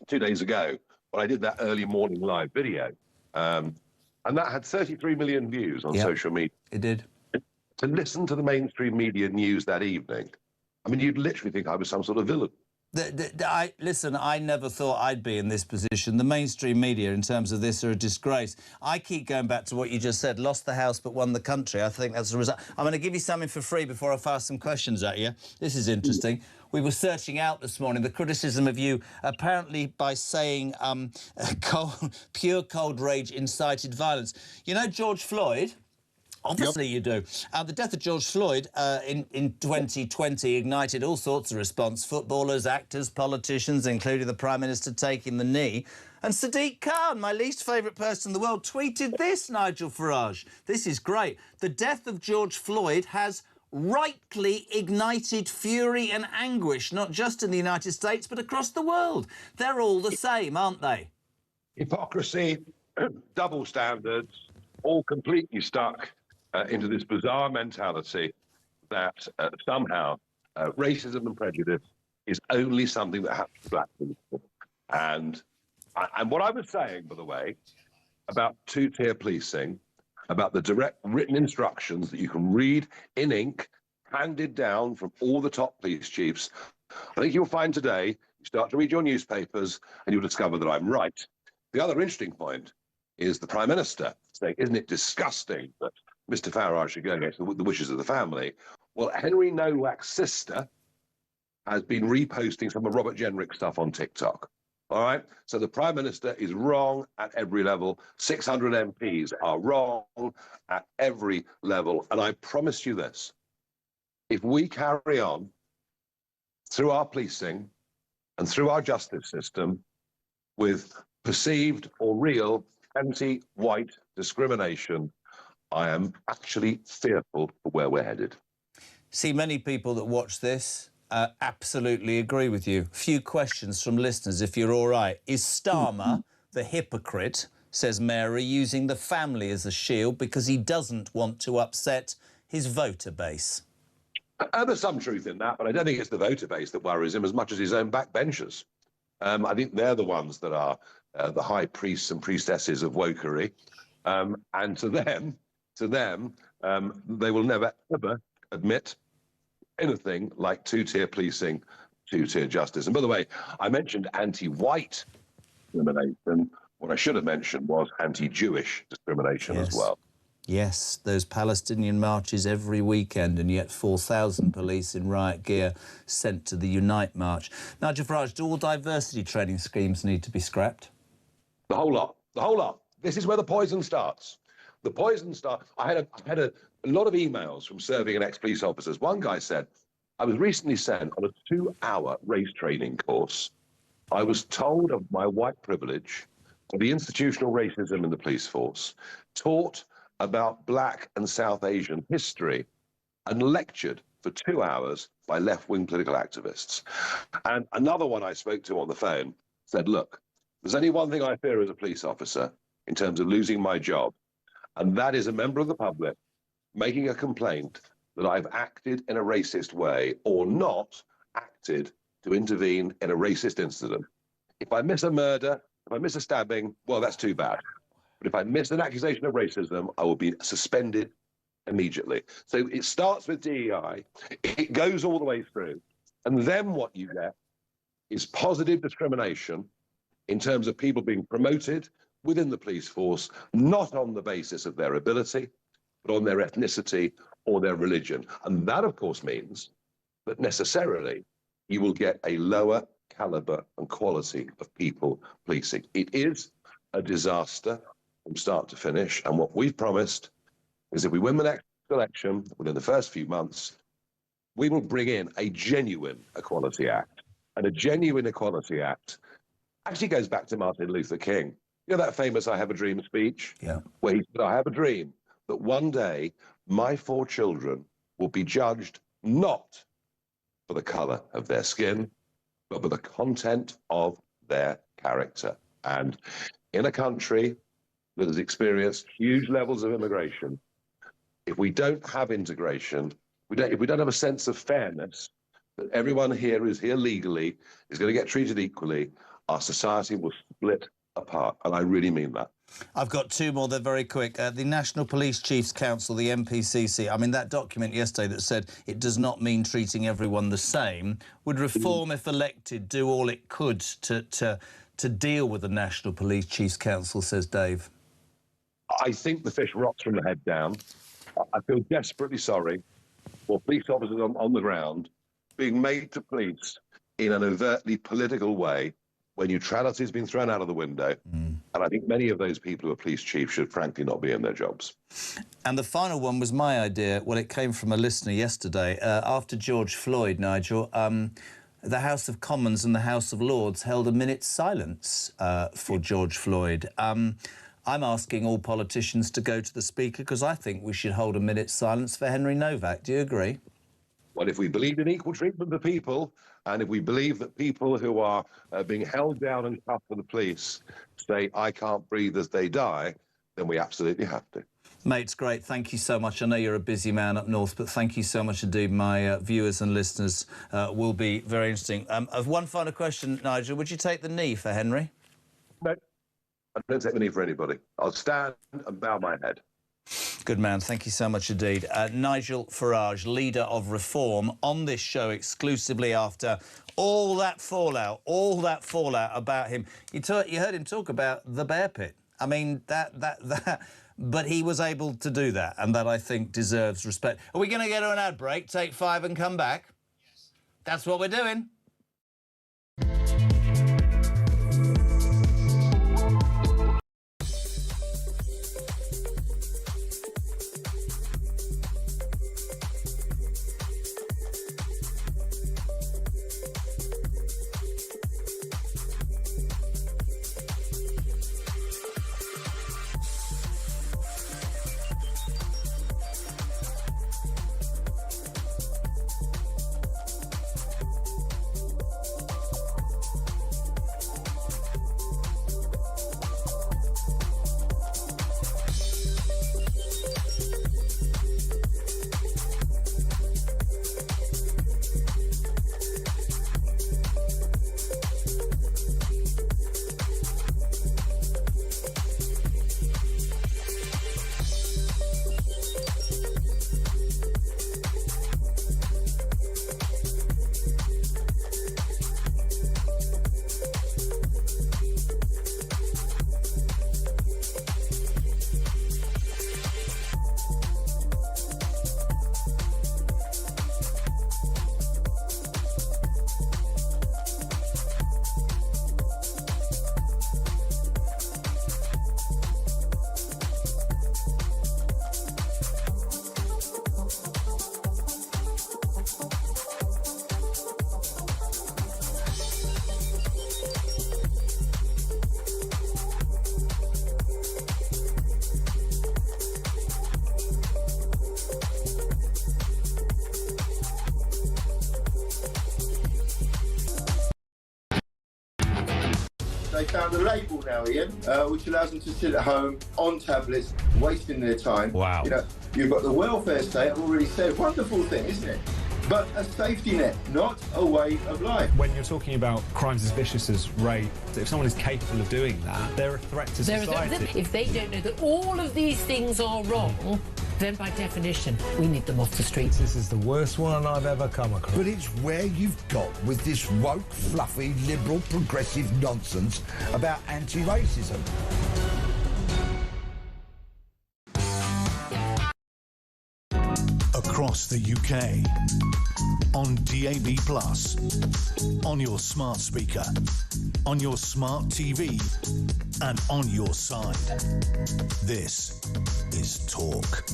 2 days ago, when I did that early morning live video, and that had 33 million views on social media. It did. To listen to the mainstream media news that evening, I mean, you'd literally think I was some sort of villain. Listen, I never thought I'd be in this position. The mainstream media, in terms of this, are a disgrace. I keep going back to what you just said, lost the House but won the country. I think that's the result. I'm going to give you something for free before I fire some questions at you. This is interesting. We were searching out this morning the criticism of you, apparently by saying pure cold rage incited violence. You know George Floyd? Obviously you do. The death of George Floyd in 2020 ignited all sorts of response. Footballers, actors, politicians, including the Prime Minister taking the knee. And Sadiq Khan, my least favourite person in the world, tweeted this, Nigel Farage. This is great. The death of George Floyd has rightly ignited fury and anguish, not just in the United States, but across the world. They're all the same, aren't they? Hypocrisy, double standards, all completely stuck into this bizarre mentality that somehow racism and prejudice is only something that happens to black people. And what I was saying, by the way, about 2-tier policing, about the direct written instructions that you can read in ink, handed down from all the top police chiefs, I think you'll find today, you start to read your newspapers and you'll discover that I'm right. The other interesting point is the Prime Minister saying, isn't it disgusting that Mr. Farage should go against the wishes of the family? Well, Henry Nowak's sister has been reposting some of Robert Jenrick's stuff on TikTok. All right? So the Prime Minister is wrong at every level. 600 MPs are wrong at every level. And I promise you this, if we carry on through our policing and through our justice system with perceived or real anti-white discrimination, I am actually fearful for where we're headed. See, many people that watch this absolutely agree with you. Few questions from listeners, if you're all right. Is Starmer the hypocrite, says Mary, using the family as a shield because he doesn't want to upset his voter base? There's some truth in that, but I don't think it's the voter base that worries him as much as his own backbenchers. I think they're the ones that are the high priests and priestesses of wokery. And to them, they will never, ever admit anything like two-tier policing, two-tier justice. And by the way, I mentioned anti-white discrimination. What I should have mentioned was anti-Jewish discrimination as well. Yes, those Palestinian marches every weekend, and yet 4,000 police in riot gear sent to the Unite March. Nigel Farage, do all diversity training schemes need to be scrapped? The whole lot. The whole lot. This is where the poison starts. The poison starts. I had a lot of emails from serving and ex-police officers. One guy said, I was recently sent on a 2-hour race training course. I was told of my white privilege, of the institutional racism in the police force, taught about Black and South Asian history, and lectured for 2 hours by left-wing political activists. And another one I spoke to on the phone said, look, there's only one thing I fear as a police officer in terms of losing my job, and that is a member of the public making a complaint that I've acted in a racist way or not acted to intervene in a racist incident. If I miss a murder, if I miss a stabbing, well, that's too bad. But if I miss an accusation of racism, I will be suspended immediately. So it starts with DEI, it goes all the way through. And then what you get is positive discrimination in terms of people being promoted within the police force, not on the basis of their ability, but on their ethnicity or their religion. And that, of course, means that necessarily you will get a lower caliber and quality of people policing. It is a disaster from start to finish. And what we've promised is if we win the next election within the first few months, we will bring in a genuine Equality Act. And a genuine Equality Act actually goes back to Martin Luther King. You know that famous I Have a Dream speech? Yeah. Where he said, I have a dream that one day my 4 children will be judged not for the colour of their skin, but for the content of their character. And in a country that has experienced huge levels of immigration, if we don't have integration, if we don't have a sense of fairness, that everyone here is here legally, is going to get treated equally, our society will split apart. And I really mean that. I've got 2 more, they're very quick. The National Police Chiefs Council, the NPCC, I mean, that document yesterday that said it does not mean treating everyone the same. Would Reform, if elected, do all it could to deal with the National Police Chiefs Council, says Dave? I think the fish rots from the head down. I feel desperately sorry for police officers on the ground being made to police in an overtly political way when neutrality has been thrown out of the window. And I think many of those people who are police chiefs should frankly not be in their jobs. And the final one was my idea. Well, it came from a listener yesterday. After George Floyd, Nigel, the House of Commons and the House of Lords held a minute's silence for George Floyd. I'm asking all politicians to go to the Speaker because I think we should hold a minute's silence for Henry Novak. Do you agree? Well, if we believe in equal treatment of people, and if we believe that people who are being held down and cuffed for the police say, I can't breathe as they die, then we absolutely have to. Mate, it's great. Thank you so much. I know you're a busy man up north, but thank you so much indeed. My viewers and listeners will be very interesting. One final question, Nigel. Would you take the knee for Henry? No, I don't take the knee for anybody. I'll stand and bow my head. Good man. Thank you so much indeed. Nigel Farage, leader of Reform, on this show exclusively after all that fallout about him. You heard him talk about the bear pit. I mean, that. But he was able to do that, and that, I think, deserves respect. Are we going to get an ad break, take 5 and come back? Yes. That's what we're doing. they found a label now, Ian, which allows them to sit at home on tablets, wasting their time. Wow. You know, you've got the welfare state, I've already said, wonderful thing, isn't it? But a safety net, not a way of life. When you're talking about crimes as vicious as rape, if someone is capable of doing that, they're a threat to society. If they don't know that all of these things are wrong, then by definition, we need them off the streets. This is the worst one I've ever come across. But it's where you've got with this woke, fluffy, liberal, progressive nonsense about anti-racism. Across the UK, on DAB+, on your smart speaker, on your smart TV, and on your side. This is Talk.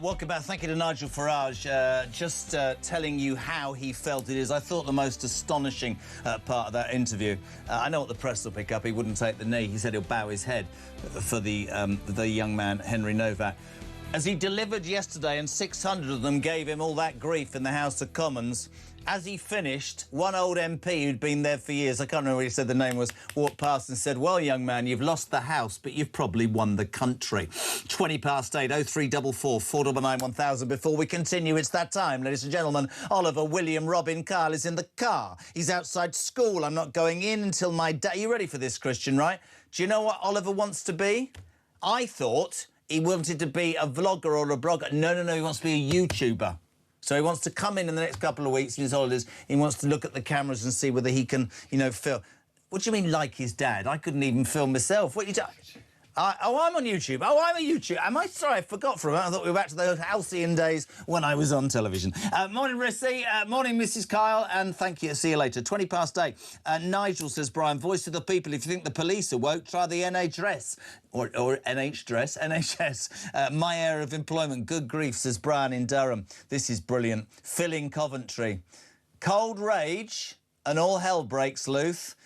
Welcome back. Thank you to Nigel Farage. Just telling you how he felt it is. I thought the most astonishing part of that interview. I know what the press will pick up. He wouldn't take the knee. He said he'll bow his head for the young man, Henry Novak. As he delivered yesterday, and 600 of them gave him all that grief in the House of Commons, as he finished, one old MP who'd been there for years, I can't remember what he said the name was, walked past and said, well, young man, you've lost the House, but you've probably won the country. 20 past 8, 0344 499 1000. Before we continue, it's that time, ladies and gentlemen. Oliver, William, Robin, Carl is in the car. He's outside school. I'm not going in until my day. You ready for this, Christian, right? Do you know what Oliver wants to be? I thought he wanted to be a vlogger or a blogger. No, he wants to be a YouTuber. So he wants to come in the next couple of weeks in his holidays. He wants to look at the cameras and see whether he can, film. What do you mean, like his dad? I couldn't even film myself. What are you talking? I'm on YouTube. Oh, I'm a YouTuber. Am I? Sorry, I forgot for a minute. I thought we were back to those halcyon days when I was on television. Morning, Rissy. Morning, Mrs. Kyle. And thank you. See you later. 20 past 8. Nigel says, Brian, voice of the people. If you think the police are woke, try the NHS. Or NHS. My area of employment. Good grief, says Brian in Durham. This is brilliant. Phil in Coventry. Cold rage and all hell breaks loose.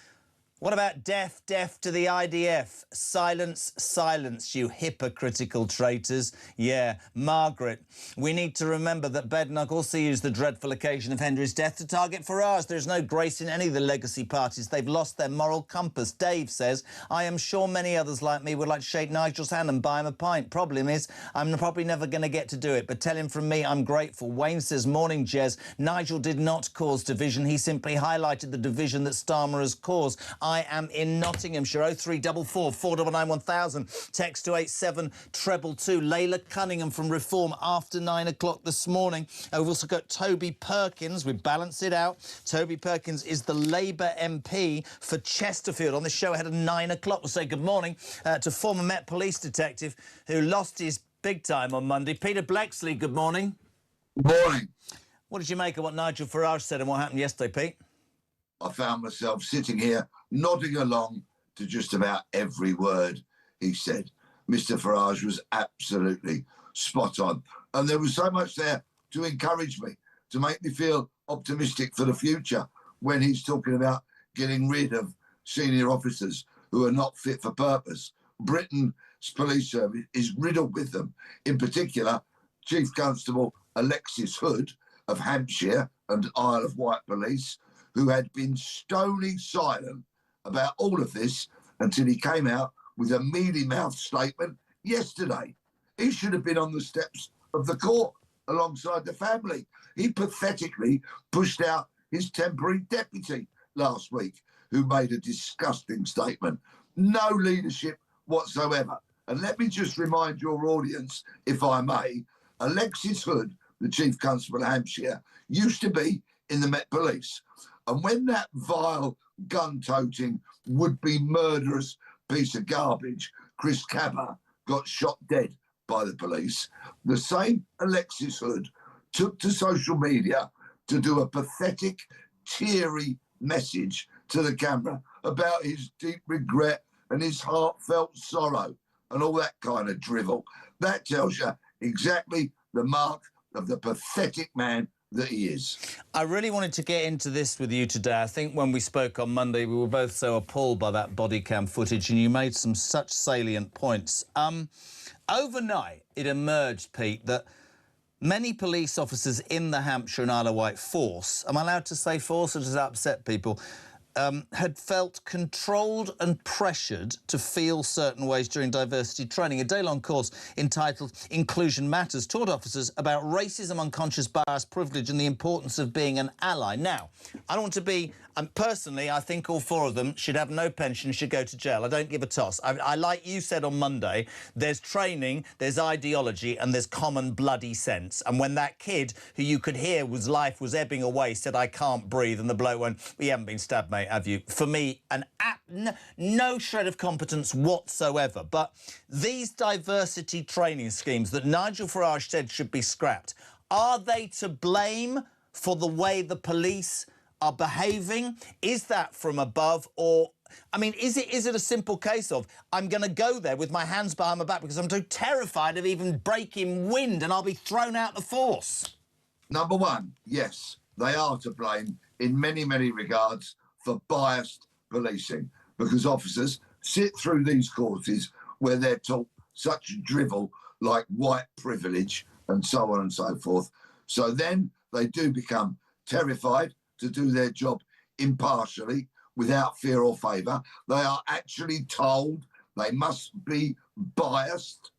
What about deaf to the IDF? Silence, you hypocritical traitors. Yeah, Margaret. We need to remember that Bednock also used the dreadful occasion of Henry's death to target Farage. There's no grace in any of the legacy parties. They've lost their moral compass. Dave says, I am sure many others like me would like to shake Nigel's hand and buy him a pint. Problem is, I'm probably never going to get to do it, but tell him from me I'm grateful. Wayne says, morning, Jez. Nigel did not cause division. He simply highlighted the division that Starmer has caused. I am in Nottinghamshire. 0344 499 1000. Text to 87222. Layla Cunningham from Reform after 9 o'clock this morning. We've also got Toby Perkins. We balance it out. Toby Perkins is the Labour MP for Chesterfield. On the show ahead of 9 o'clock, we'll say good morning to former Met Police detective who lost his big time on Monday. Peter Blexley, good morning. Good morning. What did you make of what Nigel Farage said and what happened yesterday, Pete? I found myself sitting here nodding along to just about every word he said. Mr. Farage was absolutely spot on. And there was so much there to encourage me, to make me feel optimistic for the future when he's talking about getting rid of senior officers who are not fit for purpose. Britain's police service is riddled with them. In particular, Chief Constable Alexis Hood of Hampshire and Isle of Wight Police, who had been stony silent about all of this until he came out with a mealy-mouthed statement yesterday. He should have been on the steps of the court alongside the family. He pathetically pushed out his temporary deputy last week, who made a disgusting statement. No leadership whatsoever. And let me just remind your audience, if I may, Alexis Hood, the Chief Constable of Hampshire, used to be in the Met Police. And when that vile, gun-toting, would-be murderous piece of garbage, Chris Cabba, got shot dead by the police, the same Alexis Hood took to social media to do a pathetic, teary message to the camera about his deep regret and his heartfelt sorrow and all that kind of drivel. That tells you exactly the mark of the pathetic man that he is. I really wanted to get into this with you today. I think when we spoke on Monday, we were both so appalled by that body cam footage, and you made some such salient points. Overnight, it emerged, Pete, that many police officers in the Hampshire and Isle of Wight force, am I allowed to say force or does that upset people, had felt controlled and pressured to feel certain ways during diversity training. A day-long course entitled Inclusion Matters taught officers about racism, unconscious bias, privilege and the importance of being an ally. Now, I don't want to be... personally, I think all 4 of them should have no pension, should go to jail. I don't give a toss. I like you said on Monday, there's training, there's ideology and there's common bloody sense. And when that kid, who you could hear was life was ebbing away, said, I can't breathe, and the bloke went, well, you haven't been stabbed, mate, have you? For me, no shred of competence whatsoever. But these diversity training schemes that Nigel Farage said should be scrapped, are they to blame for the way the police are behaving? Is that from above, or I mean, is it a simple case of I'm going to go there with my hands behind my back because I'm too terrified of even breaking wind and I'll be thrown out the force? Number one, yes, they are to blame in many, many regards for biased policing, because officers sit through these courses where they're taught such drivel like white privilege and so on and so forth. So then they do become terrified to do their job impartially, without fear or favour. They are actually told they must be biased.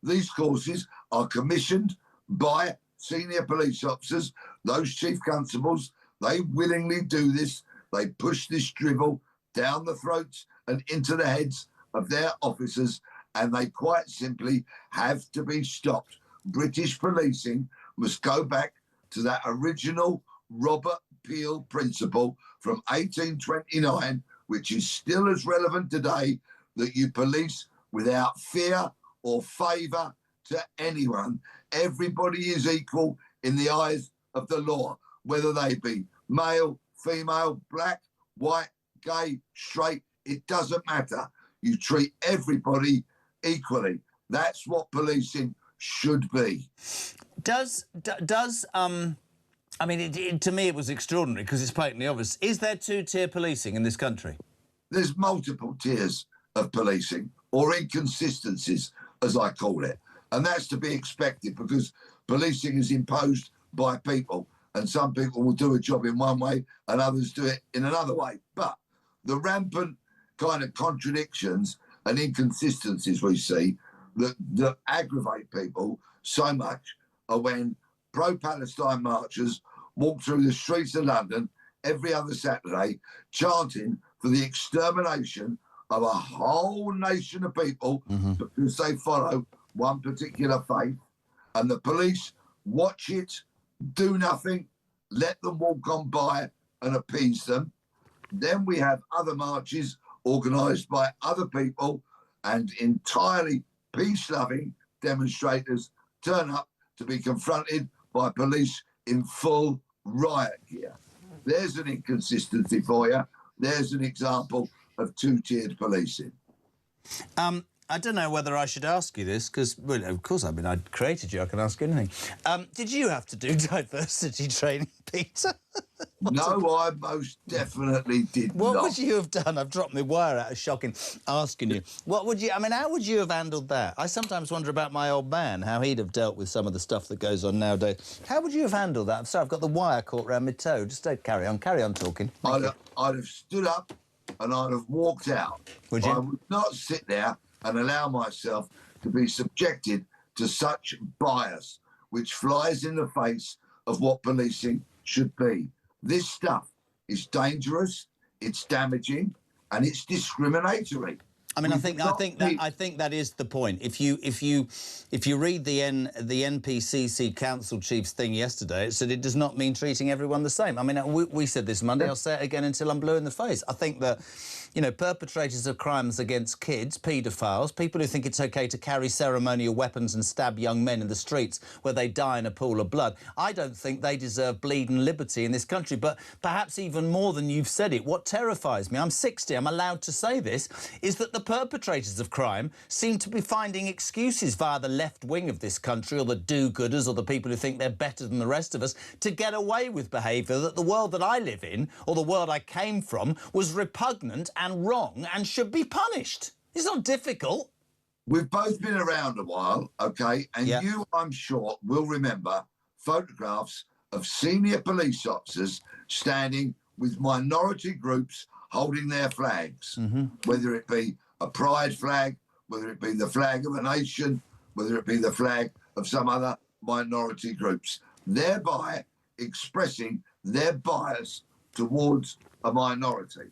These courses are commissioned by senior police officers, those chief constables. They willingly do this. They push this drivel down the throats and into the heads of their officers, and they quite simply have to be stopped. British policing must go back to that original Robert Peel principle from 1829, which is still as relevant today, that you police without fear or favour to anyone. Everybody is equal in the eyes of the law, whether they be male, female, black, white, gay, straight, it doesn't matter. You treat everybody equally. That's what policing should be. I mean, to me, it was extraordinary because it's patently obvious. Is there 2-tier policing in this country? There's multiple tiers of policing, or inconsistencies, as I call it. And that's to be expected because policing is imposed by people, and some people will do a job in one way and others do it in another way. But the rampant kind of contradictions and inconsistencies we see that aggravate people so much are when pro-Palestine marchers walk through the streets of London every other Saturday chanting for the extermination of a whole nation of people because they follow one particular faith, and the police watch it, do nothing, let them walk on by and appease them. Then we have other marches organised by other people, and entirely peace-loving demonstrators turn up to be confronted by police in full riot gear. There's an inconsistency for you. There's an example of 2-tiered policing. I don't know whether I should ask you this, because, well, of course, I mean, I created you, I can ask anything. Did you have to do diversity training, Peter? No, I most definitely did not. What would you have done? I've dropped my wire out of shocking asking you. What would you... I mean, how would you have handled that? I sometimes wonder about my old man, how he'd have dealt with some of the stuff that goes on nowadays. How would you have handled that? I'm sorry, I've got the wire caught round my toe. Just don't carry on talking. I'd have stood up and I'd have walked out. Would you? I would not sit there and allow myself to be subjected to such bias, which flies in the face of what policing should be. This stuff is dangerous, it's damaging, and it's discriminatory. I mean, I think that is the point. If you read the NPCC Council Chief's thing yesterday, it said it does not mean treating everyone the same. I mean, we said this Monday. I'll say it again until I'm blue in the face. I think that, you know, perpetrators of crimes against kids, paedophiles, people who think it's OK to carry ceremonial weapons and stab young men in the streets where they die in a pool of blood, I don't think they deserve bleeding liberty in this country. But perhaps even more than you've said it, what terrifies me, I'm 60, I'm allowed to say this, is that the perpetrators of crime seem to be finding excuses via the left wing of this country, or the do-gooders, or the people who think they're better than the rest of us, to get away with behaviour that the world that I live in, or the world I came from, was repugnant and wrong and should be punished. It's not difficult. We've both been around a while, OK? And you, I'm sure, will remember photographs of senior police officers standing with minority groups holding their flags, whether it be a pride flag, whether it be the flag of a nation, whether it be the flag of some other minority groups, thereby expressing their bias towards a minority.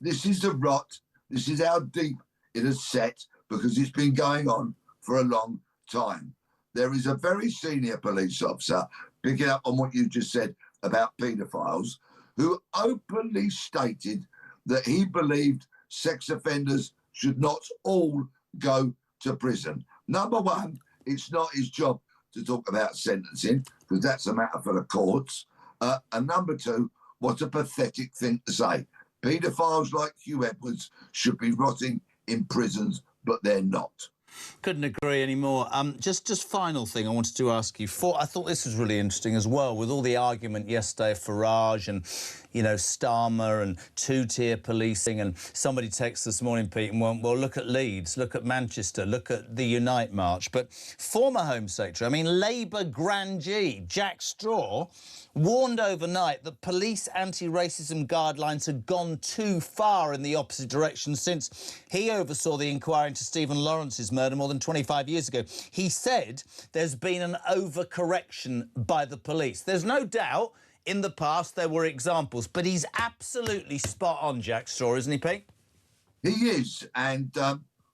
This is the rot. This is how deep it has set, because it's been going on for a long time. There is a very senior police officer, picking up on what you just said about paedophiles, who openly stated that he believed sex offenders should not all go to prison. Number one, it's not his job to talk about sentencing, because that's a matter for the courts. And number two, what a pathetic thing to say. Paedophiles like Hugh Edwards should be rotting in prisons, but they're not. Couldn't agree anymore. Just final thing I wanted to ask you. I thought this was really interesting as well, with all the argument yesterday of Farage and, you know, Starmer and two-tier policing, and somebody texted this morning, Pete, and went, well, look at Leeds, look at Manchester, look at the Unite March. But former Home Secretary, I mean, Labour grandee Jack Straw warned overnight that police anti-racism guidelines had gone too far in the opposite direction since he oversaw the inquiry into Stephen Lawrence's murder more than 25 years ago. He said there's been an overcorrection by the police. There's no doubt in the past there were examples, but he's absolutely spot on, Jack Straw, isn't he, Pete? He is, and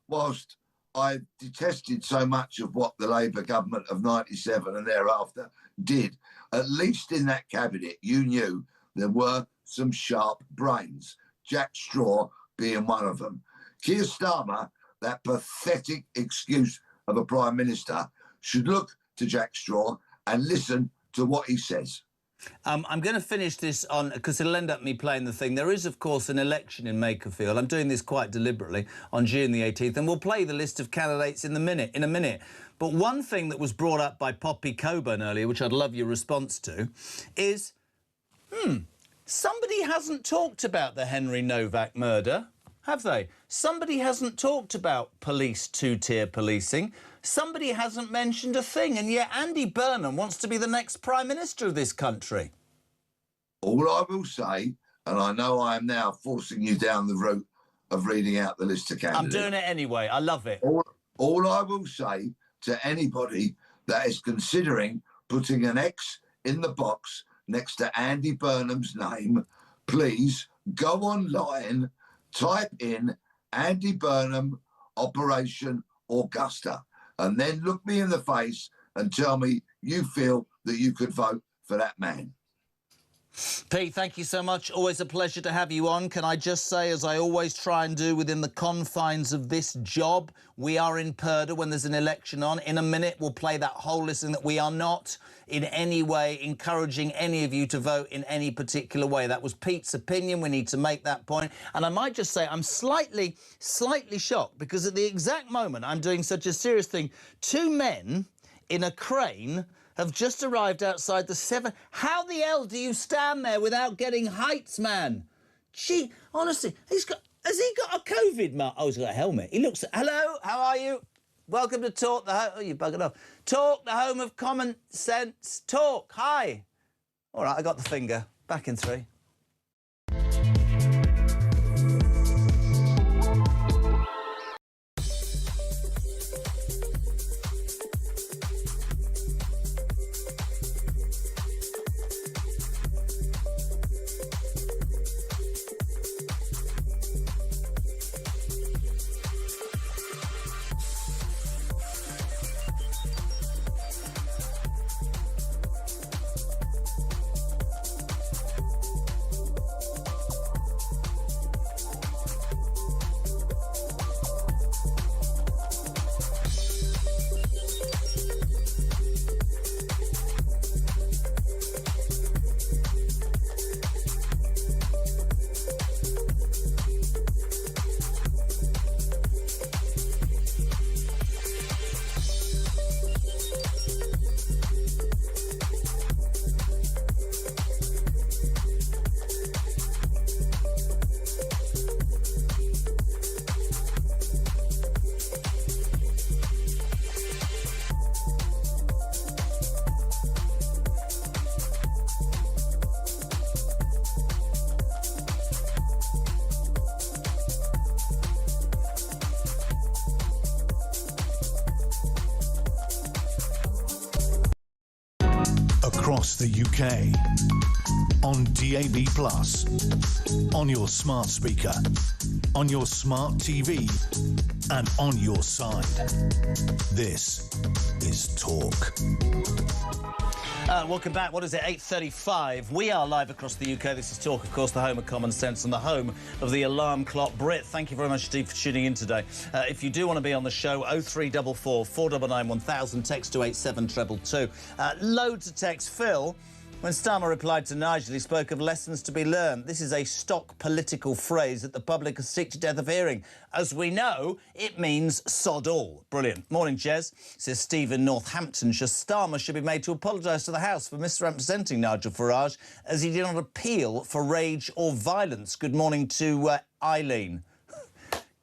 whilst I detested so much of what the Labour government of 97 and thereafter did, at least in that cabinet, you knew there were some sharp brains, Jack Straw being one of them. Keir Starmer, that pathetic excuse of a Prime Minister, should look to Jack Straw and listen to what he says. I'm going to finish this on, because it'll end up me playing the thing. There is, of course, an election in Makerfield. I'm doing this quite deliberately on June the 18th, and we'll play the list of candidates in a minute. But one thing that was brought up by Poppy Coburn earlier, which I'd love your response to, is, somebody hasn't talked about the Henry Novak murder, have they? Somebody hasn't talked about police two-tier policing. Somebody hasn't mentioned a thing, and yet Andy Burnham wants to be the next Prime Minister of this country. All I will say, and I know I am now forcing you down the route of reading out the list of candidates. I'm doing it anyway. I love it. All I will say to anybody that is considering putting an X in the box next to Andy Burnham's name, please go online, type in Andy Burnham Operation Augusta, and then look me in the face and tell me you feel that you could vote for that man. Pete, thank you so much. Always a pleasure to have you on. Can I just say, as I always try and do within the confines of this job, we are in Purda when there's an election on. In a minute, we'll play that whole listing that we are not in any way encouraging any of you to vote in any particular way. That was Pete's opinion. We need to make that point. And I might just say I'm slightly shocked, because at the exact moment I'm doing such a serious thing, two men in a crane have just arrived outside the 7. How the hell do you stand there without getting heights, man? Gee, honestly, has he got a COVID mask? Oh, he's got a helmet. He looks... Hello, how are you? Welcome to Talk the Home... Oh, you buggered off. Talk, the home of common sense. Talk, hi. All right, I got the finger. Back in 3. across the UK. On DAB+, on your smart speaker, on your smart TV, and on your side. This is Talk. Welcome back. What is it, 8:35? We are live across the UK. This is Talk, of course, the home of common sense and the home of the alarm clock. Brit, thank you very much indeed for tuning in today. If you do want to be on the show, 0344 499 1000, text to 87222. Loads of text. Phil, when Starmer replied to Nigel, he spoke of lessons to be learned. This is a stock political phrase that the public are sick to death of hearing. As we know, it means sod all. Brilliant. Morning, Jez. Says Steve in Northamptonshire. Starmer should be made to apologise to the House for misrepresenting Nigel Farage as he did not appeal for rage or violence. Good morning to Eileen.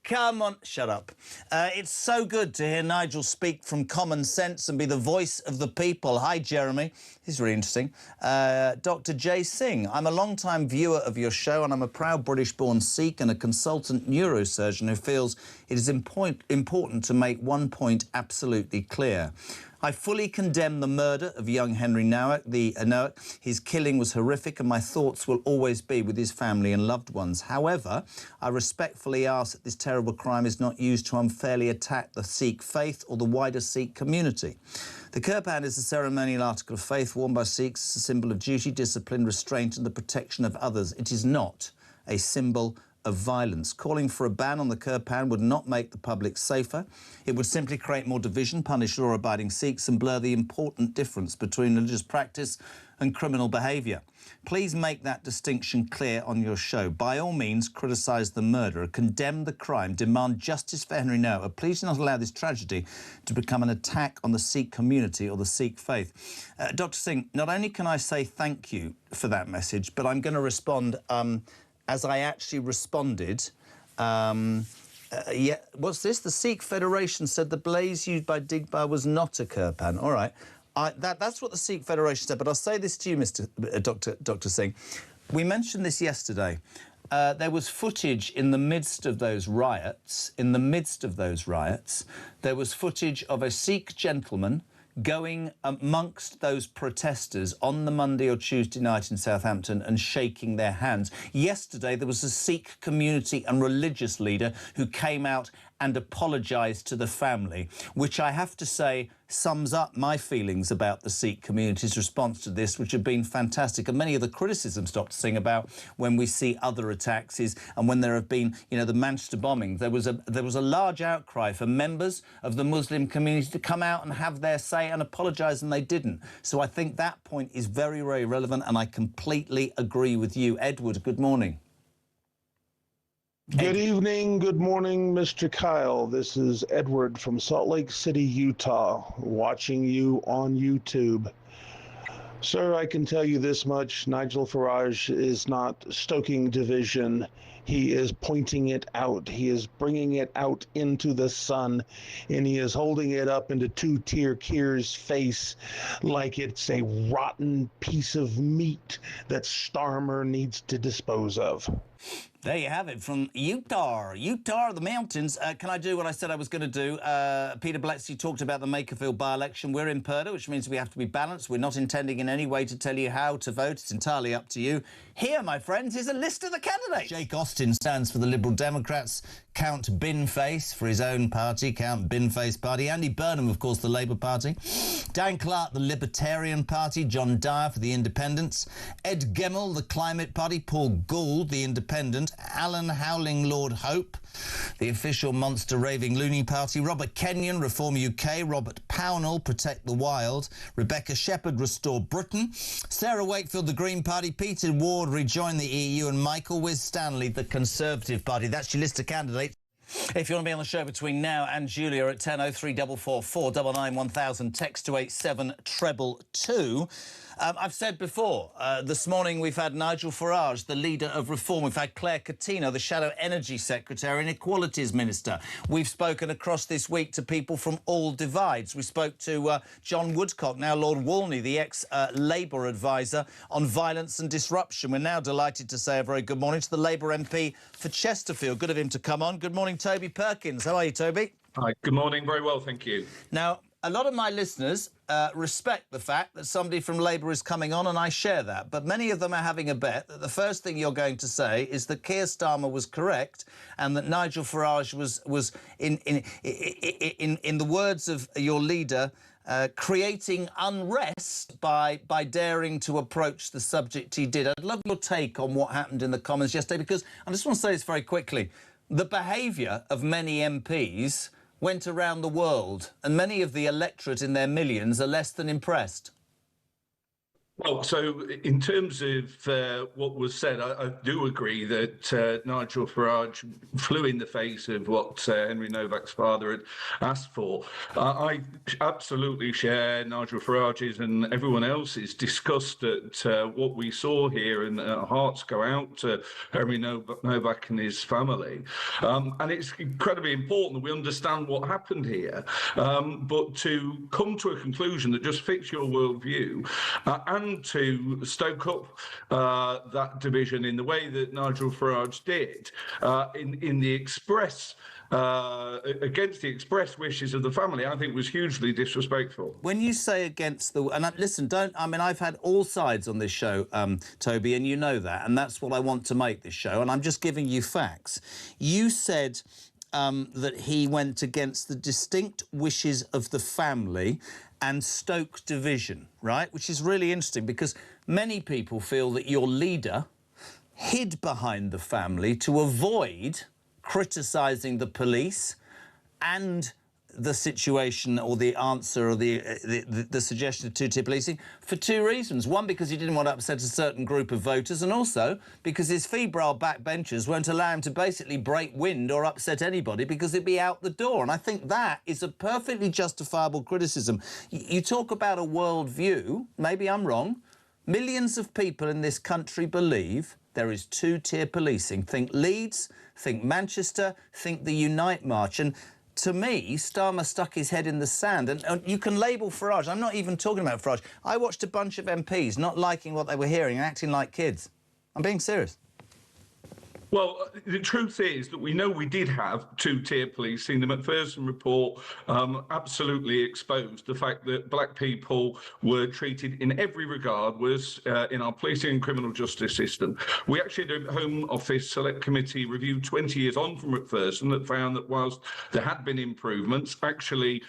Come on, shut up. It's so good to hear Nigel speak from common sense and be the voice of the people. Hi, Jeremy. This is really interesting. Dr. Jay Singh, I'm a long-time viewer of your show and I'm a proud British-born Sikh and a consultant neurosurgeon who feels it is important to make one point absolutely clear. I fully condemn the murder of young Henry Nowak. His killing was horrific and my thoughts will always be with his family and loved ones. However, I respectfully ask that this terrible crime is not used to unfairly attack the Sikh faith or the wider Sikh community. The kirpan is a ceremonial article of faith worn by Sikhs as a symbol of duty, discipline, restraint and the protection of others. It is not a symbol of violence. Calling for a ban on the kirpan would not make the public safer. It would simply create more division, punish law-abiding Sikhs and blur the important difference between religious practice and criminal behaviour. Please make that distinction clear on your show. By all means, criticise the murderer, condemn the crime, demand justice for Henry Nowak. Please do not allow this tragedy to become an attack on the Sikh community or the Sikh faith. Dr. Singh, not only can I say thank you for that message, but I'm going to respond as I actually responded. What's this? The Sikh Federation said the blaze used by Digbar was not a kirpan. All right. That's what the Sikh Federation said. But I'll say this to you, Dr. Singh. We mentioned this yesterday. There was footage in the midst of those riots. There was footage of a Sikh gentleman going amongst those protesters on the Monday or Tuesday night in Southampton and shaking their hands. Yesterday, there was a Sikh community and religious leader who came out and apologised to the family, which I have to say sums up my feelings about the Sikh community's response to this, which have been fantastic. And many of the criticisms, Dr. Singh, about when we see other attacks and when there have been, the Manchester bombing, there was a large outcry for members of the Muslim community to come out and have their say and apologise, and they didn't. So I think that point is very, very relevant, and I completely agree with you. Edward, good morning. Good evening, good morning, Mr. Kyle. This is Edward from Salt Lake City, Utah, watching you on YouTube. Sir, I can tell you this much. Nigel Farage is not stoking division. He is pointing it out. He is bringing it out into the sun, and he is holding it up into two-tier Keir's face like it's a rotten piece of meat that Starmer needs to dispose of. There you have it from Utah, the mountains. Can I do what I said I was going to do? Peter Bletchley talked about the Makerfield by-election. We're in Purdah, which means we have to be balanced. We're not intending in any way to tell you how to vote. It's entirely up to you. Here, my friends, is a list of the candidates. Jake Austin stands for the Liberal Democrats. Count Binface for his own party, Count Binface Party. Andy Burnham, of course, the Labour Party. Dan Clark, the Libertarian Party. John Dyer for the Independents. Ed Gemmell, the Climate Party. Paul Gould, the Independent. Alan Howling Lord Hope, the official monster raving loony party. Robert Kenyon, Reform UK. Robert Pownall, Protect the Wild. Rebecca Shepherd, Restore Britain. Sarah Wakefield, the Green Party. Peter Ward, Rejoin the EU. And Michael Winstanley, the Conservative Party. That's your list of candidates. If you want to be on the show between now and Julia at 10:0344 499 1000, text to 87222. I've said before, this morning we've had Nigel Farage, the leader of Reform. We've had Claire Coutinho, the Shadow Energy Secretary and Equalities Minister. We've spoken across this week to people from all divides. We spoke to John Woodcock, now Lord Walney, the ex-Labour advisor on violence and disruption. We're now delighted to say a very good morning to the Labour MP for Chesterfield. Good of him to come on. Good morning, Toby Perkins. How are you, Toby? Hi, good morning. Very well, thank you. Now, a lot of my listeners respect the fact that somebody from Labour is coming on, and I share that. But many of them are having a bet that the first thing you're going to say is that Keir Starmer was correct and that Nigel Farage was in the words of your leader, creating unrest by daring to approach the subject he did. I'd love your take on what happened in the Commons yesterday, because I just want to say this very quickly. The behaviour of many MPs went around the world, and many of the electorate in their millions are less than impressed. Well, so in terms of what was said, I do agree that Nigel Farage flew in the face of what Henry Novak's father had asked for. I absolutely share Nigel Farage's and everyone else's disgust at what we saw here, and our hearts go out to Henry Novak and his family. And it's incredibly important that we understand what happened here. But to come to a conclusion that just fits your worldview and to stoke up that division in the way that Nigel Farage did, in the express against the express wishes of the family, I think was hugely disrespectful. When you say against the... And listen, I've had all sides on this show, Toby, and you know that, and that's what I want to make this show, and I'm just giving you facts. You said that he went against the distinct wishes of the family and stoke division, right? Which is really interesting, because many people feel that your leader hid behind the family to avoid criticising the police and the situation or the answer or the suggestion of two-tier policing for two reasons. One, because he didn't want to upset a certain group of voters, and also because his febrile backbenchers won't allow him to basically break wind or upset anybody because it'd be out the door. And I think that is a perfectly justifiable criticism. You talk about a worldview, maybe I'm wrong. Millions of people in this country believe there is two-tier policing. Think Leeds, think Manchester, think the Unite March. And to me, Starmer stuck his head in the sand. And you can label Farage. I'm not even talking about Farage. I watched a bunch of MPs not liking what they were hearing and acting like kids. I'm being serious. Well, the truth is that we know we did have two-tier policing. The Macpherson report absolutely exposed the fact that black people were treated in every regard worse in our policing and criminal justice system. We actually did a Home Office Select Committee review 20 years on from Macpherson that found that whilst there had been improvements, actually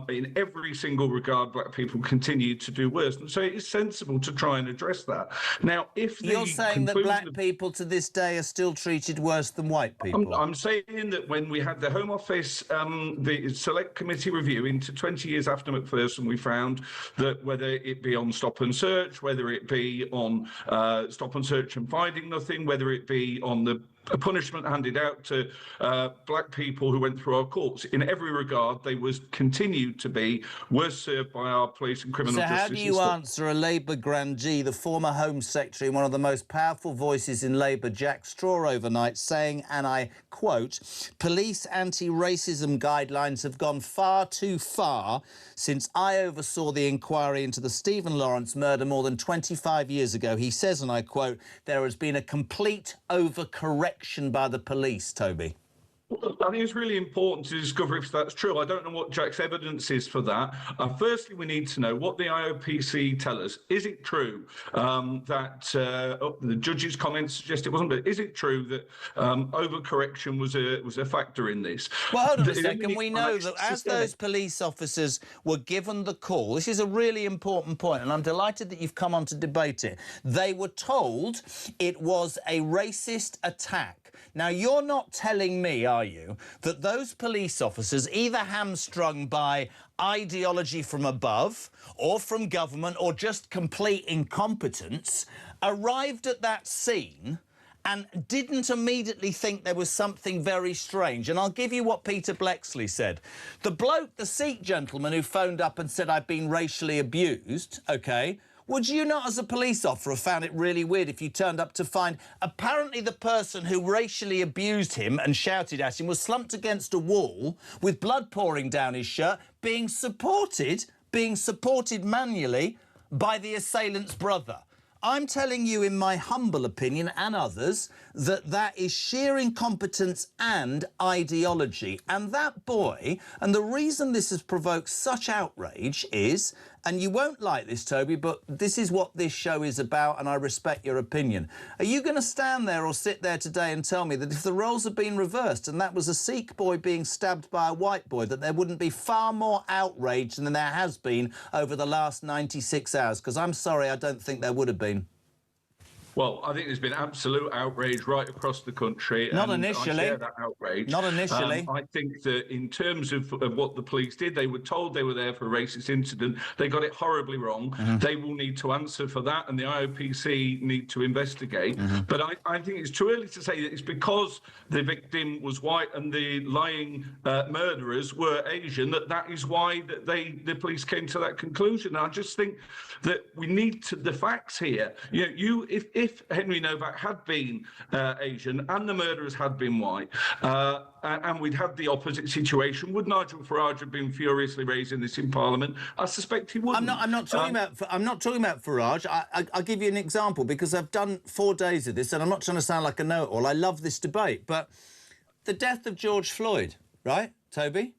in every single regard, black people continued to do worse. And so it is sensible to try and address that. Now, if you're saying that black people to this day are still treated worse than white people? I'm saying that when we had the Home Office, the Select Committee review into 20 years after Macpherson, we found that whether it be on stop and search, whether it be on stop and search and finding nothing, whether it be on the punishment handed out to black people who went through our courts, in every regard, they continued to be worse served by our police and criminal justice system. So how do you answer a Labour grandee, the former Home Secretary and one of the most powerful voices in Labour, Jack Straw, overnight, saying, and I quote, "Police anti-racism guidelines have gone far too far since I oversaw the inquiry into the Stephen Lawrence murder more than 25 years ago." He says, and I quote, "There has been a complete overcorrection by the police," Toby. I think it's really important to discover if that's true. I don't know what Jack's evidence is for that. Firstly, we need to know what the IOPC tell us. Is it true that the judge's comments suggest it wasn't, but is it true that overcorrection was a factor in this? Well, hold on a second. We know that as those police officers were given the call, this is a really important point, and I'm delighted that you've come on to debate it. They were told it was a racist attack. Now, you're not telling me, are you, that those police officers, either hamstrung by ideology from above or from government or just complete incompetence, arrived at that scene and didn't immediately think there was something very strange? And I'll give you what Peter Blexley said. The bloke, the Sikh gentleman who phoned up and said, "I've been racially abused," OK, would you not, as a police officer, have found it really weird if you turned up to find apparently the person who racially abused him and shouted at him was slumped against a wall with blood pouring down his shirt, being supported manually by the assailant's brother? I'm telling you, in my humble opinion, and others, that is sheer incompetence and ideology. And that boy, and the reason this has provoked such outrage is, and you won't like this, Toby, but this is what this show is about, and I respect your opinion. Are you going to stand there or sit there today and tell me that if the roles had been reversed and that was a Sikh boy being stabbed by a white boy, that there wouldn't be far more outrage than there has been over the last 96 hours? Because I'm sorry, I don't think there would have been. Well, I think there's been absolute outrage right across the country. Not and initially. I share that outrage. Not initially. I think that in terms of what the police did, they were told they were there for a racist incident. They got it horribly wrong. They will need to answer for that, and the IOPC need to investigate. But I think it's too early to say that it's because the victim was white and the lying murderers were Asian that is why the police came to that conclusion. I just think that we need the facts here. If Henry Novak had been Asian and the murderers had been white, and we'd had the opposite situation, would Nigel Farage have been furiously raising this in Parliament? I suspect he wouldn't. I'm not talking about Farage. I'll give you an example, because I've done 4 days of this, and I'm not trying to sound like a know-it-all. I love this debate, but the death of George Floyd, right, Toby?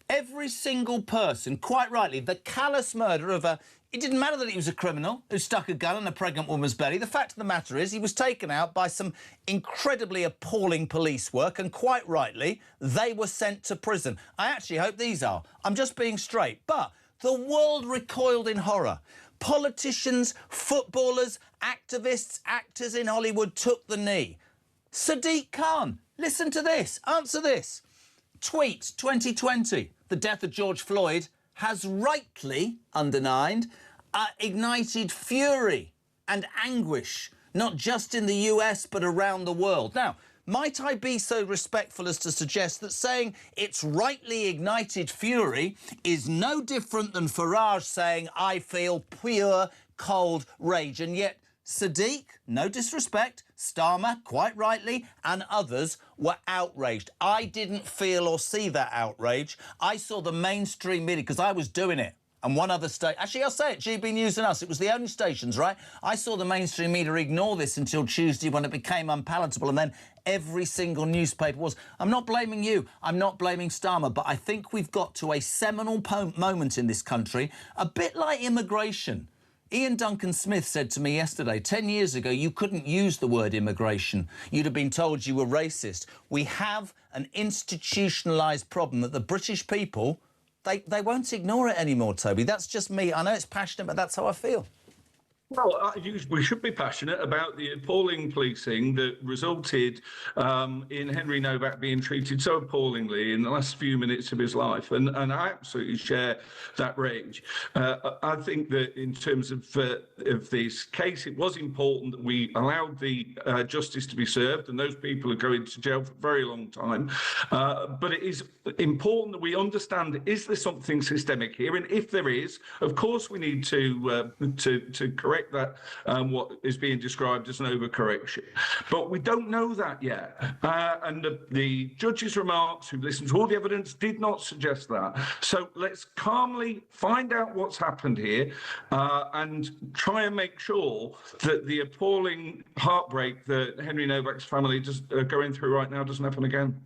Every single person, quite rightly, the callous murder of a... It didn't matter that he was a criminal who stuck a gun in a pregnant woman's belly. The fact of the matter is he was taken out by some incredibly appalling police work, and quite rightly, they were sent to prison. I actually hope these are. I'm just being straight. But the world recoiled in horror. Politicians, footballers, activists, actors in Hollywood took the knee. Sadiq Khan, listen to this, answer this. Tweet 2020, the death of George Floyd has rightly underlined, ignited fury and anguish, not just in the US, but around the world. Now, might I be so respectful as to suggest that saying it's rightly ignited fury is no different than Farage saying, I feel pure, cold rage. And yet Sadiq, no disrespect, Starmer, quite rightly, and others were outraged. I didn't feel or see that outrage. I saw the mainstream media, because I was doing it, and one other station... Actually, I'll say it, GB News and Us. It was the only stations, right? I saw the mainstream media ignore this until Tuesday, when it became unpalatable, and then every single newspaper was. I'm not blaming you. I'm not blaming Starmer, but I think we've got to a seminal moment in this country, a bit like immigration. Ian Duncan Smith said to me yesterday, 10 years ago, you couldn't use the word immigration. You'd have been told you were racist. We have an institutionalised problem that the British people, they won't ignore it anymore, Toby. That's just me. I know it's passionate, but that's how I feel. Well, we should be passionate about the appalling policing that resulted in Henry Novak being treated so appallingly in the last few minutes of his life, and I absolutely share that rage. I think that in terms of this case, it was important that we allowed the justice to be served, and those people are going to jail for a very long time. But it is important that we understand, is there something systemic here? And if there is, of course we need to correct that what is being described as an overcorrection. But we don't know that yet. And the judge's remarks, who listened to all the evidence, did not suggest that. So let's calmly find out what's happened here and try and make sure that the appalling heartbreak that Henry Novak's family is going through right now doesn't happen again.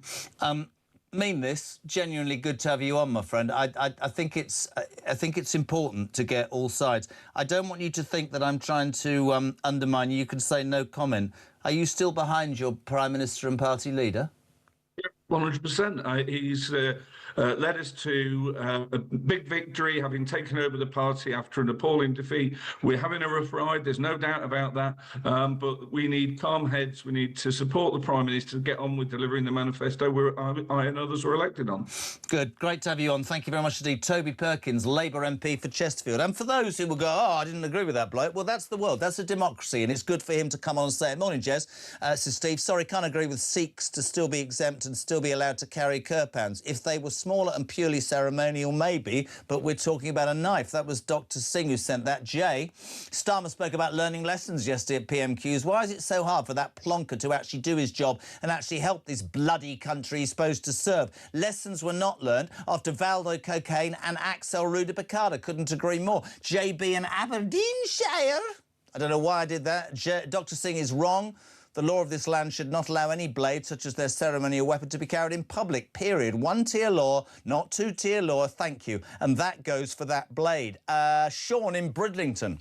Mean this, genuinely good to have you on, my friend. I think it's important to get all sides. I don't want you to think that I'm trying to undermine you. You can say no comment. Are you still behind your Prime Minister and party leader? 100%. He's led us to a big victory, having taken over the party after an appalling defeat. We're having a rough ride, there's no doubt about that, but we need calm heads. We need to support the Prime Minister to get on with delivering the manifesto I and others were elected on. Good, great to have you on. Thank you very much indeed. Toby Perkins, Labour MP for Chesterfield. And for those who will go, oh, I didn't agree with that bloke, well, that's the world, that's a democracy, and it's good for him to come on and say it. Morning, Jez. Says Steve, sorry, can't agree with Sikhs to still be exempt and still be allowed to carry kirpans. If they were smaller and purely ceremonial, maybe, but we're talking about a knife. That was Dr. Singh who sent that. Jay, Starmer spoke about learning lessons yesterday at PMQs. Why is it so hard for that plonker to actually do his job and actually help this bloody country he's supposed to serve? Lessons were not learned after Valdo Cocaine and Axel Rudapicada. Couldn't agree more. JB in Aberdeenshire. I don't know why I did that. Dr. Singh is wrong. The law of this land should not allow any blade, such as their ceremonial weapon, to be carried in public, period. One-tier law, not two-tier law, thank you. And that goes for that blade. Sean in Bridlington.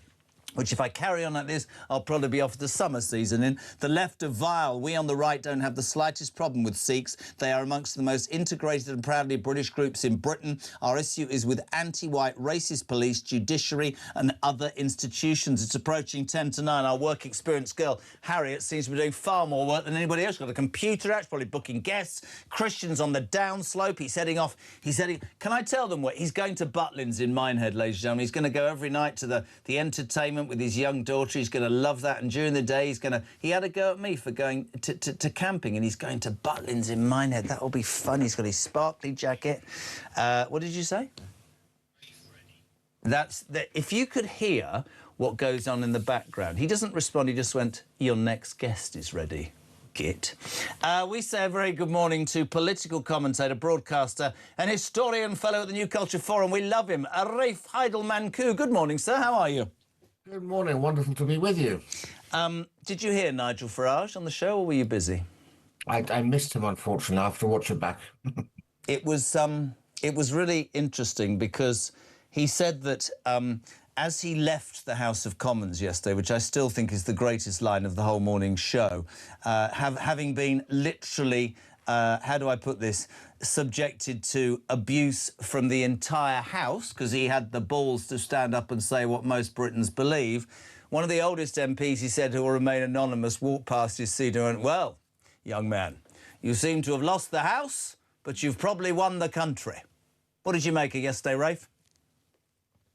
Which, if I carry on like this, I'll probably be off the summer season in. The left are vile. We on the right don't have the slightest problem with Sikhs. They are amongst the most integrated and proudly British groups in Britain. Our issue is with anti-white racist police, judiciary and other institutions. It's approaching 10 to 9. Our work experience girl, Harriet, seems to be doing far more work than anybody else. Got a computer out, probably booking guests. Christian's on the downslope. He's heading off. Can I tell them what? He's going to Butlins in Minehead, ladies and gentlemen. He's going to go every night to the entertainment with his young daughter. He's going to love that, and during the day he had a go at me for going to camping, and he's going to Butlins in Minehead. That'll be fun. He's got his sparkly jacket. What did you say? If you could hear what goes on in the background. He doesn't respond, he just went, "Your next guest is ready." Git. We say a very good morning to political commentator, broadcaster and historian, fellow at the New Culture Forum. We love him, Raif Heidelman-Koo. Good morning, sir. How are you? Good morning. Wonderful to be with you. Did you hear Nigel Farage on the show, or were you busy? I missed him, unfortunately. I have to watch it back. It was really interesting because he said that as he left the House of Commons yesterday, which I still think is the greatest line of the whole morning show, having been literally, how do I put this, subjected to abuse from the entire House, because he had the balls to stand up and say what most Britons believe. One of the oldest MPs, he said, who will remain anonymous, walked past his seat and went, "Well, young man, you seem to have lost the House, but you've probably won the country." What did you make of yesterday, Rafe?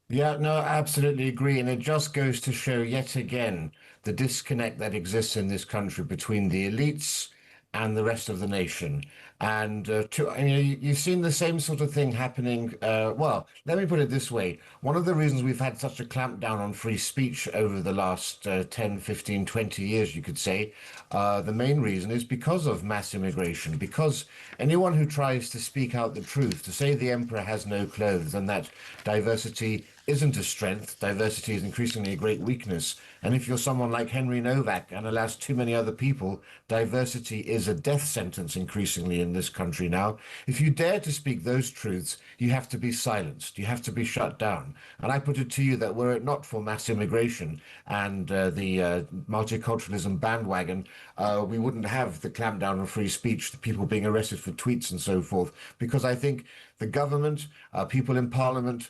Yeah, no, I absolutely agree. And it just goes to show yet again the disconnect that exists in this country between the elites and the rest of the nation. And you've seen the same sort of thing happening. Well, let me put it this way. One of the reasons we've had such a clampdown on free speech over the last 10, 15, 20 years, you could say, the main reason is because of mass immigration, because anyone who tries to speak out the truth, to say the emperor has no clothes and that diversity isn't a strength, diversity is increasingly a great weakness. And if you're someone like Henry Novak and allows too many other people, diversity is a death sentence increasingly in this country now. If you dare to speak those truths, you have to be silenced, you have to be shut down. And I put it to you that were it not for mass immigration and the multiculturalism bandwagon, we wouldn't have the clampdown on free speech, the people being arrested for tweets and so forth, because I think the government, people in Parliament,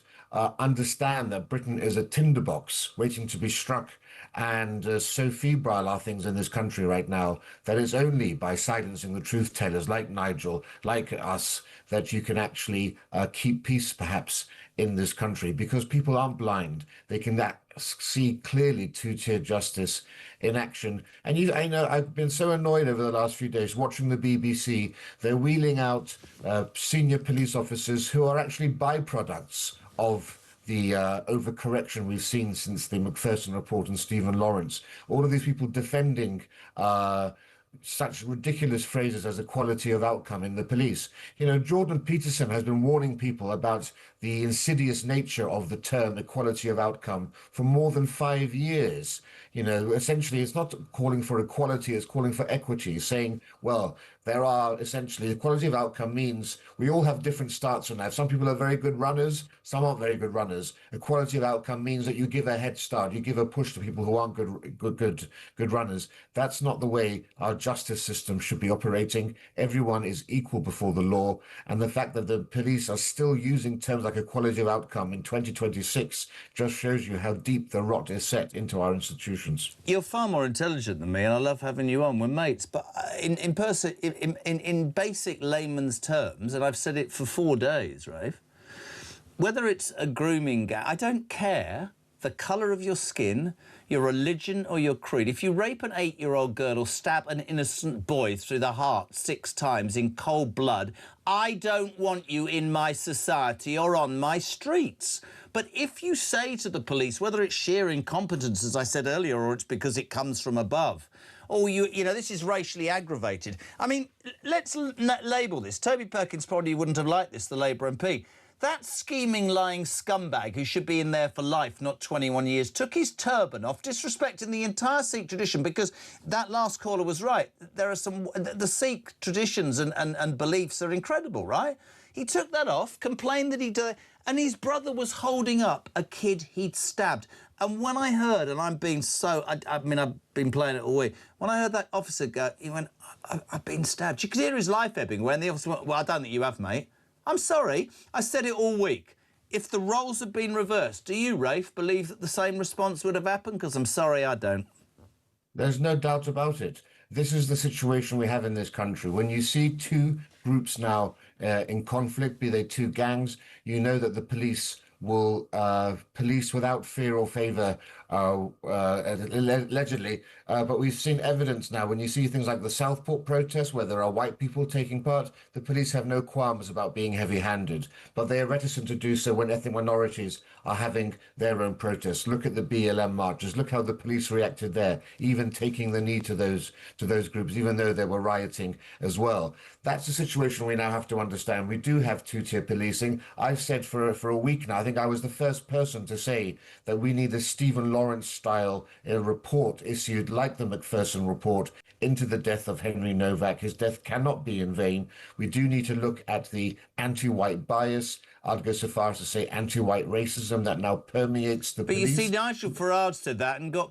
understand that Britain is a tinderbox waiting to be struck, and so febrile are things in this country right now that it's only by silencing the truth tellers like Nigel, like us, that you can actually keep peace perhaps in this country, because people aren't blind. They can see clearly two-tier justice in action. And I know I've been so annoyed over the last few days watching the BBC. They're wheeling out senior police officers who are actually byproducts of the overcorrection we've seen since the Macpherson report and Stephen Lawrence. All of these people defending such ridiculous phrases as equality of outcome in the police. You know, Jordan Peterson has been warning people about the insidious nature of the term equality of outcome for more than 5 years. You know, essentially, it's not calling for equality, it's calling for equity, saying, well, there are essentially equality of outcome means we all have different starts in life. Some people are very good runners, some aren't very good runners. Equality of outcome means that you give a head start, you give a push to people who aren't good runners. That's not the way our justice system should be operating. Everyone is equal before the law, and the fact that the police are still using terms like equality of outcome in 2026 just shows you how deep the rot is set into our institutions. You're far more intelligent than me, and I love having you on. We're mates, but in basic layman's terms, and I've said it for 4 days, Rafe, whether it's a grooming gang, I don't care the colour of your skin, your religion or your creed. If you rape an 8-year-old girl or stab an innocent boy through the heart 6 times in cold blood, I don't want you in my society or on my streets. But if you say to the police, whether it's sheer incompetence, as I said earlier, or it's because it comes from above, or you know, this is racially aggravated. I mean, let's label this. Toby Perkins probably wouldn't have liked this, the Labour MP. That scheming, lying scumbag who should be in there for life, not 21 years, took his turban off, disrespecting the entire Sikh tradition, because that last caller was right. There are the Sikh traditions and beliefs are incredible, right? He took that off, complained that and his brother was holding up a kid he'd stabbed. And when I heard, and I'm being so, I mean, I've been playing it all week, when I heard that officer go, he went, I've been stabbed. You could hear his life ebbing when the officer went, well, I don't think you have, mate. I'm sorry, I said it all week. If the roles had been reversed, do you, Rafe, believe that the same response would have happened? Because I'm sorry, I don't. There's no doubt about it. This is the situation we have in this country. When you see two groups now in conflict, be they two gangs, you know that the police will police without fear or favour, allegedly. But we've seen evidence now. When you see things like the Southport protests, where there are white people taking part, the police have no qualms about being heavy-handed. But they are reticent to do so when ethnic minorities are having their own protests. Look at the BLM marches. Look how the police reacted there, even taking the knee to those groups, even though they were rioting as well. That's the situation we now have to understand. We do have two-tier policing. I've said for a week now, I think I was the first person to say that we need a Stephen Lawrence-style report issued like the Macpherson report into the death of Henry Novak. His death cannot be in vain. We do need to look at the anti-white bias. I'd go so far as to say anti-white racism that now permeates the police. But you see, Nigel Farage said that and got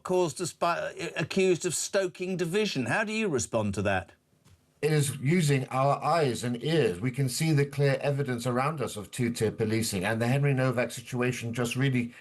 accused of stoking division. How do you respond to that? It is using our eyes and ears. We can see the clear evidence around us of two-tier policing, and the Henry Novak situation just really,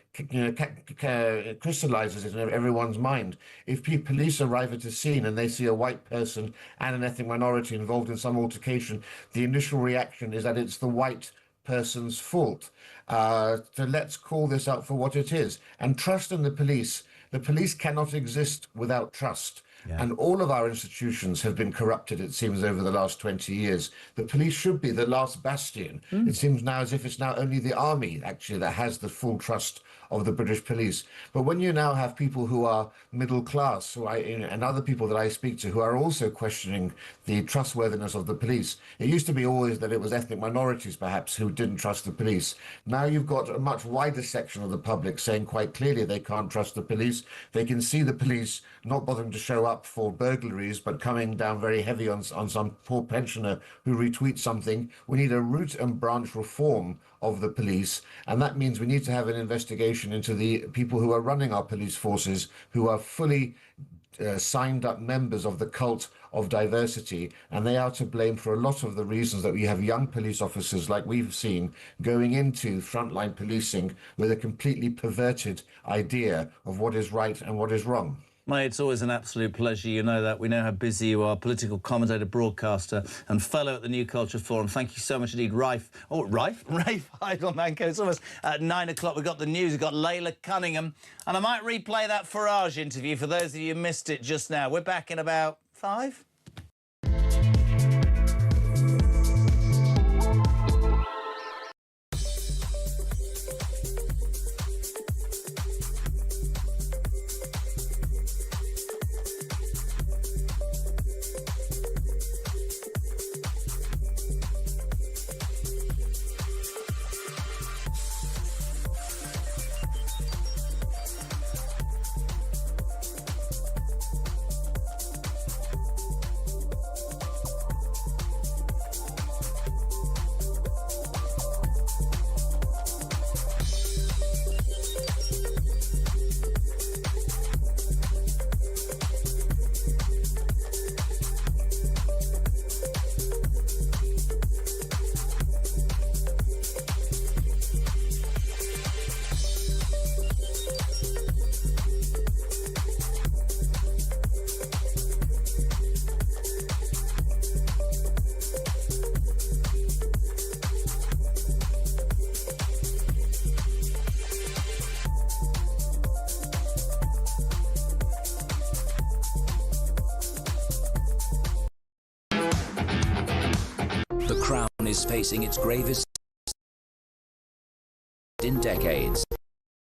crystallizes it in everyone's mind. If police arrive at a scene and they see a white person and an ethnic minority involved in some altercation, the initial reaction is that it's the white person's fault. So let's call this out for what it is. And trust in the police. The police cannot exist without trust. Yeah. And all of our institutions have been corrupted, it seems, over the last 20 years. The police should be the last bastion. It seems now as if it's now only the army, actually, that has the full trust of the British police. But when you now have people who are middle class, and other people that I speak to who are also questioning the trustworthiness of the police, it used to be always that it was ethnic minorities, perhaps, who didn't trust the police. Now you've got a much wider section of the public saying quite clearly they can't trust the police. They can see the police not bothering to show up for burglaries, but coming down very heavy on some poor pensioner who retweets something. We need a root and branch reform of the police, and that means we need to have an investigation into the people who are running our police forces, who are fully signed up members of the cult of diversity, and they are to blame for a lot of the reasons that we have young police officers, like we've seen, going into frontline policing with a completely perverted idea of what is right and what is wrong. Mate, it's always an absolute pleasure. You know that. We know how busy you are, political commentator, broadcaster and fellow at the New Culture Forum. Thank you so much indeed, Rafe Heidelmann. It's almost at 9 o'clock. We've got the news. We've got Layla Cunningham. And I might replay that Farage interview for those of you who missed it just now. We're back in about 5. The Crown is facing its gravest in decades.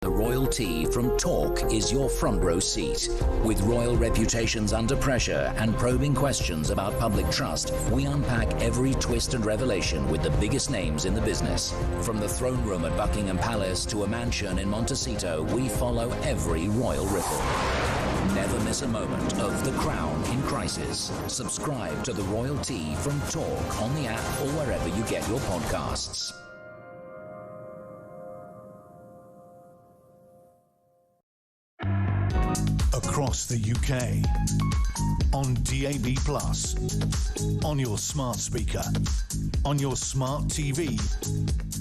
The royal royalty from Talk is your front row seat. With royal reputations under pressure and probing questions about public trust, we unpack every twist and revelation with the biggest names in the business. From the throne room at Buckingham Palace to a mansion in Montecito, we follow every royal ripple. Never miss a moment of The Crown in Crisis. Subscribe to The Royalty from Talk on the app or wherever you get your podcasts. Across the UK, on DAB+, on your smart speaker, on your smart TV,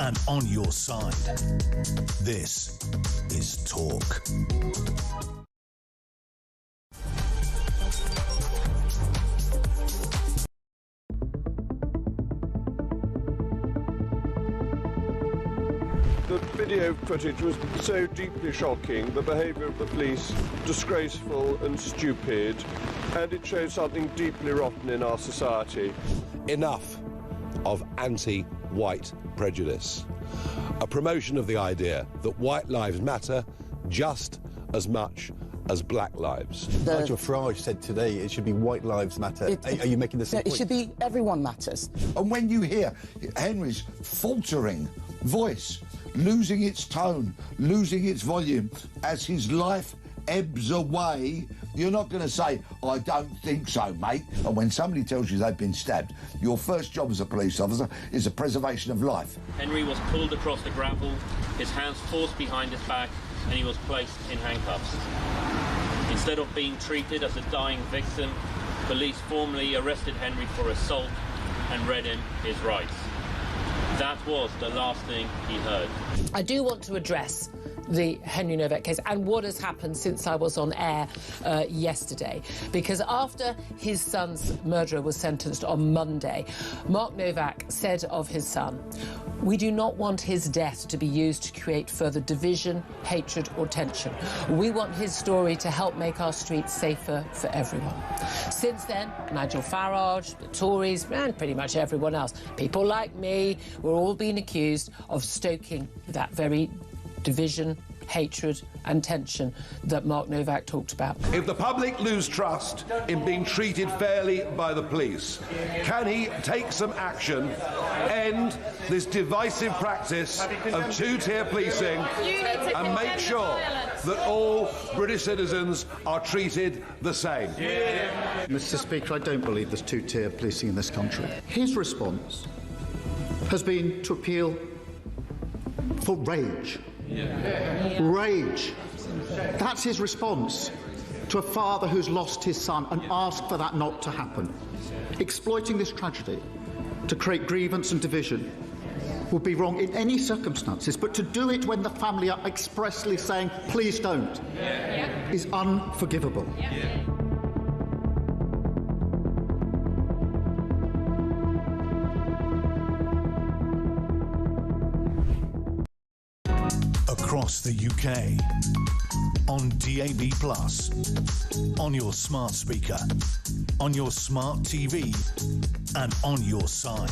and on your side. This is Talk. The video footage was so deeply shocking, the behaviour of the police disgraceful and stupid, and it shows something deeply rotten in our society. Enough of anti-white prejudice. A promotion of the idea that white lives matter just as much as black lives. Nigel Farage said today it should be white lives matter. Are you making the same point? It should be everyone matters. And when you hear Henry's faltering voice, losing its tone, losing its volume, as his life ebbs away, you're not going to say, I don't think so, mate. And when somebody tells you they've been stabbed, your first job as a police officer is the preservation of life. Henry was pulled across the gravel, his hands forced behind his back, and he was placed in handcuffs. Instead of being treated as a dying victim, police formally arrested Henry for assault and read him his rights. That was the last thing he heard. I do want to address the Henry Novak case and what has happened since I was on air yesterday. Because after his son's murderer was sentenced on Monday, Mark Novak said of his son, "We do not want his death to be used to create further division, hatred or tension. We want his story to help make our streets safer for everyone." Since then, Nigel Farage, the Tories and pretty much everyone else, people like me, we're all being accused of stoking that very division, hatred and tension that Mark Novak talked about. If the public lose trust in being treated fairly by the police, can he take some action, end this divisive practice of two-tier policing and make sure that all British citizens are treated the same? Mr. Speaker, I don't believe there's two-tier policing in this country. His response has been to appeal for rage. Rage. That's his response to a father who's lost his son and asked for that not to happen. Exploiting this tragedy to create grievance and division would be wrong in any circumstances, but to do it when the family are expressly saying, please don't, is unforgivable. Across the UK, on DAB+, on your smart speaker, on your smart TV, and on your side.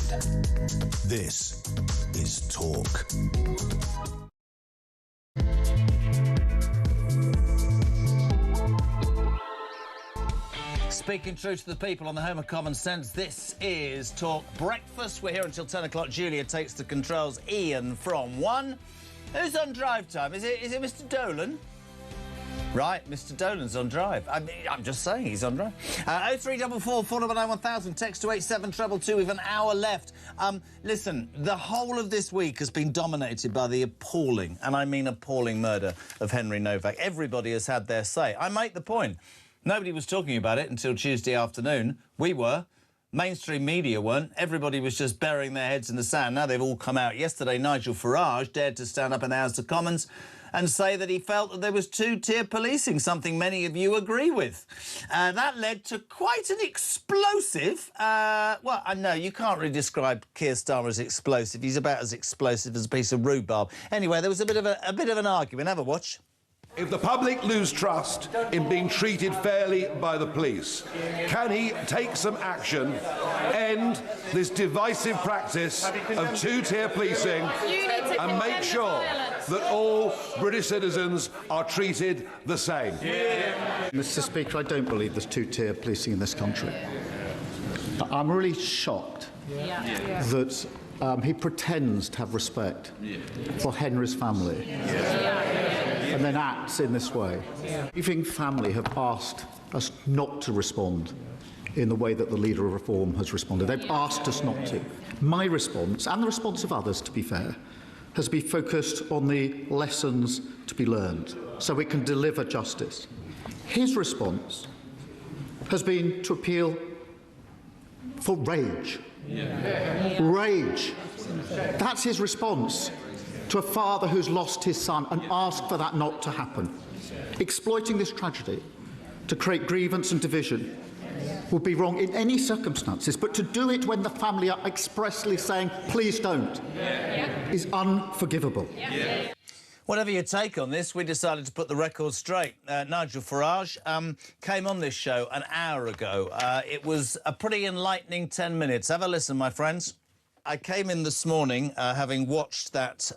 This is Talk. Speaking truth to the people on the home of common sense, this is Talk Breakfast. We're here until 10 o'clock. Julia takes the controls. Ian from 1. Who's on drive time? Is it Mr. Dolan? Right, Mr. Dolan's on drive. I'm just saying he's on drive. 0344 499 1000. Text to 87222. We've an hour left. Listen, the whole of this week has been dominated by the appalling, and I mean appalling, murder of Henry Novak. Everybody has had their say. I make the point. Nobody was talking about it until Tuesday afternoon. We were. Mainstream media weren't. Everybody was just burying their heads in the sand. Now they've all come out. Yesterday, Nigel Farage dared to stand up in the House of Commons and say that he felt that there was two-tier policing, something many of you agree with. That led to quite an explosive... well, I know, you can't really describe Keir Starmer as explosive. He's about as explosive as a piece of rhubarb. Anyway, there was a bit of an argument. Have a watch. If the public lose trust in being treated fairly by the police, can he take some action, end this divisive practice of two-tier policing and make sure that all British citizens are treated the same. Mr. Speaker, I don't believe there's two-tier policing in this country. I'm really shocked that he pretends to have respect for Henry's family and then acts in this way. Grieving family have asked us not to respond in the way that the Leader of Reform has responded. They've asked us not to. My response, and the response of others to be fair, has been focused on the lessons to be learned so we can deliver justice. His response has been to appeal for rage. Rage. That's his response to a father who's lost his son and asked for that not to happen. Exploiting this tragedy to create grievance and division would be wrong in any circumstances, but to do it when the family are expressly saying, please don't, is unforgivable. Whatever your take on this, we decided to put the record straight. Nigel Farage came on this show an hour ago. It was a pretty enlightening 10 minutes. Have a listen, my friends. I came in this morning having watched that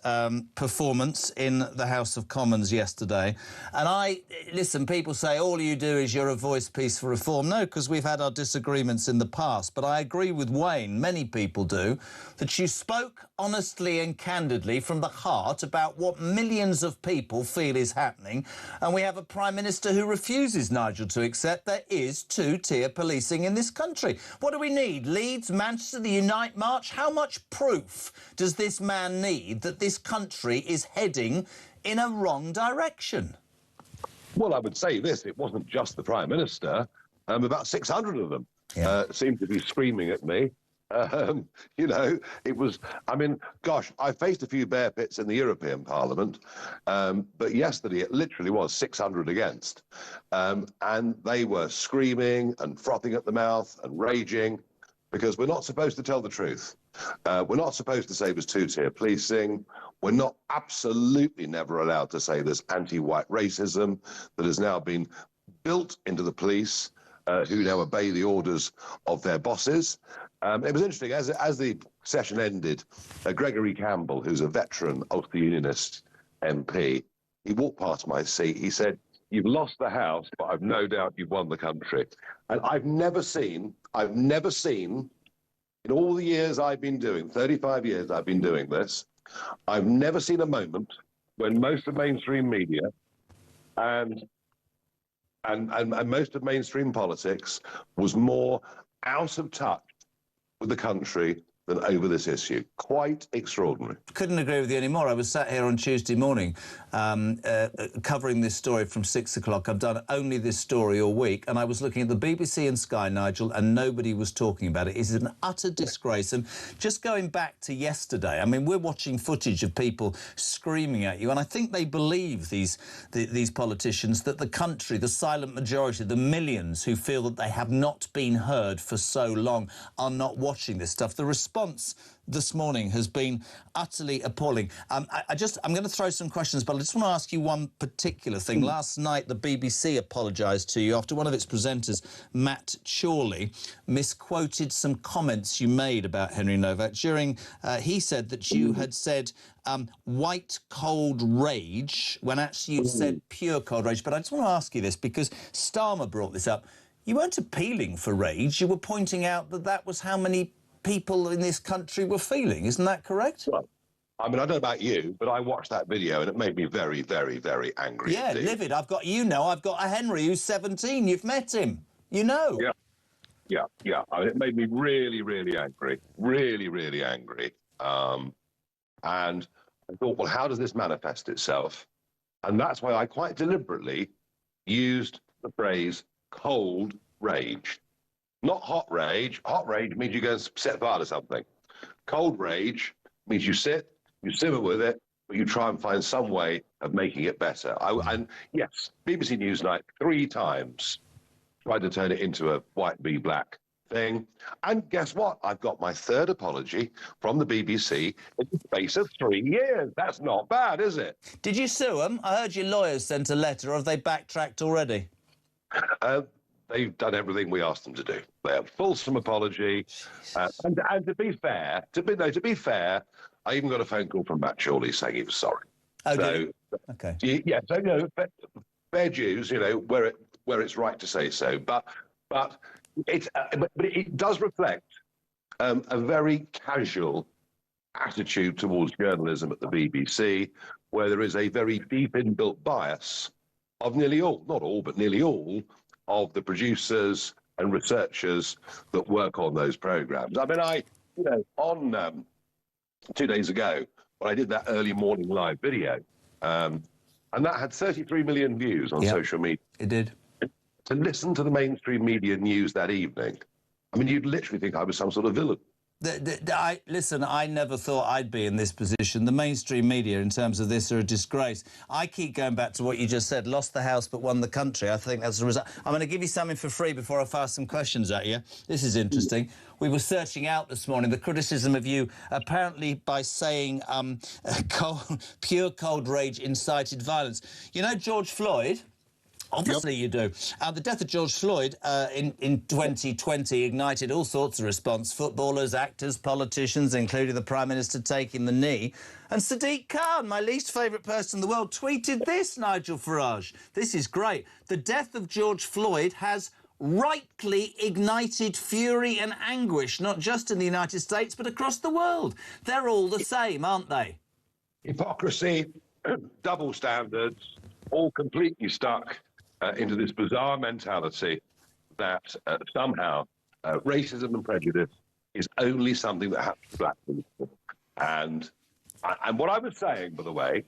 performance in the House of Commons yesterday. And listen, people say all you do is you're a voice piece for reform. No, because we've had our disagreements in the past. But I agree with Wayne, many people do, that you spoke honestly and candidly from the heart about what millions of people feel is happening. And we have a Prime Minister who refuses, Nigel, to accept there is two-tier policing in this country. What do we need? Leeds, Manchester, the Unite March? How much proof does this man need that this country is heading in a wrong direction? Well, I would say this, it wasn't just the Prime Minister. About 600 of them seemed to be screaming at me. You know, it was, I mean, gosh, I faced a few bear pits in the European Parliament, but yesterday it literally was 600 against. And they were screaming and frothing at the mouth and raging because we're not supposed to tell the truth. We're not supposed to say there's two-tier policing. We're not absolutely never allowed to say there's anti-white racism that has now been built into the police, who now obey the orders of their bosses. It was interesting, as the session ended, Gregory Campbell, who's a veteran Ulster-Unionist MP, he walked past my seat. He said, "You've lost the House, but I've no doubt you've won the country." And I've never seen, in all the years I've been doing, 35 years I've been doing this, I've never seen a moment when most of mainstream media and most of mainstream politics was more out of touch with the country than over this issue. Quite extraordinary. Couldn't agree with you anymore. I was sat here on Tuesday morning covering this story from 6 o'clock. I've done only this story all week, and I was looking at the BBC and Sky, Nigel, and nobody was talking about it. It's an utter disgrace. And just going back to yesterday, I mean, we're watching footage of people screaming at you, and I think they believe, these politicians, that the country, the silent majority, the millions who feel that they have not been heard for so long, are not watching this stuff. The response this morning has been utterly appalling. I'm going to throw some questions, but I just want to ask you one particular thing. Last night, the BBC apologised to you after one of its presenters, Matt Chorley, misquoted some comments you made about Henry Novak. He said that you had said white cold rage, when actually you said pure cold rage. But I just want to ask you this, because Starmer brought this up. You weren't appealing for rage. You were pointing out that that was how many people in this country were feeling. Isn't that correct? Well, I mean, I don't know about you, but I watched that video and it made me very, very, very angry. Yeah, indeed. livid. I've got a Henry who's 17. You've met him. You know. Yeah. I mean, it made me really, really angry. Really, really angry. And I thought, well, how does this manifest itself? And that's why I quite deliberately used the phrase cold rage. Not hot rage. Hot rage means you go and set fire to something. Cold rage means you sit, you simmer with it, but you try and find some way of making it better. And yes, BBC Newsnight 3 times tried to turn it into a white v black thing. And guess what? I've got my 3rd apology from the BBC in the space of 3 years. That's not bad, is it? Did you sue them? I heard your lawyers sent a letter. Have they backtracked already? They've done everything we asked them to do. They have fulsome apology, and to be fair, I even got a phone call from Matt Chorley saying he was sorry. Oh, so, okay. Yeah, so, fair dues, where it's right to say so. But it does reflect a very casual attitude towards journalism at the BBC, where there is a very deep inbuilt bias of nearly all, not all, but nearly all of the producers and researchers that work on those programs. I mean, on 2 days ago, when I did that early morning live video, and that had 33 million views on social media. It did. To listen to the mainstream media news that evening, I mean, you'd literally think I was some sort of villain. Listen, I never thought I'd be in this position. The mainstream media, in terms of this, are a disgrace. I keep going back to what you just said, lost the House but won the country. I think that's the result. I'm going to give you something for free before I fire some questions at you. This is interesting. We were searching out this morning the criticism of you, apparently by saying pure cold rage incited violence. You know George Floyd? Obviously you do. The death of George Floyd in 2020 ignited all sorts of response. Footballers, actors, politicians, including the Prime Minister taking the knee. And Sadiq Khan, my least favourite person in the world, tweeted this, Nigel Farage. This is great. The death of George Floyd has rightly ignited fury and anguish, not just in the United States, but across the world. They're all the same, aren't they? Hypocrisy, double standards, all completely stuck into this bizarre mentality that somehow racism and prejudice is only something that happens to black people. And what I was saying, by the way,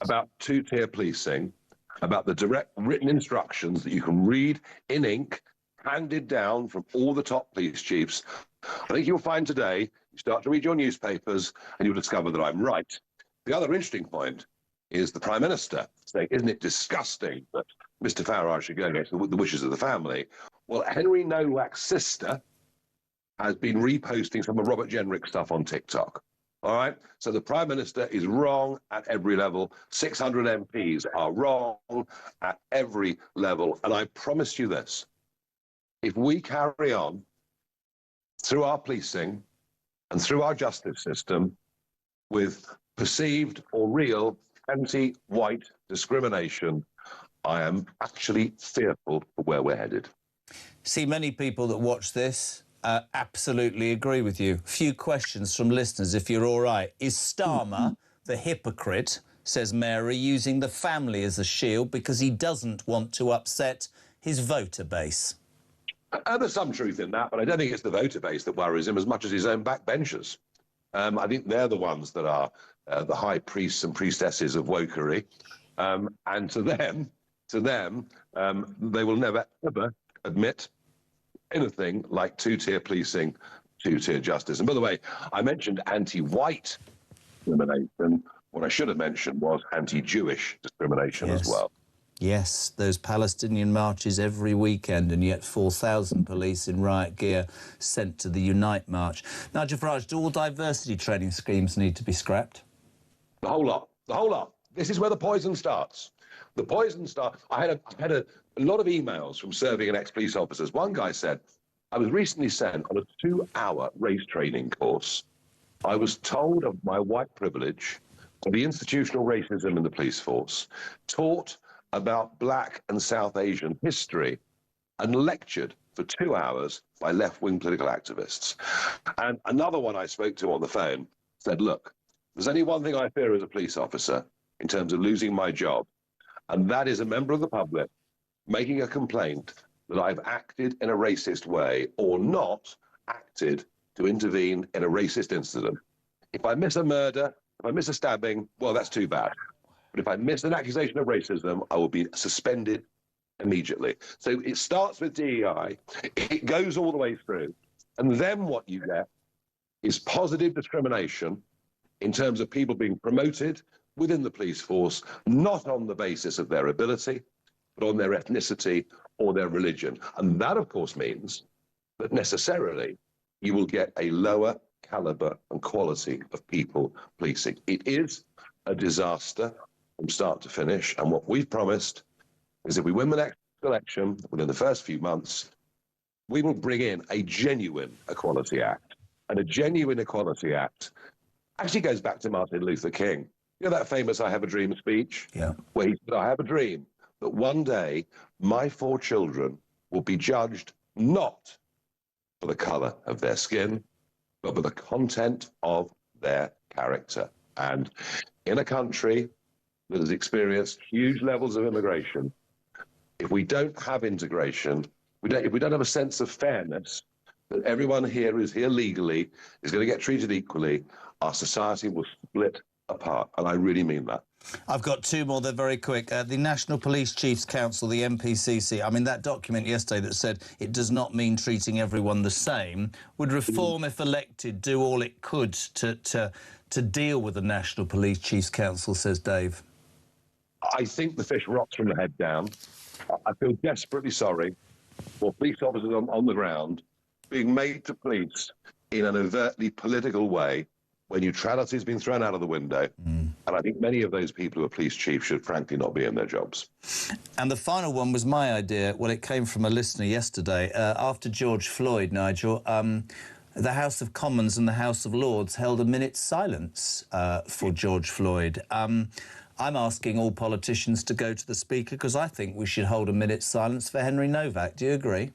about two-tier policing, about the direct written instructions that you can read in ink, handed down from all the top police chiefs, I think you'll find today, you start to read your newspapers and you'll discover that I'm right. The other interesting point is the Prime Minister saying, isn't it disgusting that Mr. Farage should go against the wishes of the family? Well, Henry Nowak's sister has been reposting some of Robert Jenrick's stuff on TikTok. All right? So the Prime Minister is wrong at every level. 600 MPs are wrong at every level. And I promise you this, if we carry on through our policing and through our justice system with perceived or real anti-white discrimination, I am actually fearful for where we're headed. See, many people that watch this absolutely agree with you. Few questions from listeners, if you're all right. Is Starmer the hypocrite, says Mary, using the family as a shield because he doesn't want to upset his voter base? There's some truth in that, but I don't think it's the voter base that worries him as much as his own backbenchers. I think they're the ones that are the high priests and priestesses of wokery. And to them, they will never, ever admit anything like two-tier policing, two-tier justice. And by the way, I mentioned anti-white discrimination. What I should have mentioned was anti-Jewish discrimination as well. Yes, those Palestinian marches every weekend, and yet 4,000 police in riot gear sent to the Unite March. Nigel Farage, do all diversity training schemes need to be scrapped? The whole lot. The whole lot. This is where the poison starts. The poison starts. I had a lot of emails from serving and ex-police officers. One guy said, I was recently sent on a 2-hour race training course. I was told of my white privilege, of the institutional racism in the police force, taught about Black and South Asian history, and lectured for 2 hours by left-wing political activists. And another one I spoke to on the phone said, look, there's only one thing I fear as a police officer in terms of losing my job, and that is a member of the public making a complaint that I've acted in a racist way or not acted to intervene in a racist incident. If I miss a murder, if I miss a stabbing, well, that's too bad. But if I miss an accusation of racism, I will be suspended immediately. So it starts with DEI, it goes all the way through. And then what you get is positive discrimination in terms of people being promoted within the police force, not on the basis of their ability, but on their ethnicity or their religion. And that, of course, means that necessarily you will get a lower caliber and quality of people policing. It is a disaster from start to finish. And what we've promised is if we win the next election within the first few months, we will bring in a genuine Equality Act. And a genuine Equality Act actually goes back to Martin Luther King. You know that famous I Have a Dream speech? Yeah. Where he said, I have a dream that one day my 4 children will be judged not for the colour of their skin, but for the content of their character. And in a country that has experienced huge levels of immigration, if we don't have integration, if we don't have a sense of fairness, that everyone here is here legally, is going to get treated equally, our society will split apart. And I really mean that. I've got 2 more. They're very quick. The National Police Chiefs Council, the NPCC, I mean, that document yesterday that said it does not mean treating everyone the same. Would Reform, if elected, do all it could to deal with the National Police Chiefs Council, says Dave? I think the fish rots from the head down. I feel desperately sorry for police officers on the ground being made to police in an overtly political way when neutrality has been thrown out of the window. And I think many of those people who are police chiefs should frankly not be in their jobs. And the final one was my idea. Well, it came from a listener yesterday. After George Floyd, Nigel, the House of Commons and the House of Lords held a minute's silence for George Floyd. I'm asking all politicians to go to the Speaker because I think we should hold a minute's silence for Henry Novak. Do you agree?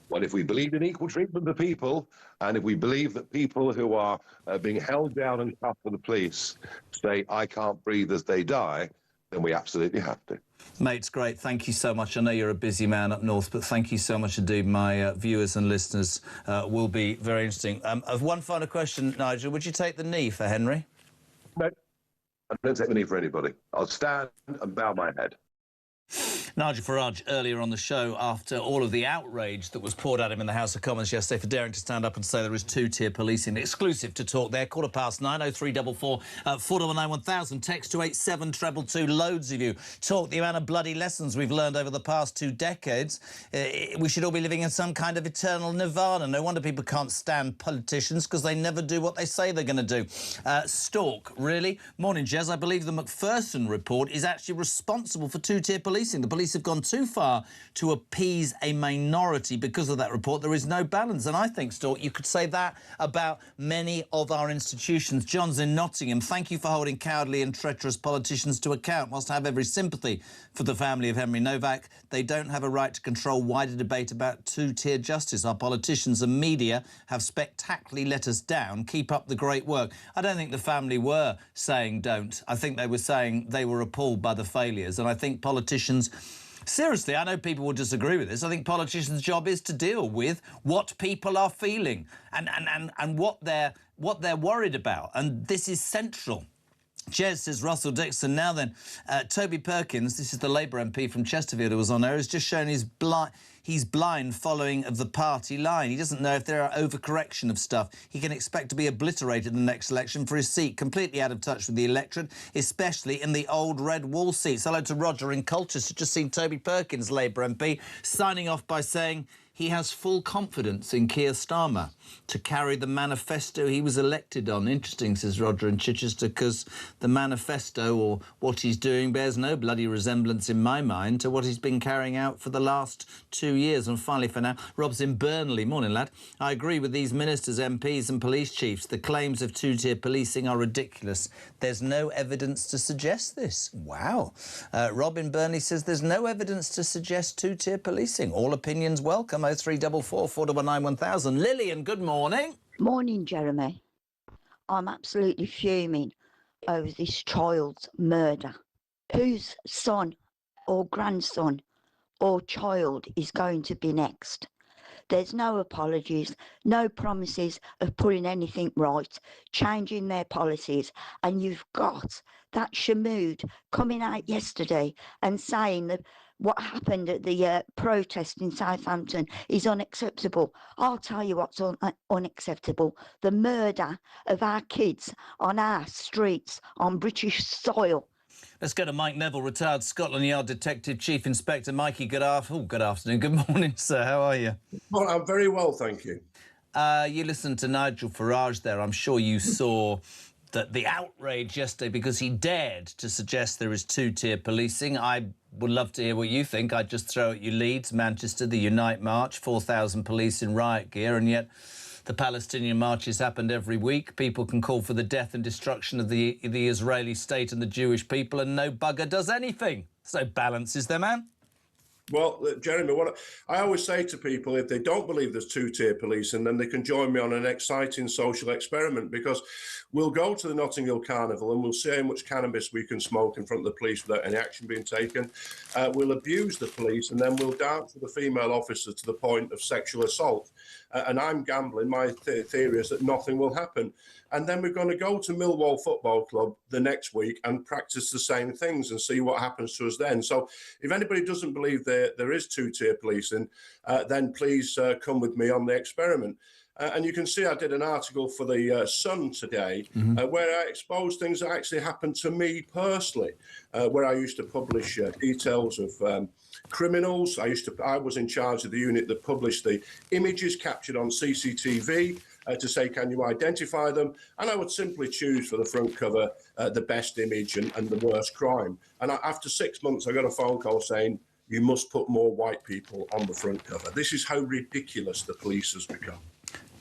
Well, if we believe in equal treatment of people, and if we believe that people who are being held down and cuffed for the police say, I can't breathe as they die, then we absolutely have to. Mate, it's great. Thank you so much. I know you're a busy man up north, but thank you so much indeed. My viewers and listeners will be very interesting. One final question, Nigel. Would you take the knee for Henry? No, I don't take the knee for anybody. I'll stand and bow my head. Nigel Farage earlier on the show after all of the outrage that was poured at him in the House of Commons yesterday for daring to stand up and say there is 2-tier policing. Exclusive to talk there, 9:15, 0344 499 1000. Text to 87222. Loads of you talk the amount of bloody lessons we've learned over the past 2 decades. We should all be living in some kind of eternal nirvana. No wonder people can't stand politicians because they never do what they say they're going to do. Stalk, really? Morning, Jez. I believe the Macpherson report is actually responsible for 2-tier policing. The police have gone too far to appease a minority. Because of that report, there is no balance. And I think, Stalk, you could say that about many of our institutions. John's in Nottingham. Thank you for holding cowardly and treacherous politicians to account. Whilst I have every sympathy for the family of Henry Novak, they don't have a right to control wider debate about 2-tier justice. Our politicians and media have spectacularly let us down. Keep up the great work. I don't think the family were saying don't. I think they were saying they were appalled by the failures. And I think politicians... Seriously, I know people will disagree with this. I think politicians' job is to deal with what people are feeling and what they're worried about. And this is central. Jez says, Russell Dixon. Now then, Toby Perkins, this is the Labour MP from Chesterfield who was on there, has just shown he's blind following of the party line. He doesn't know if there are overcorrection of stuff. He can expect to be obliterated in the next election for his seat, completely out of touch with the electorate, especially in the old red wall seats. Hello to Roger in Colchester. Just seen Toby Perkins, Labour MP, signing off by saying he has full confidence in Keir Starmer to carry the manifesto he was elected on. Interesting, says Roger in Chichester, because the manifesto, or what he's doing, bears no bloody resemblance in my mind to what he's been carrying out for the last 2 years. And finally, for now, Rob's in Burnley. Morning, lad. I agree with these ministers, MPs and police chiefs. The claims of 2-tier policing are ridiculous. There's no evidence to suggest this. Wow. Rob in Burnley says there's no evidence to suggest 2-tier policing. All opinions welcome. 0344 499 1000. Lillian, good morning. Morning, Jeremy. I'm absolutely fuming over this child's murder. Whose son or grandson or child is going to be next? There's no apologies, no promises of putting anything right, changing their policies, and you've got that Shamood coming out yesterday and saying that what happened at the protest in Southampton is unacceptable. I'll tell you what's unacceptable. The murder of our kids on our streets, on British soil. Let's go to Mike Neville, retired Scotland Yard Detective Chief Inspector. Mikey, good afternoon. Good morning, sir. How are you? Well, I'm very well, thank you. You listened to Nigel Farage there. I'm sure you saw that the outrage yesterday because he dared to suggest there is 2-tier policing. I would love to hear what you think. I'd just throw at you Leeds, Manchester, the Unite March, 4,000 police in riot gear, and yet The Palestinian marches happened every week. People can call for the death and destruction of the Israeli state and the Jewish people, and no bugger does anything. So balance, is there, man? Well, Jeremy, what I always say to people, if they don't believe there's two-tier policing, then they can join me on an exciting social experiment, because we'll go to the Notting Hill Carnival and we'll see how much cannabis we can smoke in front of the police without any action being taken. We'll abuse the police, and then we'll dance with the female officer to the point of sexual assault. And I'm gambling. My theory is that nothing will happen. And then we're going to go to Millwall Football Club the next week and practice the same things and see what happens to us then. So if anybody doesn't believe there is two-tier policing, then please come with me on the experiment. And you can see I did an article for the Sun today where I exposed things that actually happened to me personally, where I used to publish details of criminals. I was in charge of the unit that published the images captured on CCTV to say, can you identify them? And I would simply choose for the front cover the best image and the worst crime. And after 6 months, I got a phone call saying, you must put more white people on the front cover. This is how ridiculous the police has become.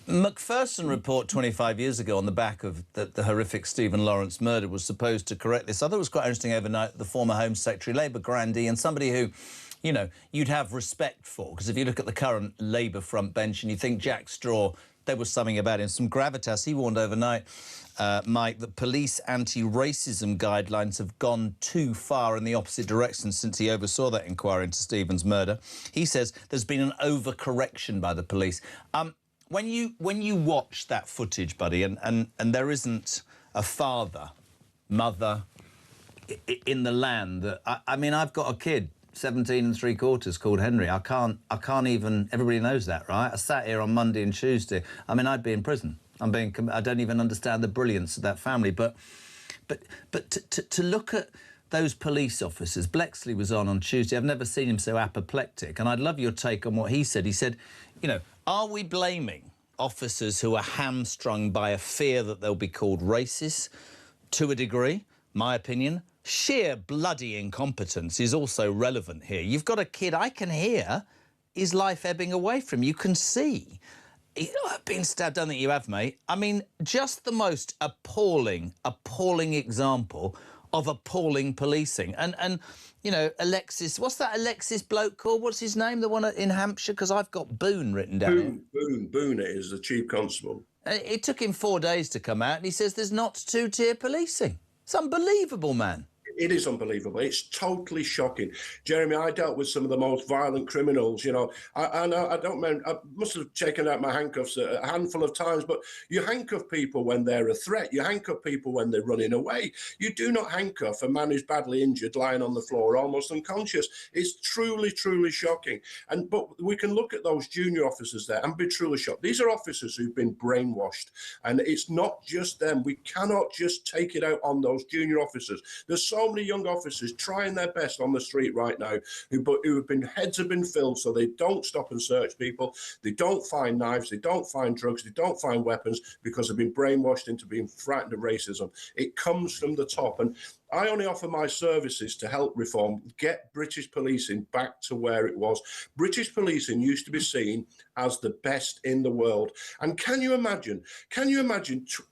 Macpherson report 25 years ago on the back of the horrific Stephen Lawrence murder was supposed to correct this. I thought it was quite interesting overnight, the former Home Secretary, Labour grandee, and somebody who, you know, you'd have respect for, because if you look at the current Labour front bench and you think Jack Straw, there was something about him, some gravitas. He warned overnight, Mike, that police anti-racism guidelines have gone too far in the opposite direction since he oversaw that inquiry into Stephen's murder. He says there's been an overcorrection by the police. When you watch that footage, buddy, and there isn't a father, mother in the land that... I mean, I've got a kid, 17 3/4, called Henry. I can't even... Everybody knows that, right? I sat here on Monday and Tuesday. I mean, I'd be in prison. I don't even understand the brilliance of that family. But to look at those police officers... Blexley was on Tuesday. I've never seen him so apoplectic. And I'd love your take on what he said. He said, you know, are we blaming officers who are hamstrung by a fear that they'll be called racist? To a degree, my opinion, sheer bloody incompetence is also relevant here. You've got a kid, I can hear his life ebbing away from him. You can see. Being stabbed, I don't think you have, mate. I mean, just the most appalling example of appalling policing. And you know, Alexis... What's that Alexis bloke called? What's his name, the one in Hampshire? Because I've got Boone written down. Boone it is, the chief constable. It took him 4 days to come out, and he says there's not two-tier policing. It's unbelievable, man. It is unbelievable. It's totally shocking. Jeremy, I dealt with some of the most violent criminals, you know. I must have taken out my handcuffs a handful of times, but you handcuff people when they're a threat. You handcuff people when they're running away. You do not handcuff a man who's badly injured, lying on the floor, almost unconscious. It's truly, truly shocking. But we can look at those junior officers there and be truly shocked. These are officers who've been brainwashed, and it's not just them. We cannot just take it out on those junior officers. There's so many young officers trying their best on the street right now heads have been filled so they don't stop and search people. They don't find knives, they don't find drugs, they don't find weapons because they've been brainwashed into being frightened of racism. It comes from the top, and I only offer my services to help reform, get British policing back to where it was. British policing used to be seen as the best in the world. And can you imagine,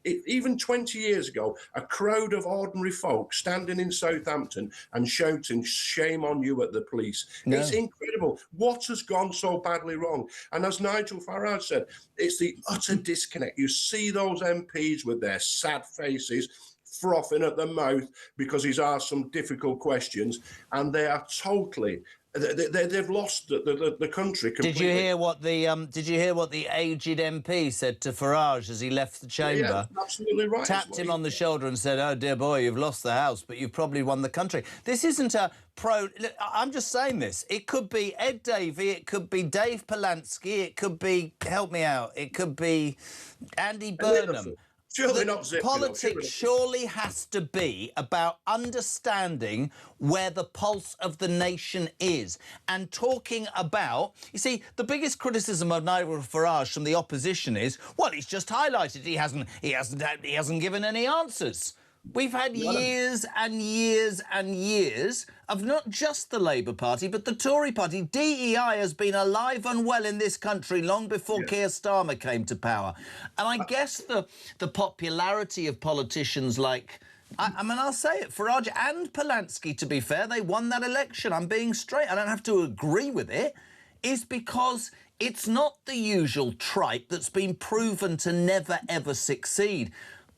even 20 years ago, a crowd of ordinary folk standing in Southampton and shouting, shame on you at the police? No. It's incredible. What has gone so badly wrong? And as Nigel Farage said, it's the utter disconnect. You see those MPs with their sad faces, frothing at the mouth because he's asked some difficult questions, and they are totally... They've lost the country completely. Did you hear what the aged MP said to Farage as he left the chamber? Yeah, absolutely right. Tapped him on the shoulder and said, "Oh dear boy, you've lost the house, but you've probably won the country." This isn't a pro. Look, I'm just saying this. It could be Ed Davey, it could be Dave Polanski, it could be, help me out, it could be Andy Burnham. Surely not politics surely has to be about understanding where the pulse of the nation is and talking about... You see, the biggest criticism of Nigel Farage from the opposition is, well, he's just highlighted he hasn't given any answers. We've had years and years and years of not just the Labour Party, but the Tory Party. DEI has been alive and well in this country long before Keir Starmer came to power. And I guess the popularity of politicians like... I mean, I'll say it, Farage and Polanski, to be fair, they won that election. I'm being straight. I don't have to agree with it. Is because it's not the usual tripe that's been proven to never, ever succeed.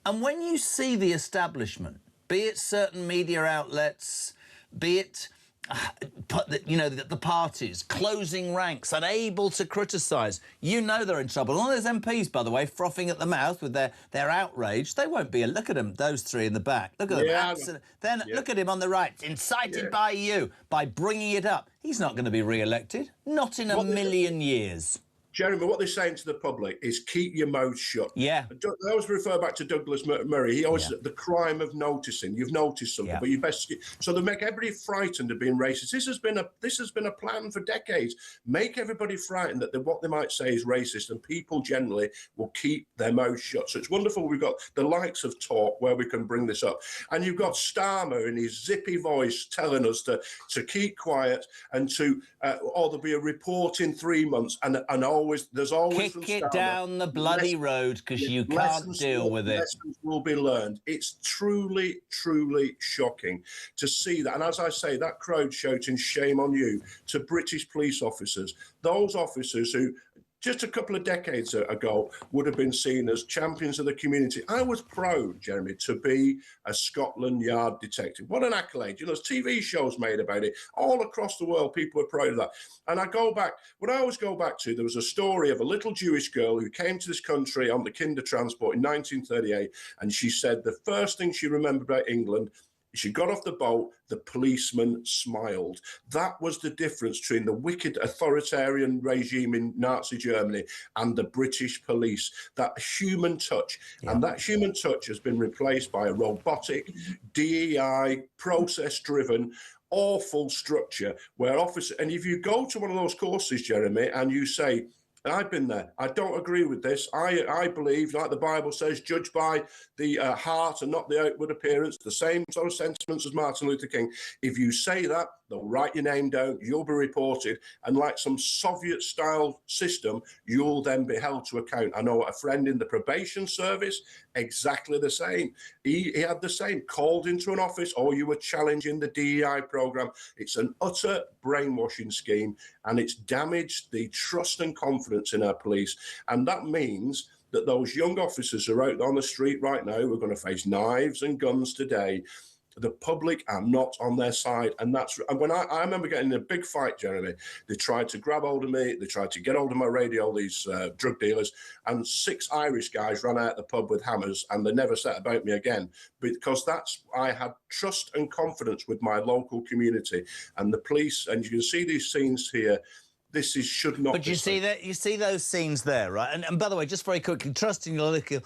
And when you see the establishment, be it certain media outlets, be it, you know, the parties, closing ranks, unable to criticise, you know they're in trouble. All those MPs, by the way, frothing at the mouth with their outrage, they won't be... Look at them, those three in the back. Look at them. Then look at him on the right, incited by you, by bringing it up. He's not going to be re-elected. Not in a million years. Jeremy, what they're saying to the public is keep your mouth shut. Yeah. I always refer back to Douglas Murray. He always said the crime of noticing. You've noticed something, but you best. So they make everybody frightened of being racist. This has been a plan for decades. Make everybody frightened that what they might say is racist, and people generally will keep their mouth shut. So it's wonderful. We've got the likes of Talk where we can bring this up, and you've got Starmer in his zippy voice telling us to keep quiet and to, or there'll be a report in 3 months, and there's always kick it down the bloody road because you can't deal with it. Lessons will be learned. It's truly, truly shocking to see that. And as I say, that crowd shouting "shame on you" to British police officers, those officers who just a couple of decades ago would have been seen as champions of the community. I was proud, Jeremy, to be a Scotland Yard detective. What an accolade. You know, there's TV shows made about it. All across the world, people are proud of that. And I always go back to, there was a story of a little Jewish girl who came to this country on the Kinder transport in 1938, and she said the first thing she remembered about England, she got off the boat, the policeman smiled. That was the difference between the wicked authoritarian regime in Nazi Germany and the British police. That human touch. And that human touch has been replaced by a robotic, DEI, process-driven, awful structure where and if you go to one of those courses, Jeremy, and you say, I've been there. I don't agree with this. I believe, like the Bible says, judge by the heart and not the outward appearance, the same sort of sentiments as Martin Luther King. If you say that, they'll write your name down, you'll be reported, and like some Soviet-style system, you'll then be held to account. I know a friend in the probation service, exactly the same. He had the same, called into an office, or you were challenging the DEI programme. It's an utter brainwashing scheme, and it's damaged the trust and confidence in our police. And that means that those young officers who are out on the street right now, who are going to face knives and guns today, the public are not on their side. And when I remember getting in a big fight, Jeremy, they tried to grab hold of me, they tried to get hold of my radio, these drug dealers, and 6 Irish guys ran out of the pub with hammers, and they never said about me again, because I had trust and confidence with my local community and the police. And you can see these scenes here. Should not. But you see those scenes there, right? And by the way, just very quickly, trusting your local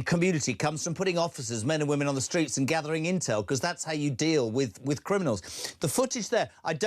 community comes from putting officers, men and women, on the streets and gathering intel, because that's how you deal with criminals. The footage there, do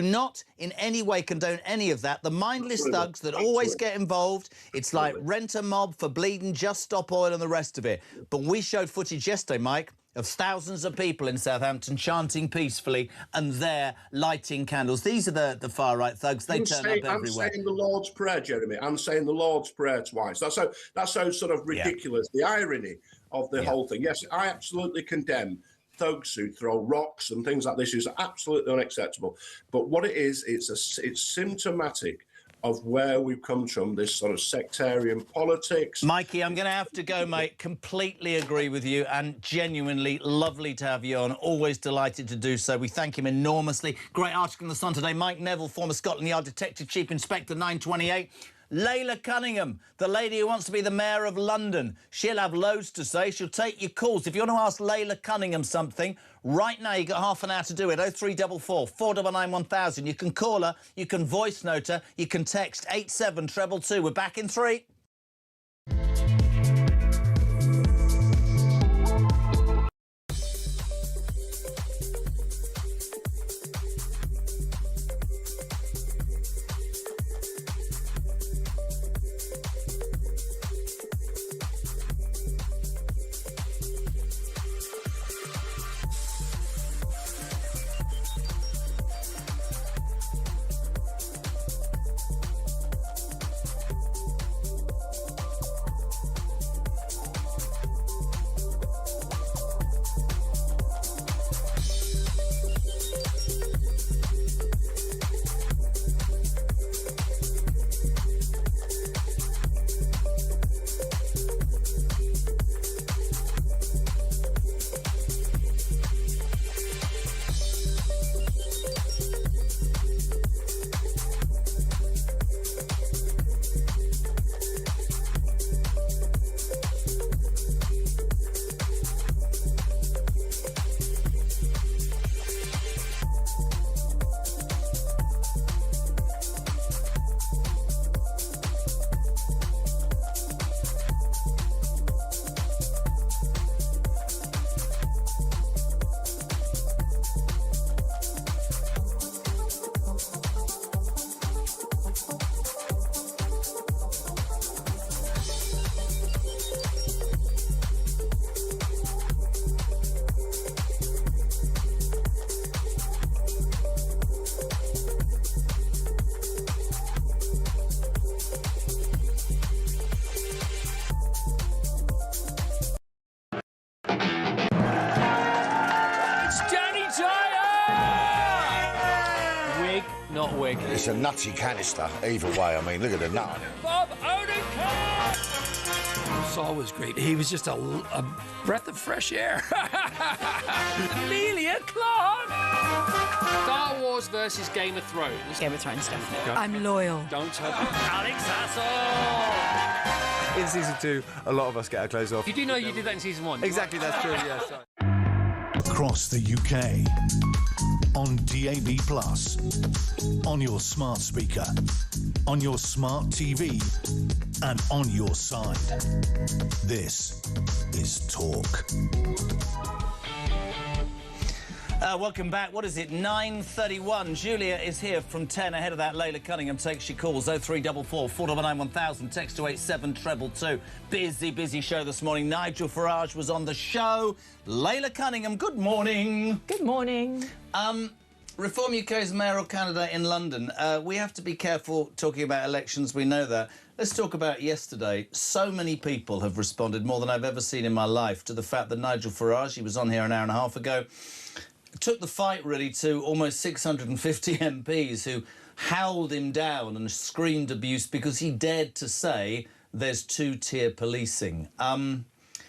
not in any way condone any of that. The mindless thugs that always get involved, it's like rent a mob for bleeding, just stop oil and the rest of it. But we showed footage yesterday, Mike, of thousands of people in Southampton chanting peacefully and there lighting candles. These are the far-right thugs. They turn up everywhere. I'm saying the Lord's Prayer, Jeremy. I'm saying the Lord's Prayer twice. That's so sort of ridiculous, the irony of the whole thing. Yes, I absolutely condemn thugs who throw rocks and things like this. Is absolutely unacceptable. But what it is, it's symptomatic of where we've come from, this sort of sectarian politics. Mikey, I'm going to have to go, mate. Completely agree with you, and genuinely lovely to have you on. Always delighted to do so. We thank him enormously. Great article in The Sun today. Mike Neville, former Scotland Yard Detective Chief Inspector 928. Layla Cunningham, the lady who wants to be the Mayor of London. She'll have loads to say. She'll take your calls. If you want to ask Layla Cunningham something, right now you've got half an hour to do it. 0344 499 1000. You can call her, you can voice note her, you can text 87222. We're back in 3. week. It's a nutty canister, either way. I mean, look at the nut on it. Bob Odenkirk! Saul was great. He was just a breath of fresh air. Amelia Clark! Star Wars versus Game of Thrones. Game of Thrones, definitely. I'm loyal. Don't tell me. Alex Hassel! In season 2, a lot of us get our clothes off. You do know you did that in season 1? Exactly, that's true, yes. Across the UK, on DAB+, on your smart speaker, on your smart TV, and on your side. This is Talk. Welcome back. What is it? 9:31. Julia is here from 10. Ahead of that, Layla Cunningham takes your calls. 0344 499 1000. Text to 87222. Busy show this morning. Nigel Farage was on the show. Layla Cunningham, good morning. Good morning. Reform UK's mayoral candidate in London. We have to be careful talking about elections. We know that. Let's talk about yesterday. So many people have responded, more than I've ever seen in my life, to the fact that Nigel Farage, he was on here an hour and a half ago, took the fight, really, to almost 650 MPs who howled him down and screamed abuse because he dared to say there's two-tier policing.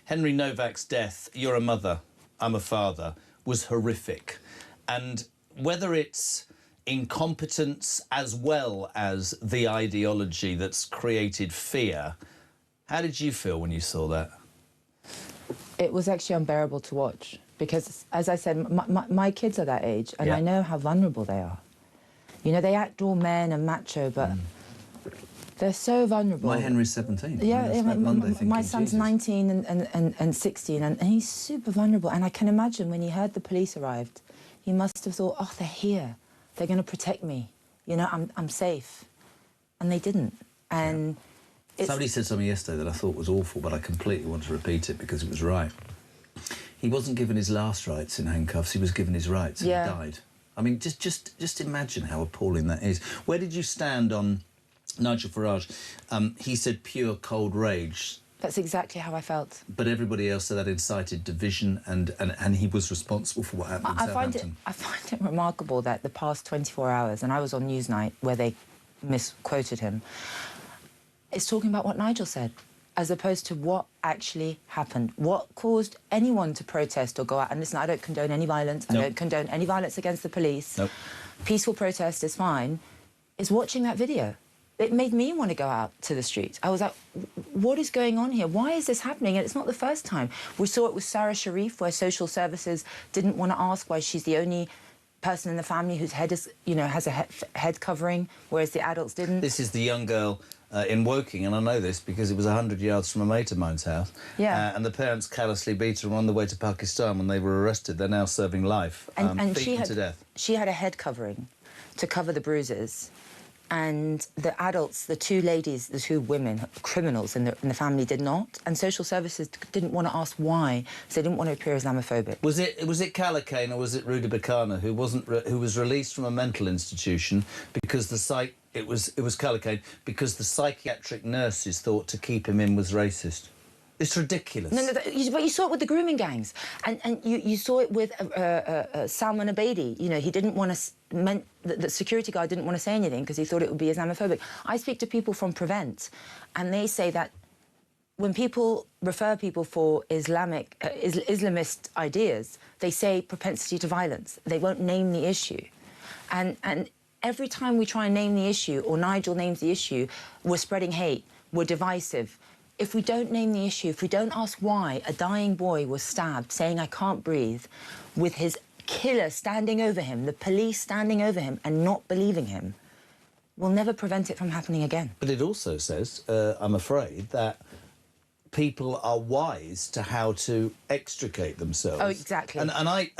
Henry Novak's death, you're a mother, I'm a father, was horrific. And whether it's incompetence as well as the ideology that's created fear, how did you feel when you saw that? It was actually unbearable to watch because, as I said, my kids are that age and I know how vulnerable they are. You know, they act all men and macho, but they're so vulnerable. My Henry's 17. Yeah, my son's Jesus. 19 and 16, and he's super vulnerable. And I can imagine when he heard the police arrived, he must have thought, oh, they're here. They're going to protect me. You know, I'm safe. And they didn't. And somebody said something yesterday that I thought was awful, but I completely want to repeat it because it was right. He wasn't given his last rights in handcuffs. He was given his rights and he died. I mean, just imagine how appalling that is. Where did you stand on Nigel Farage? He said pure cold rage. That's exactly how I felt. But everybody else said that incited division, and he was responsible for what happened in Southampton. I find it remarkable that the past 24 hours, and I was on Newsnight where they misquoted him, it's talking about what Nigel said, as opposed to what actually happened. What caused anyone to protest or go out? And listen, I don't condone any violence. I don't condone any violence against the police. Peaceful protest is fine. Is watching that video. It made me want to go out to the streets. I was like, what is going on here? Why is this happening? And it's not the first time. We saw it with Sarah Sharif, where social services didn't want to ask why she's the only person in the family whose head is, you know, has a head covering, whereas the adults didn't. This is the young girl in Woking, and I know this because it was 100 yards from a mate of mine's house. Yeah. And the parents callously beat her on the way to Pakistan when they were arrested. They're now serving life, And beaten to death. She had a head covering to cover the bruises. And the adults, the two ladies, the two women, criminals in the family did not. And social services didn't want to ask why, so they didn't want to appear Islamophobic. Was it Kalakane or was it Ruda Bakana who was released from a mental institution because it was Kalakane because the psychiatric nurses thought to keep him in was racist? It's ridiculous. No, but you saw it with the grooming gangs, and you saw it with Salman Abedi. You know, he didn't want to. The security guard didn't want to say anything because he thought it would be Islamophobic. I speak to people from Prevent, and they say that when people refer people for Islamist ideas, they say propensity to violence. They won't name the issue, and every time we try and name the issue, or Nigel names the issue, we're spreading hate. We're divisive. If we don't name the issue, if we don't ask why a dying boy was stabbed, saying, I can't breathe, with his killer standing over him, the police standing over him and not believing him, we'll never prevent it from happening again. But it also says, I'm afraid, that people are wise to how to extricate themselves. Oh, exactly. And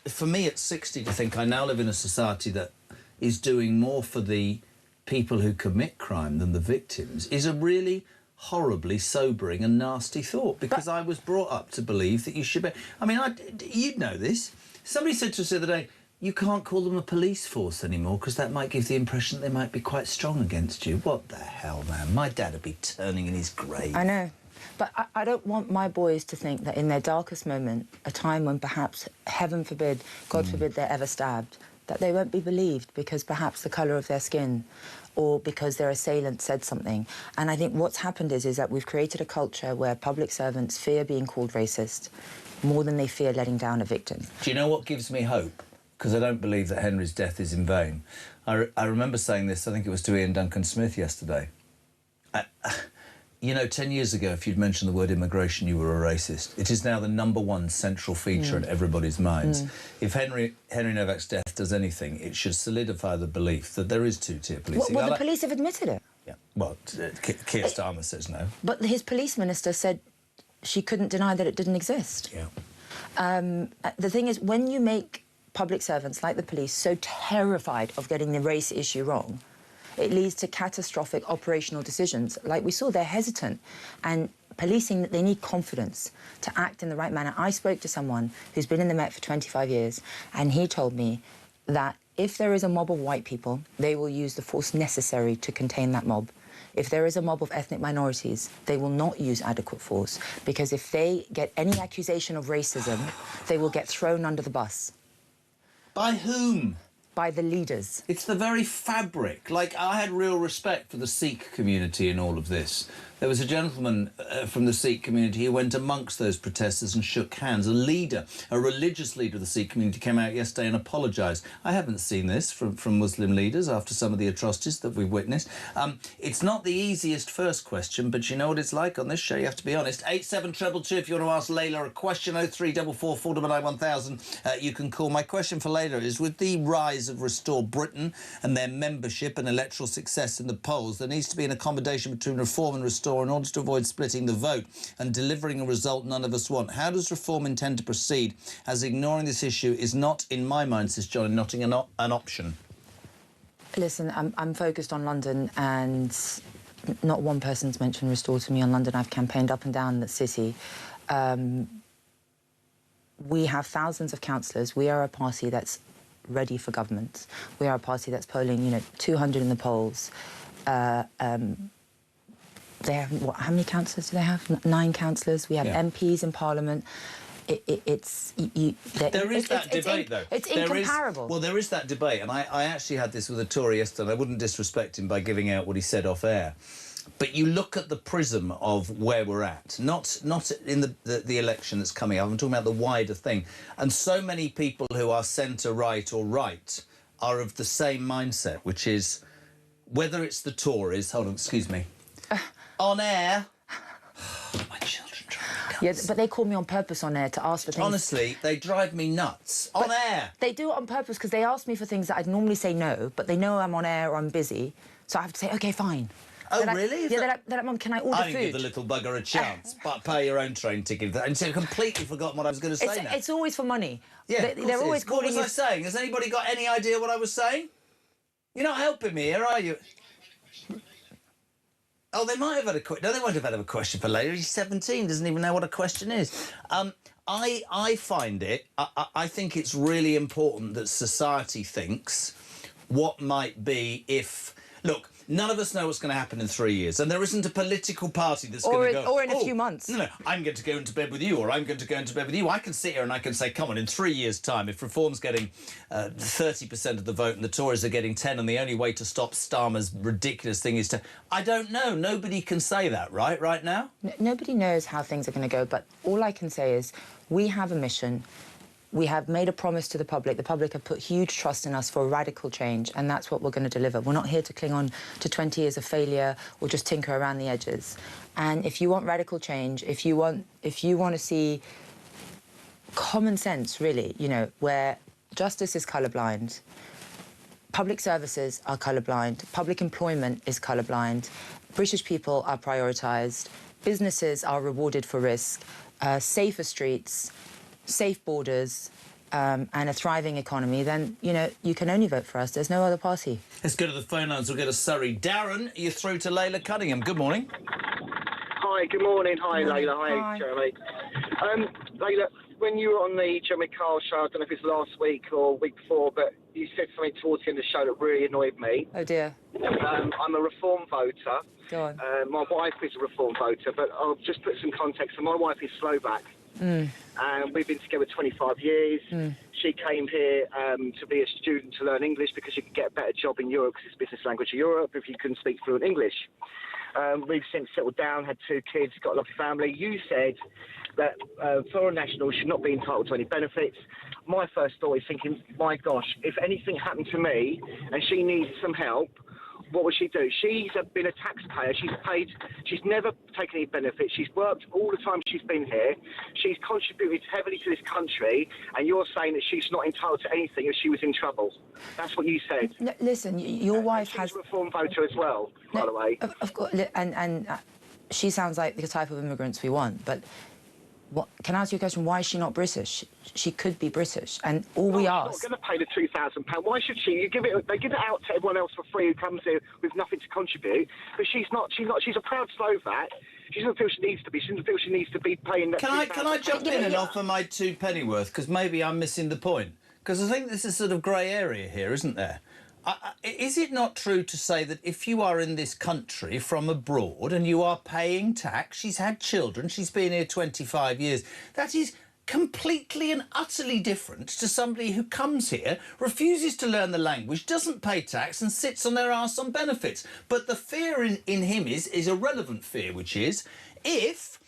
for me, at 60, to think I now live in a society that is doing more for the people who commit crime than the victims is a really horribly sobering and nasty thought, because I was brought up to believe that you should be... I mean, you'd know this. Somebody said to us the other day, you can't call them a police force anymore because that might give the impression that they might be quite strong against you. What the hell, man? My dad would be turning in his grave. I know. But I don't want my boys to think that in their darkest moment, a time when perhaps, heaven forbid, God forbid, they're ever stabbed, that they won't be believed because perhaps the colour of their skin or because their assailant said something. And I think what's happened is that we've created a culture where public servants fear being called racist more than they fear letting down a victim. Do you know what gives me hope? Because I don't believe that Henry's death is in vain. I remember saying this, I think it was to Ian Duncan Smith yesterday. You know, 10 years ago, if you'd mentioned the word immigration, you were a racist. It is now the #1 central feature in everybody's minds. If Henry Novak's death does anything, it should solidify the belief that there is two-tier policing. Well, the police have admitted it. Yeah. Well, Keir Starmer says no. But his police minister said she couldn't deny that it didn't exist. Yeah. The thing is, when you make public servants like the police so terrified of getting the race issue wrong, it leads to catastrophic operational decisions. Like we saw, they're hesitant. And policing, they need confidence to act in the right manner. I spoke to someone who's been in the Met for 25 years, and he told me that if there is a mob of white people, they will use the force necessary to contain that mob. If there is a mob of ethnic minorities, they will not use adequate force, because if they get any accusation of racism, they will get thrown under the bus. By whom? By the leaders. It's the very fabric. Like, I had real respect for the Sikh community in all of this. There was a gentleman from the Sikh community who went amongst those protesters and shook hands. A leader, a religious leader of the Sikh community, came out yesterday and apologised. I haven't seen this from Muslim leaders after some of the atrocities that we've witnessed. It's not the easiest first question, but you know what it's like on this show, you have to be honest. 87222 if you want to ask Layla a question, 0344 499 1000. You can call. My question for Layla is, with the rise of Restore Britain and their membership and electoral success in the polls, there needs to be an accommodation between Reform and Restore in order to avoid splitting the vote and delivering a result none of us want. How does Reform intend to proceed, as ignoring this issue is not, in my mind, says John in Nottingham, an option? Listen, I'm focused on London, and not one person's mentioned Restore to me on London. I've campaigned up and down the city. We have thousands of councillors. We are a party that's ready for government. We are a party that's polling, 200 in the polls. They have, how many councillors do they have? 9 councillors. We have MPs in Parliament. There is that debate, though. It's incomparable. Well, there is that debate, and I actually had this with a Tory yesterday. I wouldn't disrespect him by giving out what he said off air. But you look at the prism of where we're at, not in the election that's coming up. I'm talking about the wider thing. And so many people who are centre-right or right are of the same mindset, which is, whether it's the Tories... Hold on, excuse me. On air. My children drive me nuts. Yeah, but they call me on purpose on air to ask for things. Honestly, they drive me nuts. On air. They do it on purpose because they ask me for things that I'd normally say no, but they know I'm on air or I'm busy, so I have to say, OK, fine. Oh, really? They're like, Mum, can I order food? I didn't give the little bugger a chance, but pay your own train ticket. And so I completely forgotten what I was going to say now. It's always for money. Yeah, they're always calling you... What was I saying? Has anybody got any idea what I was saying? You're not helping me here, are you? Oh, they might have had a question. No, they won't have had a question for later. He's 17, doesn't even know what a question is. I find it... I think it's really important that society thinks what might be if... Look, none of us know what's going to happen in 3 years, and there isn't a political party that's going to go... Or in a few months. No, I'm going to go into bed with you, or I'm going to go into bed with you. I can sit here and I can say, come on, in 3 years' time, if Reform's getting 30% of the vote and the Tories are getting 10, and the only way to stop Starmer's ridiculous thing is to... I don't know. Nobody can say that, right now? Nobody knows how things are going to go, but all I can say is we have a mission. We have made a promise to the public. The public have put huge trust in us for radical change, and that's what we're going to deliver. We're not here to cling on to 20 years of failure or just tinker around the edges. And if you want radical change, if you want to see common sense, really, where justice is colourblind, public services are colourblind, public employment is colourblind, British people are prioritised, businesses are rewarded for risk, safer streets, safe borders, and a thriving economy, then, you can only vote for us. There's no other party. Let's go to the phone lines. We'll go to Surrey. Darren, you're through to Layla Cunningham. Good morning. Hi, good morning. Hi, Layla. Hi, Jeremy. Layla, when you were on the Jeremy Kyle show, I don't know if it's last week or week before, but you said something towards the end of the show that really annoyed me. Oh, dear. I'm a Reform voter. Go on. My wife is a Reform voter, but I'll just put some context. So my wife is Slovak. and we've been together 25 years. She came here to be a student to learn English because you could get a better job in Europe because it's business language of Europe if you couldn't speak fluent English. We've since settled down, had 2 kids, got a lovely family. You said that foreign nationals should not be entitled to any benefits. My first thought is thinking, my gosh, if anything happened to me and she needs some help, what would she do? She's been a taxpayer. She's never taken any benefits. She's worked all the time she's been here. She's contributed heavily to this country, and you're saying that she's not entitled to anything if she was in trouble. That's what you said. No, listen, your wife has... She's a reform voter as well, by the way. Of course, and she sounds like the type of immigrants we want, but... can I ask you a question? Why is she not British? She could be British, and all we ask... She's not going to pay the £2,000. Why should she? They give it out to everyone else for free who comes here with nothing to contribute. But she's not. She's a proud Slovak. She doesn't feel she needs to be. She doesn't feel she needs to be paying that. Can I jump in and offer my 2 pennyworth? Because maybe I'm missing the point. Because I think there's a sort of grey area here, isn't there? Is it not true to say that if you are in this country from abroad and you are paying tax, she's had children, she's been here 25 years, that is completely and utterly different to somebody who comes here, refuses to learn the language, doesn't pay tax and sits on their arse on benefits. But the fear in him is a relevant fear, which is, if...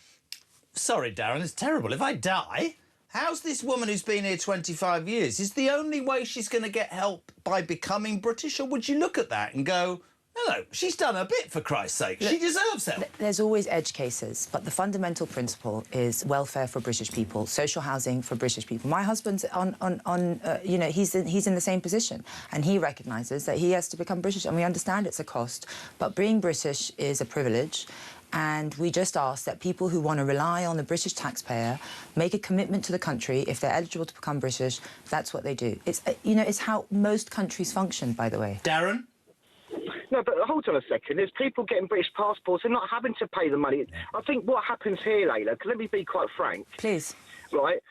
Sorry, Darren, it's terrible. If I die... How's this woman who's been here 25 years? Is the only way she's going to get help by becoming British? Or would you look at that and go, no, she's done a bit, for Christ's sake. She deserves help. There's always edge cases, but the fundamental principle is welfare for British people, social housing for British people. My husband's you know, he's in the same position, and he recognises that he has to become British, and we understand it's a cost, but being British is a privilege. And we just ask that people who want to rely on the British taxpayer make a commitment to the country. If they're eligible to become British, that's what they do. It's, you know, it's how most countries function, by the way. Darren? No, but hold on a second. There's people getting British passports and not having to pay the money. I think what happens here, Layla, because let me be quite frank. Please. Right?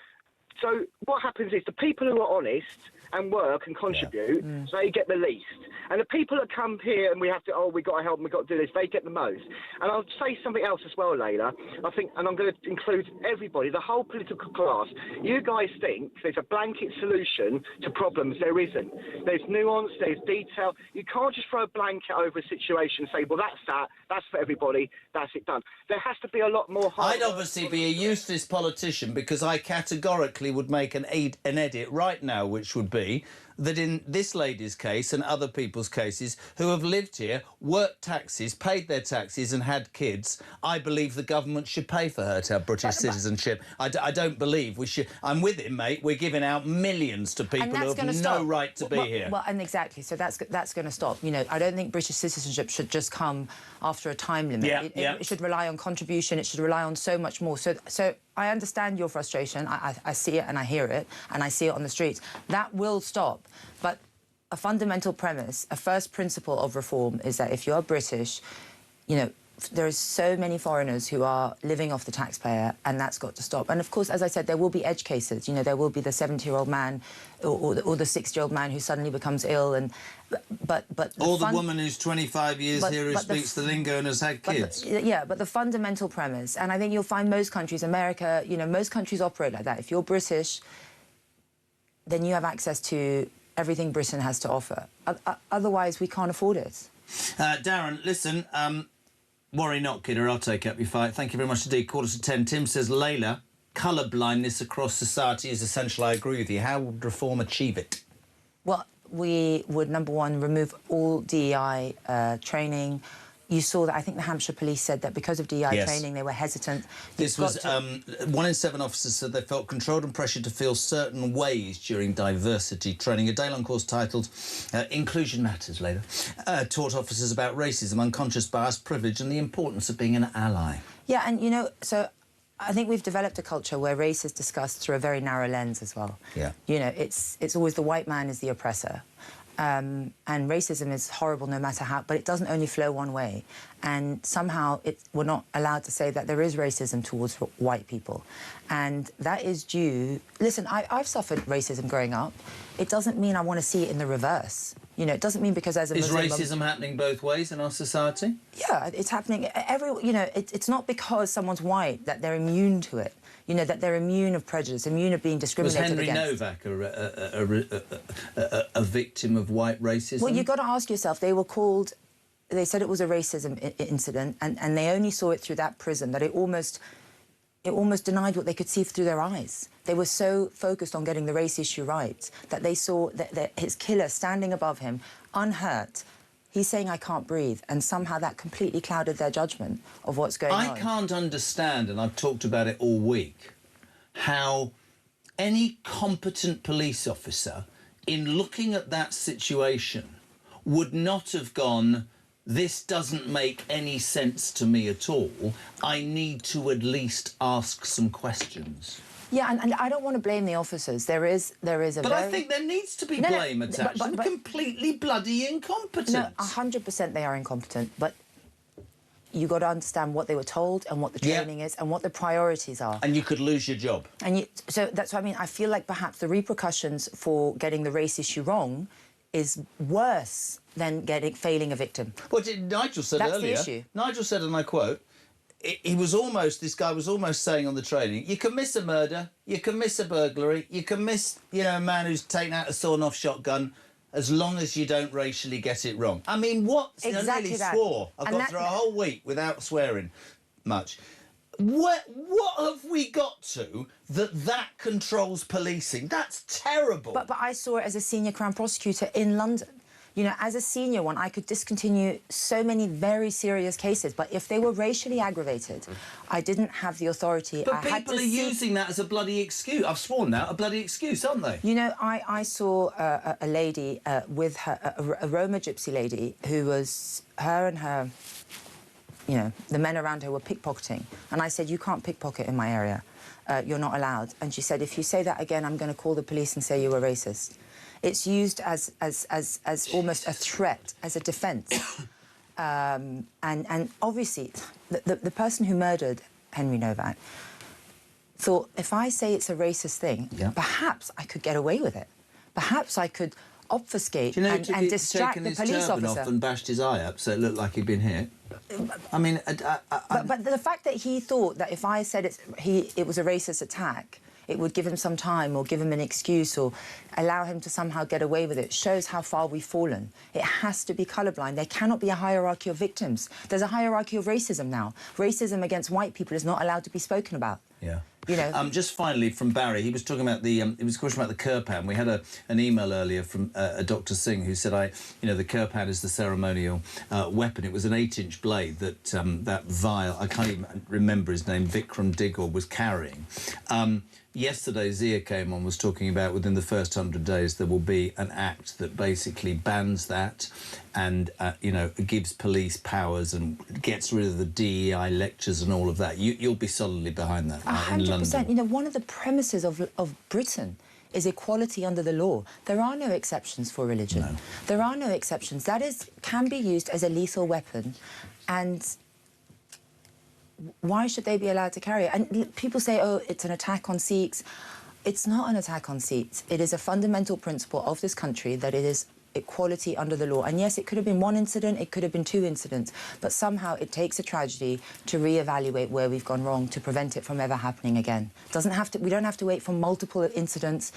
So what happens is the people who are honest and work and contribute, they get the least. And the people that come here and we have to, we've got to help them, we've got to do this, they get the most. And I'll say something else as well, Layla. I think, and I'm going to include everybody, the whole political class. You guys think there's a blanket solution to problems. There isn't. There's nuance, there's detail. You can't just throw a blanket over a situation and say, well, that's for everybody, that's it done. There has to be a lot more hard I'd obviously be a useless politician because I categorically would make an edit right now, which would be that in this lady's case and other people's cases who have lived here, worked taxes, paid their taxes and had kids, I believe the government should pay for her to have British citizenship. I don't believe we should... I'm with him, mate. We're giving out millions to people who have no right to be here. Well, and exactly, so that's going to stop. You know, I don't think British citizenship should just come after a time limit. It should rely on contribution. It should rely on so much more. So I understand your frustration. I see it and I hear it and I see it on the streets. That will stop. But a fundamental premise, a first principle of reform is that if you're British, you know, there are so many foreigners who are living off the taxpayer, and that's got to stop. And of course, as I said, there will be edge cases. You know, there will be the 70-year-old man or the 60-year-old man who suddenly becomes ill, and but or the woman who's 25 years here who speaks the lingo and has had kids. But the fundamental premise, and I think you'll find most countries, America, you know, most countries operate like that. If you're British, then you have access to everything Britain has to offer. Otherwise, we can't afford it. Darren, listen. Worry not, kidder, I'll take up your fight. Thank you very much indeed. 10:15. Tim says, Layla, colour blindness across society is essential. I agree with you. How would reform achieve it? Well, we would, number one, remove all DEI training. You saw that, I think the Hampshire Police said that because of DEI training, they were hesitant. This was 1 in 7 officers said they felt controlled and pressured to feel certain ways during diversity training. A day-long course titled Inclusion Matters, later, taught officers about racism, unconscious bias, privilege and the importance of being an ally. Yeah, and, you know, so I think we've developed a culture where race is discussed through a very narrow lens as well. Yeah. You know, it's always the white man is the oppressor. And racism is horrible no matter how, but it doesn't only flow one way. And somehow we're not allowed to say that there is racism towards white people. And that is due... Listen, I've suffered racism growing up. It doesn't mean I want to see it in the reverse. You know, it doesn't mean because there's a Is Muslim... racism happening both ways in our society? Yeah, it's happening. It's not because someone's white that they're immune to it. You know, that they're immune of prejudice, immune of being discriminated against. Was Henry Novak a victim of white racism? Well, you've got to ask yourself, they said it was a racism incident, and they only saw it through that prism, that it almost denied what they could see through their eyes. They were so focused on getting the race issue right that they saw that his killer standing above him, unhurt. He's saying, I can't breathe, and somehow that completely clouded their judgment of what's going on. I can't understand, and I've talked about it all week, how any competent police officer, in looking at that situation, would not have gone, this doesn't make any sense to me at all. I need to at least ask some questions. Yeah, and I don't want to blame the officers. There is a But I think there needs to be blame attached. But completely bloody incompetent. No, 100% they are incompetent, but you got to understand what they were told and what the training is and what the priorities are. And you could lose your job. So that's what I mean. I feel like perhaps the repercussions for getting the race issue wrong is worse than failing a victim. Well, Nigel said earlier. That's the issue. Nigel said, and I quote, this guy was almost saying on the training, you can miss a murder, you can miss a burglary, you can miss, a man who's taken out a sawn-off shotgun, as long as you don't racially get it wrong. I mean, what? Exactly I nearly that. swore. I've gone through a whole week without swearing much. What have we got to that controls policing? That's terrible. But I saw it as a senior Crown prosecutor in London. You know, as a senior one, I could discontinue so many very serious cases, but if they were racially aggravated, I didn't have the authority. But people are using that as a bloody excuse. I've sworn that, a bloody excuse, aren't they? You know, I saw a lady with a Roma gypsy lady who was, her and her, the men around her were pickpocketing. And I said, you can't pickpocket in my area. You're not allowed. And she said, if you say that again, I'm going to call the police and say you were racist. It's used as almost a threat, as a defence. And obviously, the person who murdered Henry Novak thought, if I say it's a racist thing, perhaps I could get away with it. Perhaps I could obfuscate and distract the police officer. Off and bashed his eye up so it looked like he'd been hit. I mean... But the fact that he thought that if I said it was a racist attack, it would give him some time or give him an excuse or allow him to somehow get away with it shows how far we've fallen. It has to be colourblind. There cannot be a hierarchy of victims. There's a hierarchy of racism now. Racism against white people is not allowed to be spoken about. Yeah. You know. Just finally, from Barry, he was talking about he was a question about the Kirpan. We had an email earlier from a Dr. Singh who said, the Kirpan is the ceremonial weapon. It was an 8-inch blade that that vile, I can't even remember his name, Vikram Digor, was carrying. Yesterday, Zia came on, was talking about within the first 100 days there will be an act that basically bans that and, gives police powers and gets rid of the DEI lectures and all of that. You'll be solidly behind that in London. 100%. You know, one of the premises of Britain is equality under the law. There are no exceptions for religion. No. There are no exceptions. That can be used as a lethal weapon, and why should they be allowed to carry it? And people say, oh, it's an attack on Sikhs. It's not an attack on Sikhs. It is a fundamental principle of this country that it is equality under the law. And yes, it could have been one incident, it could have been 2 incidents, but somehow it takes a tragedy to reevaluate where we've gone wrong to prevent it from ever happening again. We don't have to wait for multiple incidents.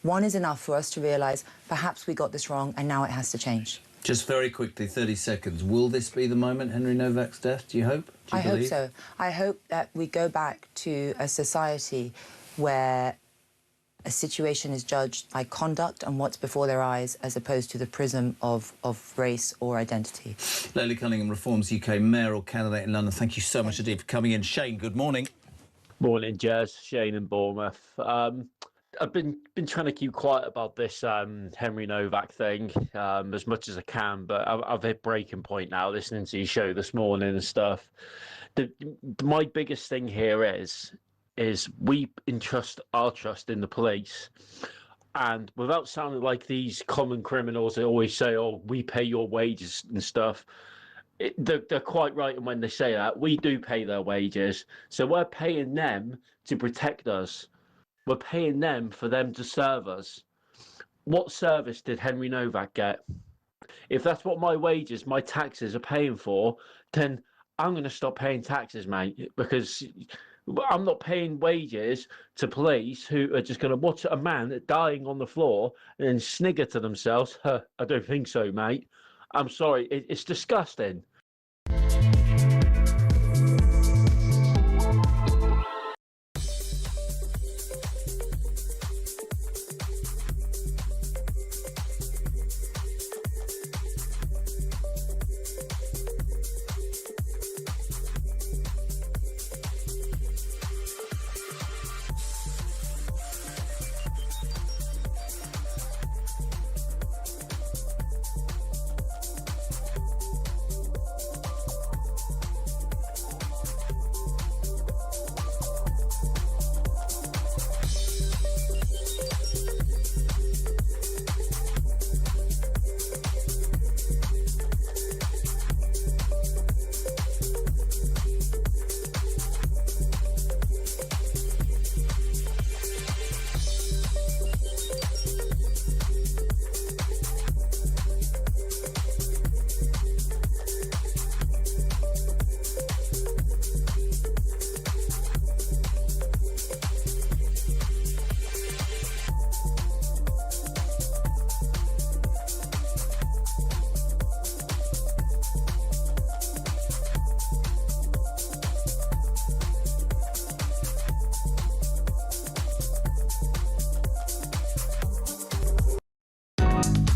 One is enough for us to realise perhaps we got this wrong and now it has to change. Just very quickly, 30 seconds. Will this be the moment, Henry Novak's death, do you hope? I hope so. I hope that we go back to a society where a situation is judged by conduct and what's before their eyes as opposed to the prism of race or identity. Leslie Cunningham, Reform's UK mayoral candidate in London. Thank you so much indeed for coming in. Shane, good morning. Morning, Jez. Shane in Bournemouth. I've been trying to keep quiet about this Henry Novak thing as much as I can, but I've hit breaking point now listening to your show this morning and stuff. My biggest thing here is we entrust our trust in the police, and without sounding like these common criminals that always say, oh, we pay your wages and stuff, they're quite right in when they say that. We do pay their wages, so we're paying them to protect us. We're paying them for them to serve us. What service did Henry Novak get? If that's what my wages, my taxes are paying for, then I'm going to stop paying taxes, mate, because I'm not paying wages to police who are just going to watch a man dying on the floor and then snigger to themselves. I don't think so, mate. I'm sorry. It's disgusting.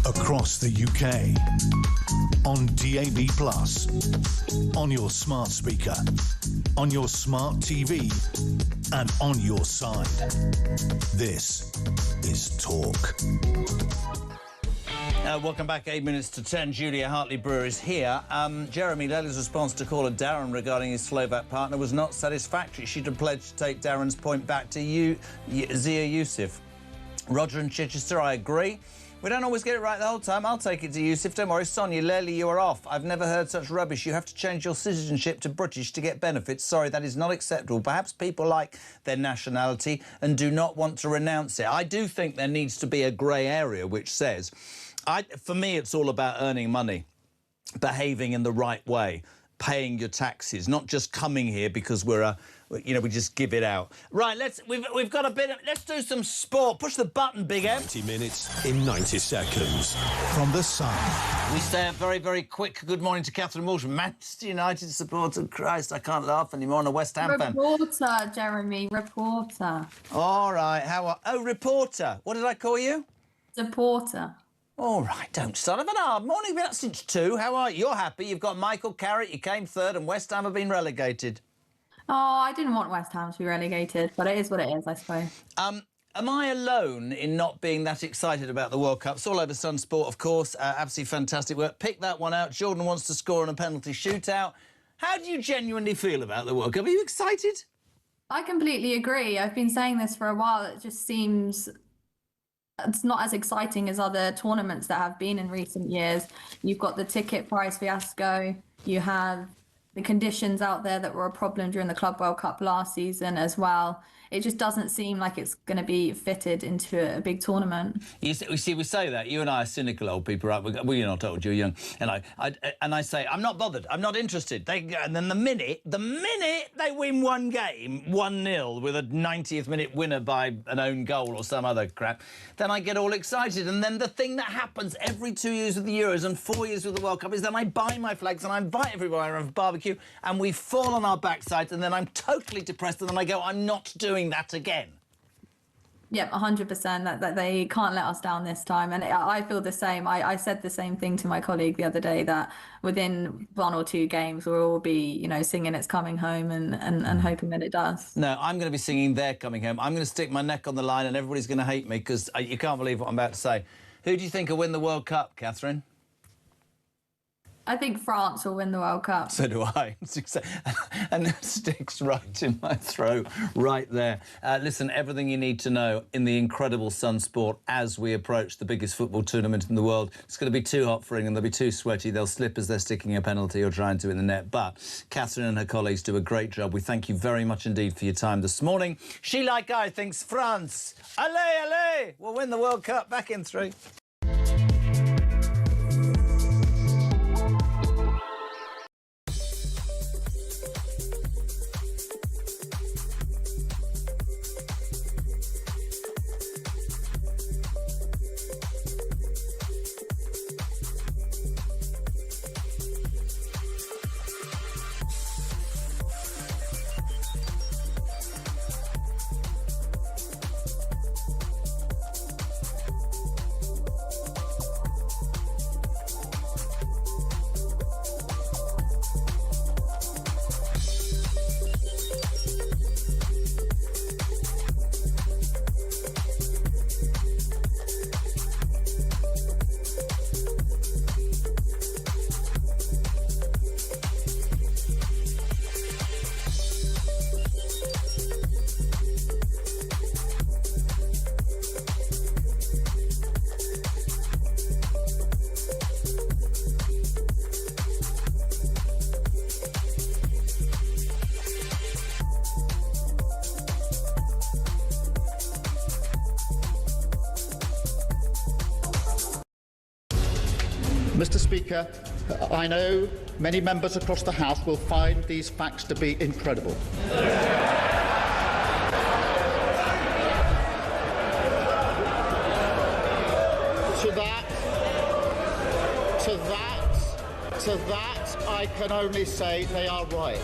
Across the UK, on DAB+, on your smart speaker, on your smart TV, and on your side. This is Talk. Welcome back, 8 minutes to 10. Julia Hartley-Brewer is here. Jeremy Lely's response to caller Darren regarding his Slovak partner was not satisfactory. She'd have pledged to take Darren's point back to you, Zia Yusuf. Roger and Chichester, I agree. We don't always get it right the whole time. I'll take it to Yusuf. Don't worry. Sonia, Lely, you are off. I've never heard such rubbish. You have to change your citizenship to British to get benefits. Sorry, that is not acceptable. Perhaps people like their nationality and do not want to renounce it. I do think there needs to be a grey area which says, for me, it's all about earning money, behaving in the right way, paying your taxes, not just coming here because we're we just give it out. Right, we've got a bit of, let's do some sport. Push the button, Big M. 90 minutes in 90 seconds. From the Sun. We say a very, very quick good morning to Catherine Walsh, Manchester United supporter. Christ, I can't laugh anymore on a West Ham fan. Reporter, Jeremy, reporter. All right, reporter. What did I call you? Supporter. All right, don't start. I've had a hard morning, been up since 2. How are you? You're happy. You've got Michael Carrick, you came third, and West Ham have been relegated. Oh, I didn't want West Ham to be relegated, but it is what it is, I suppose. Am I alone in not being that excited about the World Cup? It's all over Sun Sport, of course. Absolutely fantastic work. Pick that one out. Jordan wants to score on a penalty shootout. How do you genuinely feel about the World Cup? Are you excited? I completely agree. I've been saying this for a while. It just seems it's not as exciting as other tournaments that have been in recent years. You've got the ticket price fiasco. You have the conditions out there that were a problem during the Club World Cup last season as well. It just doesn't seem like it's going to be fitted into a big tournament. You see, we say that. You and I are cynical old people, right? Well, you're not old, you're young. And I say, I'm not bothered. I'm not interested. And then the minute they win one game, 1-0, with a 90th minute winner by an own goal or some other crap, then I get all excited. And then the thing that happens every 2 years with the Euros and 4 years with the World Cup is then I buy my flags and I invite everybody around for barbecue and we fall on our backsides and then I'm totally depressed and then I go, I'm not doing that again. Yep, 100%. That they can't let us down this time. And I feel the same. I said the same thing to my colleague the other day, that within 1 or 2 games we'll all be, singing It's Coming Home and hoping that it does. No, I'm going to be singing They're Coming Home. I'm going to stick my neck on the line and everybody's going to hate me because you can't believe what I'm about to say. Who do you think will win the World Cup, Catherine? I think France will win the World Cup. So do I. And it sticks right in my throat, right there. Listen, everything you need to know in the incredible Sun Sport as we approach the biggest football tournament in the world. It's going to be too hot for England. They'll be too sweaty. They'll slip as they're sticking a penalty or trying to in the net. But Catherine and her colleagues do a great job. We thank you very much indeed for your time this morning. She, like I, thinks France, allez, allez, will win the World Cup. Back in 3. Mr. Speaker, I know many members across the House will find these facts to be incredible. To that, I can only say they are right.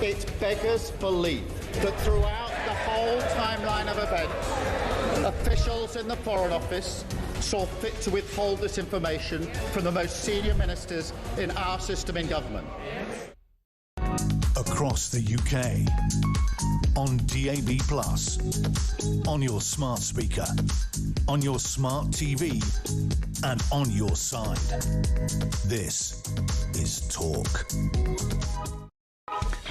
It beggars belief that throughout the whole timeline of events, officials in the Foreign Office saw fit to withhold this information from the most senior ministers in our system in government. Across the UK, on DAB+, on your smart speaker, on your smart TV, and on your side. This is Talk.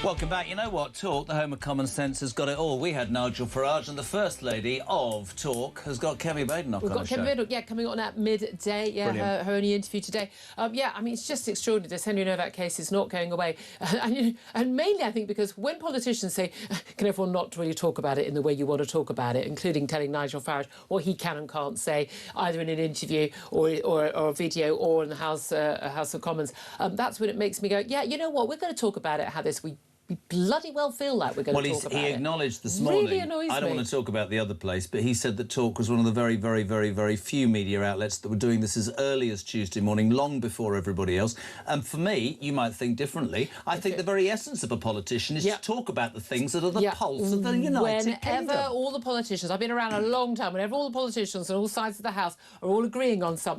Welcome back. You know what? Talk, the home of common sense, has got it all. We had Nigel Farage, and the First Lady of Talk has got Kemi Badenoch on the show. We've got Kemi Badenoch, yeah, coming on at midday. Yeah, her only interview today. Yeah, I mean, it's just extraordinary. This Henry Novak case is not going away. And mainly, I think, because when politicians say, can everyone not really talk about it in the way you want to talk about it, including telling Nigel Farage what he can and can't say, either in an interview or a video or in the House of Commons, that's when it makes me go, yeah, you know what, we're going to talk about it, how we bloody well feel like we're going to talk about it. Well, he acknowledged this morning. Really annoys me. I don't want to talk about the other place, but he said that Talk was one of the very, very, very, very few media outlets that were doing this as early as Tuesday morning, long before everybody else. And for me, you might think differently. I think the very essence of a politician is to talk about the things that are the pulse of the United Kingdom. Whenever all the politicians, I've been around a long time, whenever all the politicians on all sides of the House are all agreeing on something,